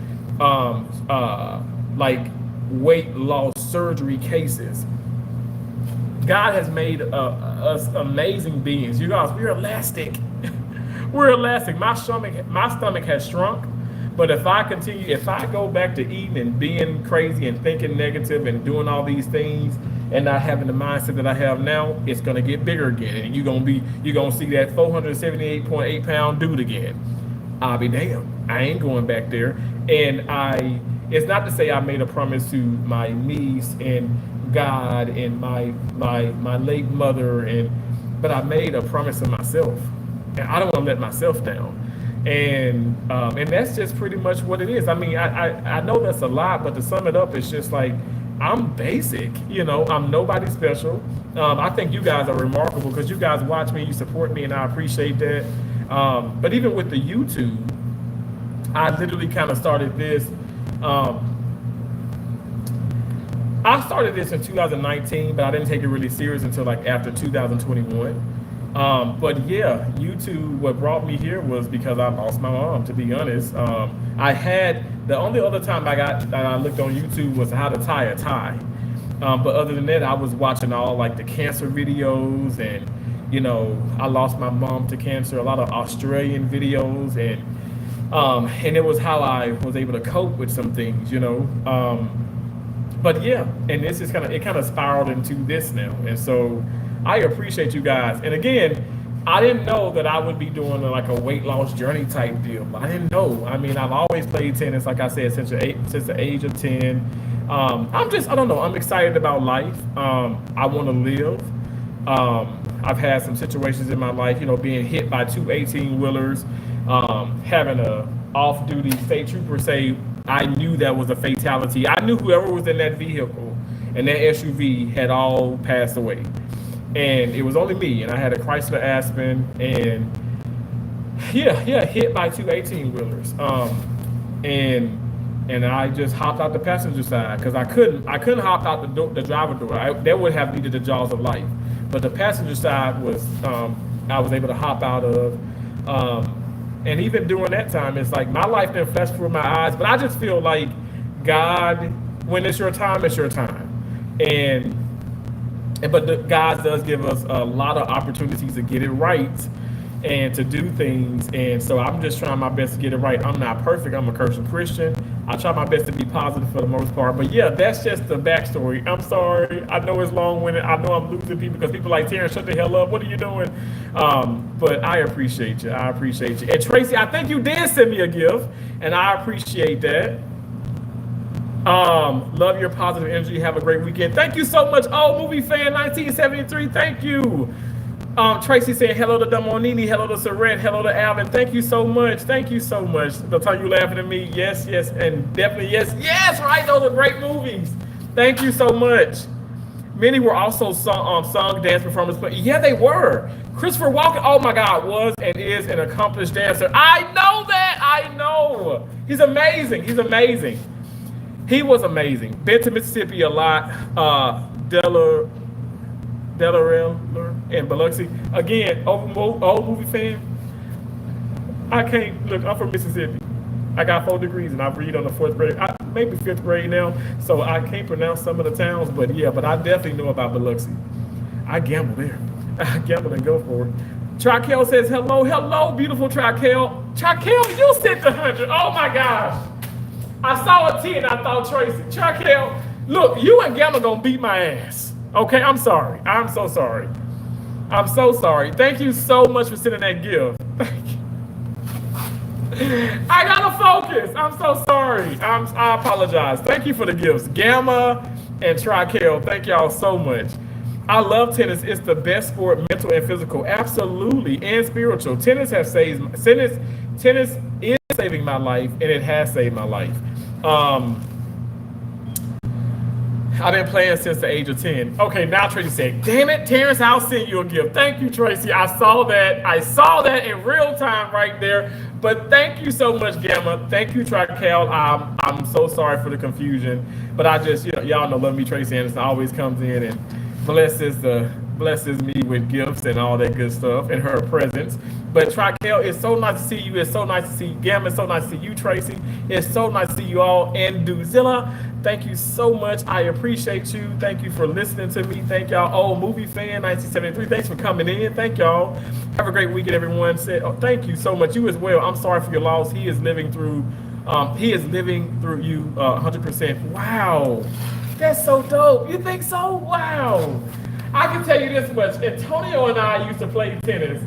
like weight loss surgery cases. God has made us amazing beings. You guys, we're elastic. We're elastic. My stomach has shrunk. But if I go back to eating and being crazy and thinking negative and doing all these things and not having the mindset that I have now, it's gonna get bigger again. And you're gonna see that 478.8 pound dude again. I'll be damned. I ain't going back there. And it's not to say I made a promise to my niece and God and my late mother, but I made a promise to myself. And I don't want to let myself down. And that's just pretty much what it is. I mean, I know that's a lot, but to sum it up, it's just like, I'm basic, I'm nobody special. I think you guys are remarkable because you guys watch me, you support me, and I appreciate that. But even with the YouTube, I literally kind of started this. I started this in 2019, but I didn't take it really serious until like after 2021. But yeah, YouTube, what brought me here was because I lost my mom, to be honest. The only other time I looked on YouTube was how to tie a tie. But other than that, I was watching all like the cancer videos and, I lost my mom to cancer, a lot of Australian videos and it was how I was able to cope with some things, But yeah, and this is it kind of spiraled into this now. And so I appreciate you guys. And again, I didn't know that I would be doing like a weight loss journey type deal. I didn't know. I mean, I've always played tennis, like I said, since the age of 10. I don't know. I'm excited about life. I want to live. I've had some situations in my life, being hit by two 18-wheelers, having a off-duty state trooper say, I knew that was a fatality. I knew whoever was in that vehicle and that SUV had all passed away. And it was only me, and I had a Chrysler Aspen, and hit by two 18-wheelers. And and I just hopped out the passenger side because I couldn't hop out the driver door. That would have needed the jaws of life, but the passenger side was I was able to hop out of. And even during that time, it's like my life didn't flash before my eyes, but I just feel like God, when it's your time, it's your time. But God does give us a lot of opportunities to get it right and to do things. And so I'm just trying my best to get it right. I'm not perfect. I'm a Christian. I try my best to be positive for the most part. But yeah, that's just the backstory. I'm sorry. I know it's long-winded. I know I'm losing people because people like, Terrence, shut the hell up. What are you doing? But I appreciate you. I appreciate you. And Tracy, I think you did send me a gift, and I appreciate that. Love your positive energy. Have a great weekend. Thank you so much. Oh, movie fan 1973. Thank you. Tracy saying hello to Damonini, hello to Saret, hello to Alvin. Thank you so much. Thank you so much. The time you laughing at me. Yes, yes, and definitely yes, yes. Right, those are great movies. Thank you so much. Many were also song dance performance, but yeah, they were. Christopher Walken, oh my God, was and is an accomplished dancer. I know that. I know. He's amazing. He's amazing. He was amazing. Been to Mississippi a lot. Delaware and Biloxi. Again, old movie fan. I can't, look, I'm from Mississippi. I got 4 degrees and I read on the 4th grade, maybe 5th grade now, so I can't pronounce some of the towns, but yeah, but I definitely know about Biloxi. I gamble there. I gamble and go for it. Traquel says, hello, beautiful Traquel. Traquel, you sent the 100. Oh my gosh. I saw a 10, I thought Tracy. Traquel, look, you and Gamma gonna beat my ass. Okay, I'm sorry. I'm so sorry. I'm so sorry. Thank you so much for sending that gift. Thank you. I gotta focus. I'm so sorry. I apologize. Thank you for the gifts. Gamma and Traquel, thank y'all so much. I love tennis. It's the best sport, mental and physical. Absolutely. And spiritual. Tennis is saving my life, and it has saved my life. I've been playing since the age of 10. Okay, now Tracy said, damn it, Terrence, I'll send you a gift. Thank you, Tracy. I saw that in real time right there. But thank you so much, Gamma. Thank you, Traquel. I'm so sorry for the confusion. But I just, y'all know, love me, Tracy Anderson always comes in and blesses me with gifts and all that good stuff and her presence. But Traquel, it's so nice to see you. It's so nice to see Gamma. It's so nice to see you, Tracy. It's so nice to see you all. And Duzilla, thank you so much. I appreciate you. Thank you for listening to me. Thank y'all. Oh, movie fan 1973. Thanks for coming in. Thank y'all. Have a great weekend, everyone. Thank you so much. You as well. I'm sorry for your loss. He is living through you 100%. Wow. That's so dope. You think so? Wow. I can tell you this much. Antonio and I used to play tennis,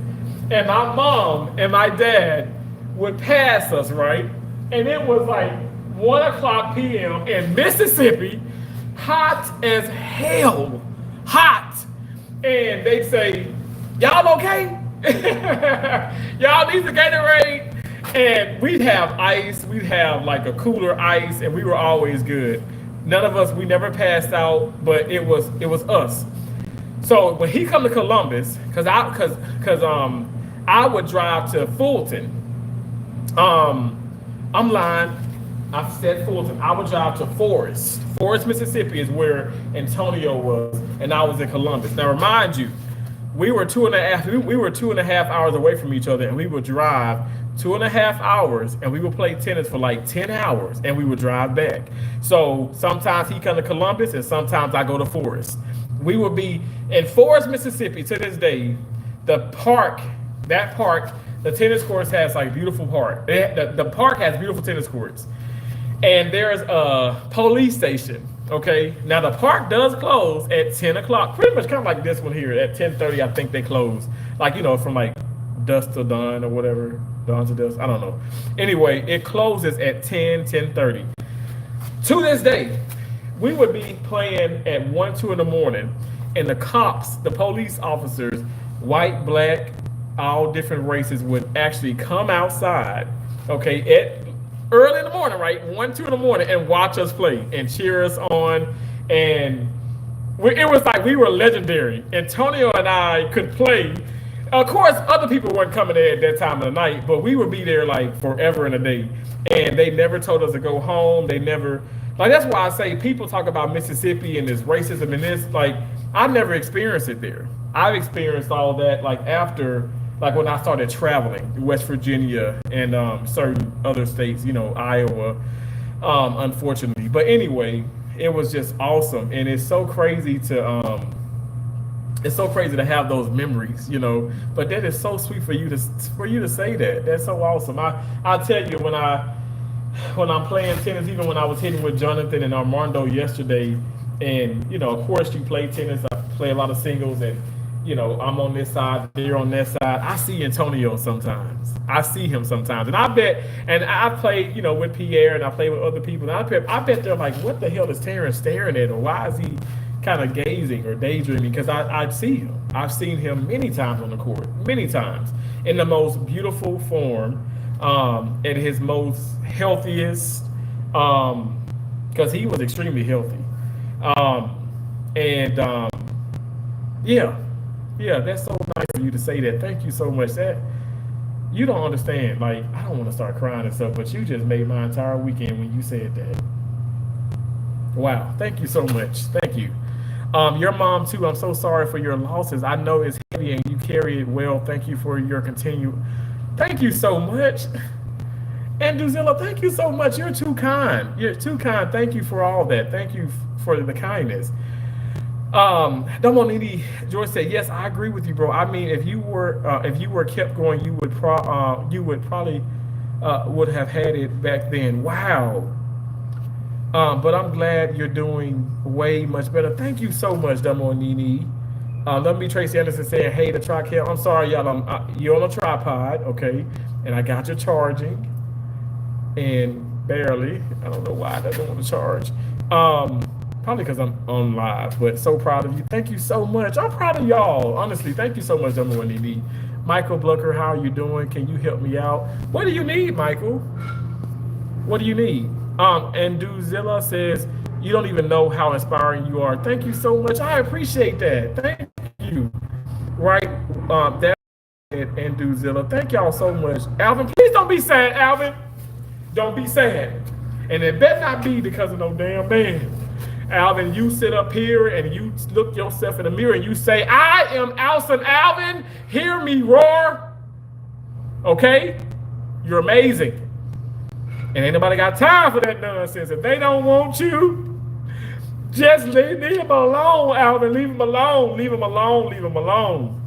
and my mom and my dad would pass us, right? And it was like 1:00 p.m. in Mississippi, hot as hell. Hot. And they'd say, y'all okay? Y'all need the Gatorade? And we'd have ice. We'd have like a cooler ice, and we were always good. None of us, we never passed out, but it was us. So when he come to Columbus, cause I would drive to Fulton. I'm lying. I said Fulton. I would drive to Forest. Forest, Mississippi is where Antonio was, and I was in Columbus. Now remind you, we were 2.5 hours away from each other, and we would drive 2.5 hours, and we would play tennis for like 10 hours, and we would drive back. So sometimes he come to Columbus, and sometimes I go to Forest. We would be in Forest, Mississippi to this day. The tennis courts has like beautiful park. The park has beautiful tennis courts. And there's a police station, okay? Now the park does close at 10 o'clock, pretty much kind of like this one here. At 10:30, I think they close. Like, from like dusk to dawn or whatever, dawn to dusk, I don't know. Anyway, it closes at 10:30. To this day, we would be playing at 1, 2 in the morning, and the cops, the police officers, white, black, all different races, would actually come outside, okay, at early in the morning, right, 1, 2 in the morning, and watch us play and cheer us on. And it was like we were legendary. Antonio and I could play. Of course, other people weren't coming there at that time of the night, but we would be there like forever and a day. And they never told us to go home. They never, like, that's why I say people talk about Mississippi and this racism and this, like, I never experienced it there. I've experienced all that, like, after, like, when I started traveling, West Virginia and certain other states, you know, Iowa, unfortunately. But anyway, it was just awesome. And it's so crazy to, have those memories, you know. But that is so sweet for you to say that. That's so awesome. I tell you, when I'm playing tennis, even when I was hitting with Jonathan and Armando yesterday, and you know, of course, you play tennis. I play a lot of singles, and you know, I'm on this side, they're on that side. I see Antonio sometimes. I see him sometimes, and I bet. And I play, you know, with Pierre, and I play with other people. And I bet they're like, what the hell is Terrence staring at, or why is he kind of gazing or daydreaming? Because I see him. I've seen him many times on the court, many times in the most beautiful form, at his most healthiest, because he was extremely healthy, yeah, that's so nice of you to say that. Thank you so much. That you don't understand. Like, I don't want to start crying and stuff, but you just made my entire weekend when you said that. Wow, thank you so much. Thank you. Your mom too. I'm so sorry for your losses. I know it's heavy and you carry it well. Thank you for your continued. Thank you so much. And Duzilla, thank you so much. You're too kind. You're too kind. Thank you for all that. Thank you for the kindness. Domonini George said, yes, I agree with you, bro. I mean, if you were kept going, you would probably would have had it back then. Wow. But I'm glad you're doing way much better. Thank you so much, Domonini. Let me Tracy Anderson saying, hey, the Trical. I'm sorry, y'all. You're on a tripod, okay? And I got you charging. And barely. I don't know why I don't want to charge. Probably because I'm on live, but so proud of you. Thank you so much. I'm proud of y'all. Honestly, thank you so much, Domonini. Michael Blucker, how are you doing? Can you help me out? What do you need, Michael? What do you need? And Duzilla says, you don't even know how inspiring you are. Thank you so much. I appreciate that. Thank you. Right? That and Duzilla. Thank y'all so much. Alvin, please don't be sad, Alvin. Don't be sad. And it better not be because of no damn band. Alvin, you sit up here and you look yourself in the mirror and you say, I am Alson Alvin. Hear me roar. Okay? You're amazing. And ain't nobody got time for that nonsense. If they don't want you, just leave them alone, Alvin. Leave them alone. Leave them alone. Leave them alone.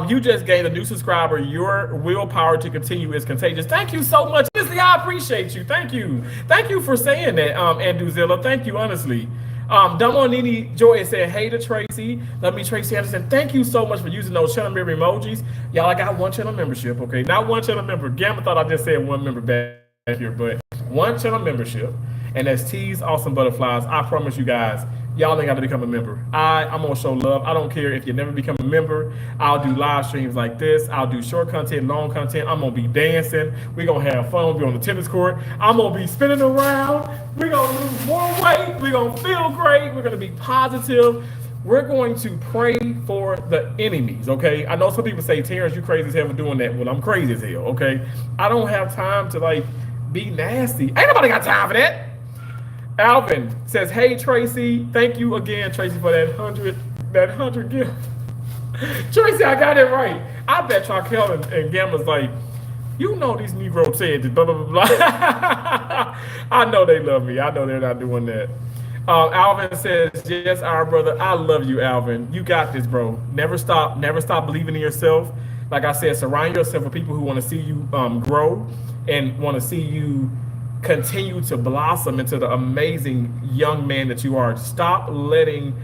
You just gained a new subscriber. Your willpower to continue is contagious. Thank you so much. Honestly, I appreciate you. Thank you. Thank you for saying that, Anduzilla. Thank you, honestly. Domonini Joy said, hey to Tracy. Let me Tracy Anderson. Thank you so much for using those channel member emojis. Y'all, I got one channel membership, okay? Not one channel member. Gamma thought I just said one member back here, but one channel membership. And that's T's Awesome Butterflies. I promise you guys, y'all ain't got to become a member. I'm going to show love. I don't care if you never become a member. I'll do live streams like this. I'll do short content, long content. I'm going to be dancing. We're going to have fun. We'll be on the tennis court. I'm going to be spinning around. We're going to lose more weight. We're going to feel great. We're going to be positive. We're going to pray for the enemies, okay? I know some people say, Terrence, you crazy as hell for doing that. Well, I'm crazy as hell, okay? I don't have time to, like, be nasty. Ain't nobody got time for that. Alvin says, hey, Tracy. Thank you again, Tracy, for that 100 gift. Tracy, I got it right. I bet Traquel and Gamma's like, you know these Negroes said this, blah, blah, blah, blah. I know they love me. I know they're not doing that. Alvin says, yes, our brother. I love you, Alvin. You got this, bro. Never stop believing in yourself. Like I said, surround yourself with people who want to see you grow and want to see you continue to blossom into the amazing young man that you are. Stop letting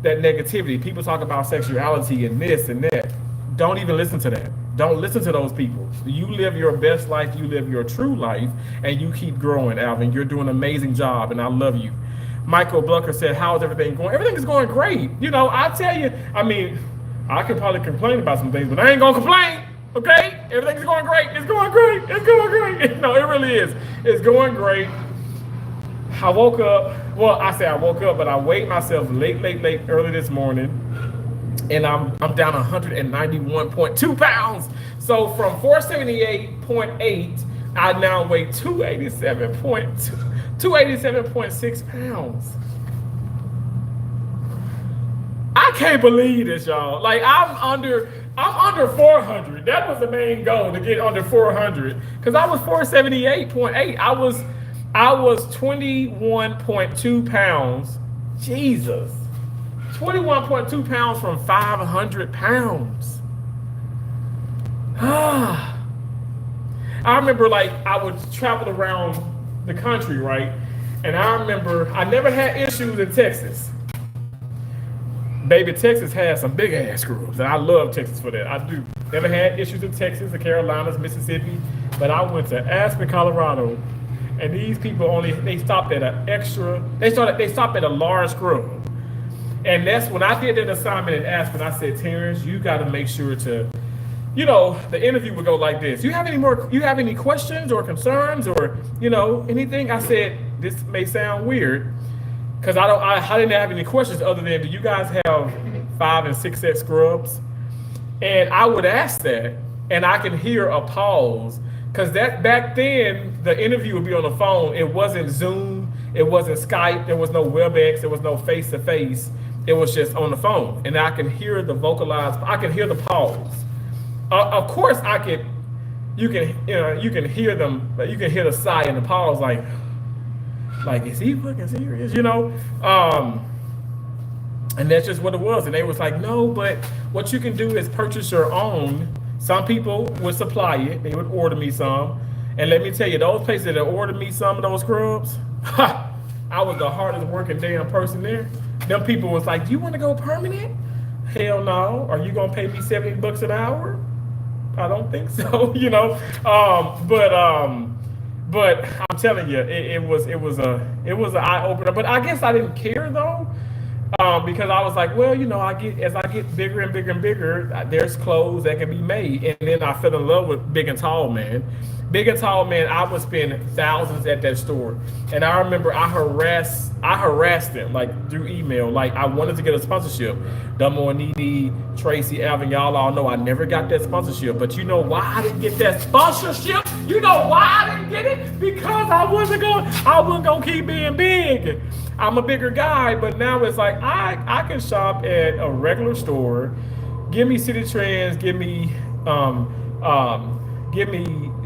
that negativity. People talk about sexuality and this and that. Don't even listen to that. Don't listen to those people. You live your best life. You live your true life, and you keep growing, Alvin. You're doing an amazing job, and I love you. Michael Blucker said, how's everything going? Everything is going great. You know, I tell you, I mean, I could probably complain about some things, but I ain't going to complain. Okay? Everything's going great. It's going great. It's going great. No, it really is. It's going great. I woke up. Well, I say I woke up, but I weighed myself late early this morning. and I'm down 191.2 pounds. So from 478.8, I now weigh 287.6 pounds. I can't believe this, y'all. Like I'm under 400. That was the main goal, to get under 400. Cause I was 478.8. I was 21.2 pounds. Jesus. 21.2 pounds from 500 pounds. I remember, like, I would travel around the country, right? And I remember I never had issues in Texas. Baby, Texas has some big ass screws, and I love Texas for that. I do. Never had issues in Texas, the Carolinas, Mississippi, but I went to Aspen, Colorado, and these people they stopped at they stopped at a large scrub. And that's when I did that assignment in Aspen. I said, Terrence, you got to make sure to, the interview would go like this. You have any questions or concerns or, anything? I said, this may sound weird, because I didn't have any questions other than, do you guys have 5 and 6X scrubs? And I would ask that, and I can hear a pause, because that back then the interview would be on the phone. It wasn't Zoom, it wasn't Skype, there was no WebEx, there was no face-to-face. It was just on the phone, and I can hear the I can hear the pause. Of course, you can hear them, you can hear the sigh and the pause, like is he fucking serious, and that's just what it was. And they was like, no, but what you can do is purchase your own. Some people would supply it, they would order me some, and let me tell you, those places that ordered me some of those scrubs, I was the hardest working damn person there. Them people was like, do you want to go permanent? Hell no. Are you gonna pay me $70 an hour? I don't think so. But I'm telling you, it was an eye opener. But I guess I didn't care though, because I was like, well, as I get bigger and bigger and bigger, there's clothes that can be made. And then I fell in love with Big and Tall Man. Big and Tall Man, I would spend thousands at that store. And I remember I harassed them, like, through email. Like, I wanted to get a sponsorship. Dumbo and Nene, Tracy, Alvin, y'all all know I never got that sponsorship. But you know why I didn't get that sponsorship? You know why I didn't get it? Because I wasn't gonna keep being big. I'm a bigger guy, but now it's like I can shop at a regular store. Give me City Trends, give me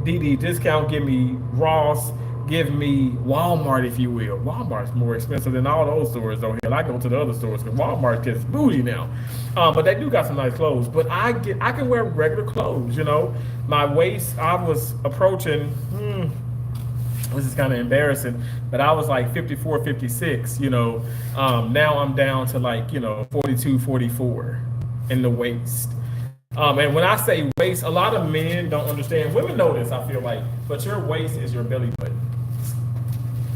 DD discount, give me Ross, give me Walmart, if you will. Walmart's more expensive than all those stores over here. I go to the other stores because Walmart gets bougie now. But they do got some nice clothes. But I can wear regular clothes, My waist, I was approaching, this is kind of embarrassing, but I was like 54, 56, now I'm down to like, 42, 44 in the waist. And when I say waist, a lot of men don't understand. Women know this, I feel like, but your waist is your belly button.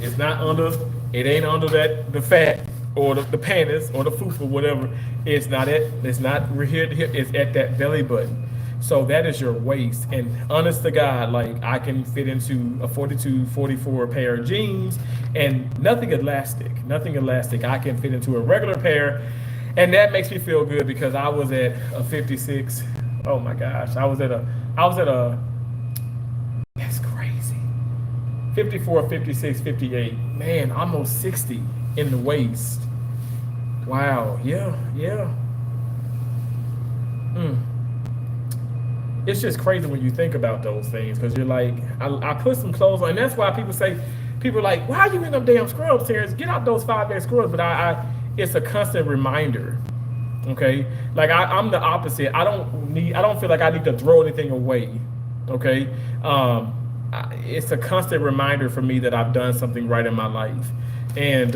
It ain't under the fat or the panties or the fufu, whatever. It's not here to here. It's at that belly button. So that is your waist. And honest to God, like, I can fit into a 42, 44 pair of jeans and nothing elastic. I can fit into a regular pair. And that makes me feel good because I was at a 56. Oh my gosh. I was at a that's crazy. 54, 56, 58. Man, almost 60 in the waist. Wow. Yeah. It's just crazy when you think about those things, because you're like, I put some clothes on, and that's why people are like, why are you in them damn scrubs, Terrence? Get out those 5X scrubs. But it's a constant reminder. Okay, like I'm the opposite. I don't feel like I need to throw anything away. Okay, it's a constant reminder for me that I've done something right in my life, and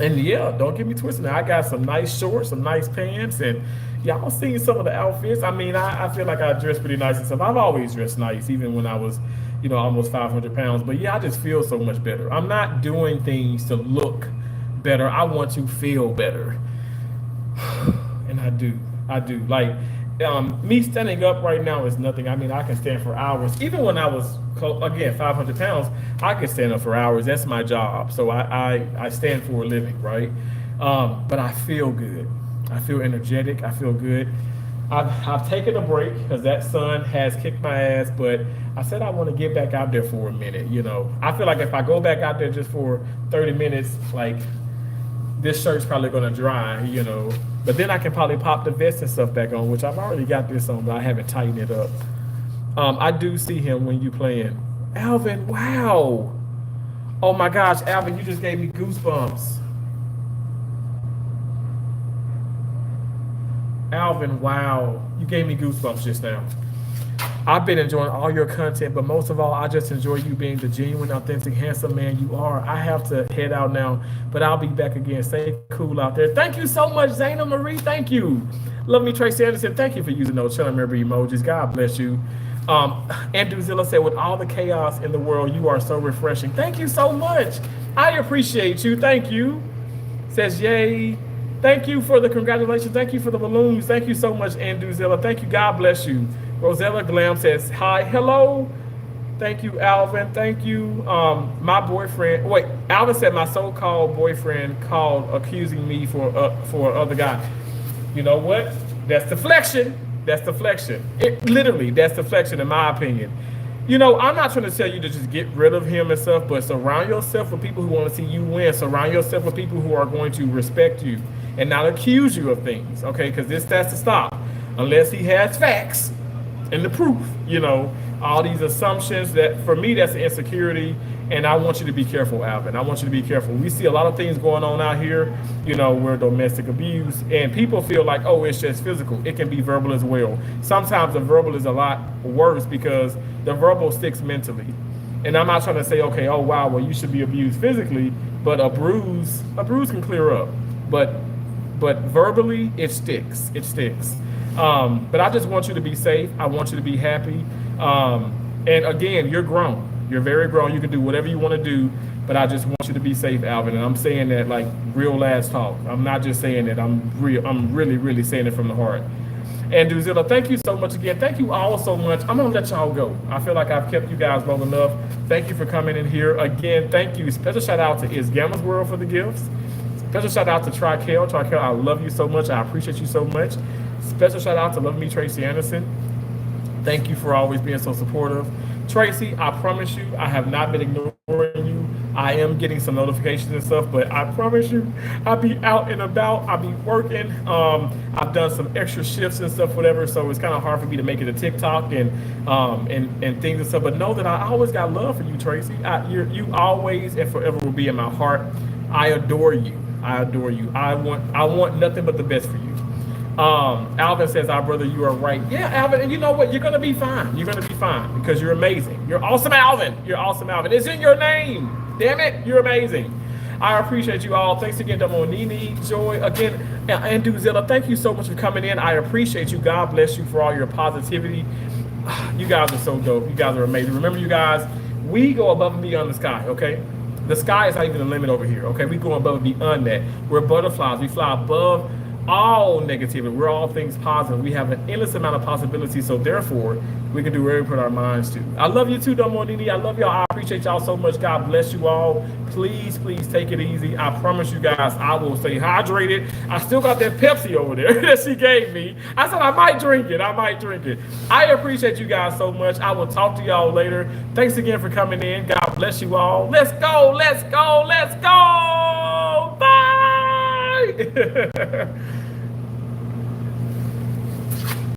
yeah, don't get me twisted. Now I got some nice shorts, some nice pants, and y'all seen some of the outfits. I mean, I feel like I dress pretty nice and stuff. I've always dressed nice, even when I was, almost 500 pounds. But yeah, I just feel so much better. I'm not doing things to look better. I want to feel better. And I do. Like, me standing up right now is nothing. I mean, I can stand for hours. Even when I was, again, 500 pounds, I can stand up for hours. That's my job. So I stand for a living, right? But I feel good. I feel energetic. I feel good. I've taken a break because that sun has kicked my ass, but I said I want to get back out there for a minute. You know, I feel like if I go back out there just for 30 minutes, like this shirt's probably gonna dry, you know. But then I can probably pop the vest and stuff back on, which I've already got this on, but I haven't tightened it up. I do see him when you playing. Alvin, wow. Oh my gosh, Alvin, you just gave me goosebumps. Alvin, wow. You gave me goosebumps just now. I've been enjoying all your content, but most of all, I just enjoy you being the genuine, authentic, handsome man you are. I have to head out now, but I'll be back again. Stay cool out there. Thank you so much, Zaina Marie. Thank you. Love me, Tracy Anderson. Thank you for using those chilling member emojis. God bless you. Andrew Zilla said, with all the chaos in the world, you are so refreshing. Thank you so much. I appreciate you. Thank you. Says, yay. Thank you for the congratulations. Thank you for the balloons. Thank you so much, Andrew Zilla. Thank you. God bless you. Rosella Glam says, hi, hello. Thank you, Alvin. Thank you. My boyfriend, wait, Alvin said my so-called boyfriend called accusing me for other guy. You know what? That's deflection. That's deflection. It literally, that's deflection in my opinion. You know, I'm not trying to tell you to just get rid of him and stuff, but surround yourself with people who want to see you win. Surround yourself with people who are going to respect you and not accuse you of things, okay? Because this has to stop. Unless he has facts and the proof, you know, all these assumptions that, for me, that's insecurity. And I want you to be careful, Alvin. I want you to be careful. We see a lot of things going on out here, you know, where domestic abuse, and people feel like, oh, it's just physical. It can be verbal as well. Sometimes the verbal is a lot worse because the verbal sticks mentally. And I'm not trying to say, okay, oh, wow, well, you should be abused physically, but a bruise can clear up. But verbally, it sticks. It sticks. But I just want you to be safe. I want you to be happy. And again, you're grown. You're very grown. You can do whatever you want to do, but I just want you to be safe, Alvin. And I'm saying that like real last talk. I'm not just saying that. I'm really, really saying it from the heart. And Duzilla, thank you so much again. Thank you all so much. I'm gonna let y'all go. I feel like I've kept you guys long enough. Thank you for coming in here again. Thank you. Special shout out to Is Gamma's World for the gifts. Special shout out to Trikel. Trikel, I love you so much. I appreciate you so much. Special shout out to Love Me Tracy Anderson. Thank you for always being so supportive. Tracy, I promise you, I have not been ignoring you. I am getting some notifications and stuff, but I promise you, I'll be out and about. I'll be working. I've done some extra shifts and stuff, whatever. So it's kind of hard for me to make it a TikTok and things and stuff. But know that I always got love for you, Tracy. You always and forever will be in my heart. I adore you. I adore you. I want nothing but the best for you. Alvin says, our brother, you are right. Yeah, Alvin, and you know what? You're going to be fine. You're going to be fine because you're amazing. You're awesome, Alvin. You're awesome, Alvin. It's in your name. Damn it. You're amazing. I appreciate you all. Thanks again to Monini, Joy, again, and Duzilla. Thank you so much for coming in. I appreciate you. God bless you for all your positivity. You guys are so dope. You guys are amazing. Remember, you guys, we go above and beyond the sky, okay? The sky is not even the limit over here, okay? We go above and beyond that. We're butterflies. We fly above all negativity. We're all things positive. We have an endless amount of possibilities, so therefore we can do whatever we put our minds to. I love you too, Domodini. I love y'all. I appreciate y'all so much. God bless you all. Please take it easy. I promise you guys, I will stay hydrated. I still got that Pepsi over there that she gave me. I said I might drink it. I appreciate you guys so much. I will talk to y'all later. Thanks again for coming in. God bless you all. Let's go. Bye.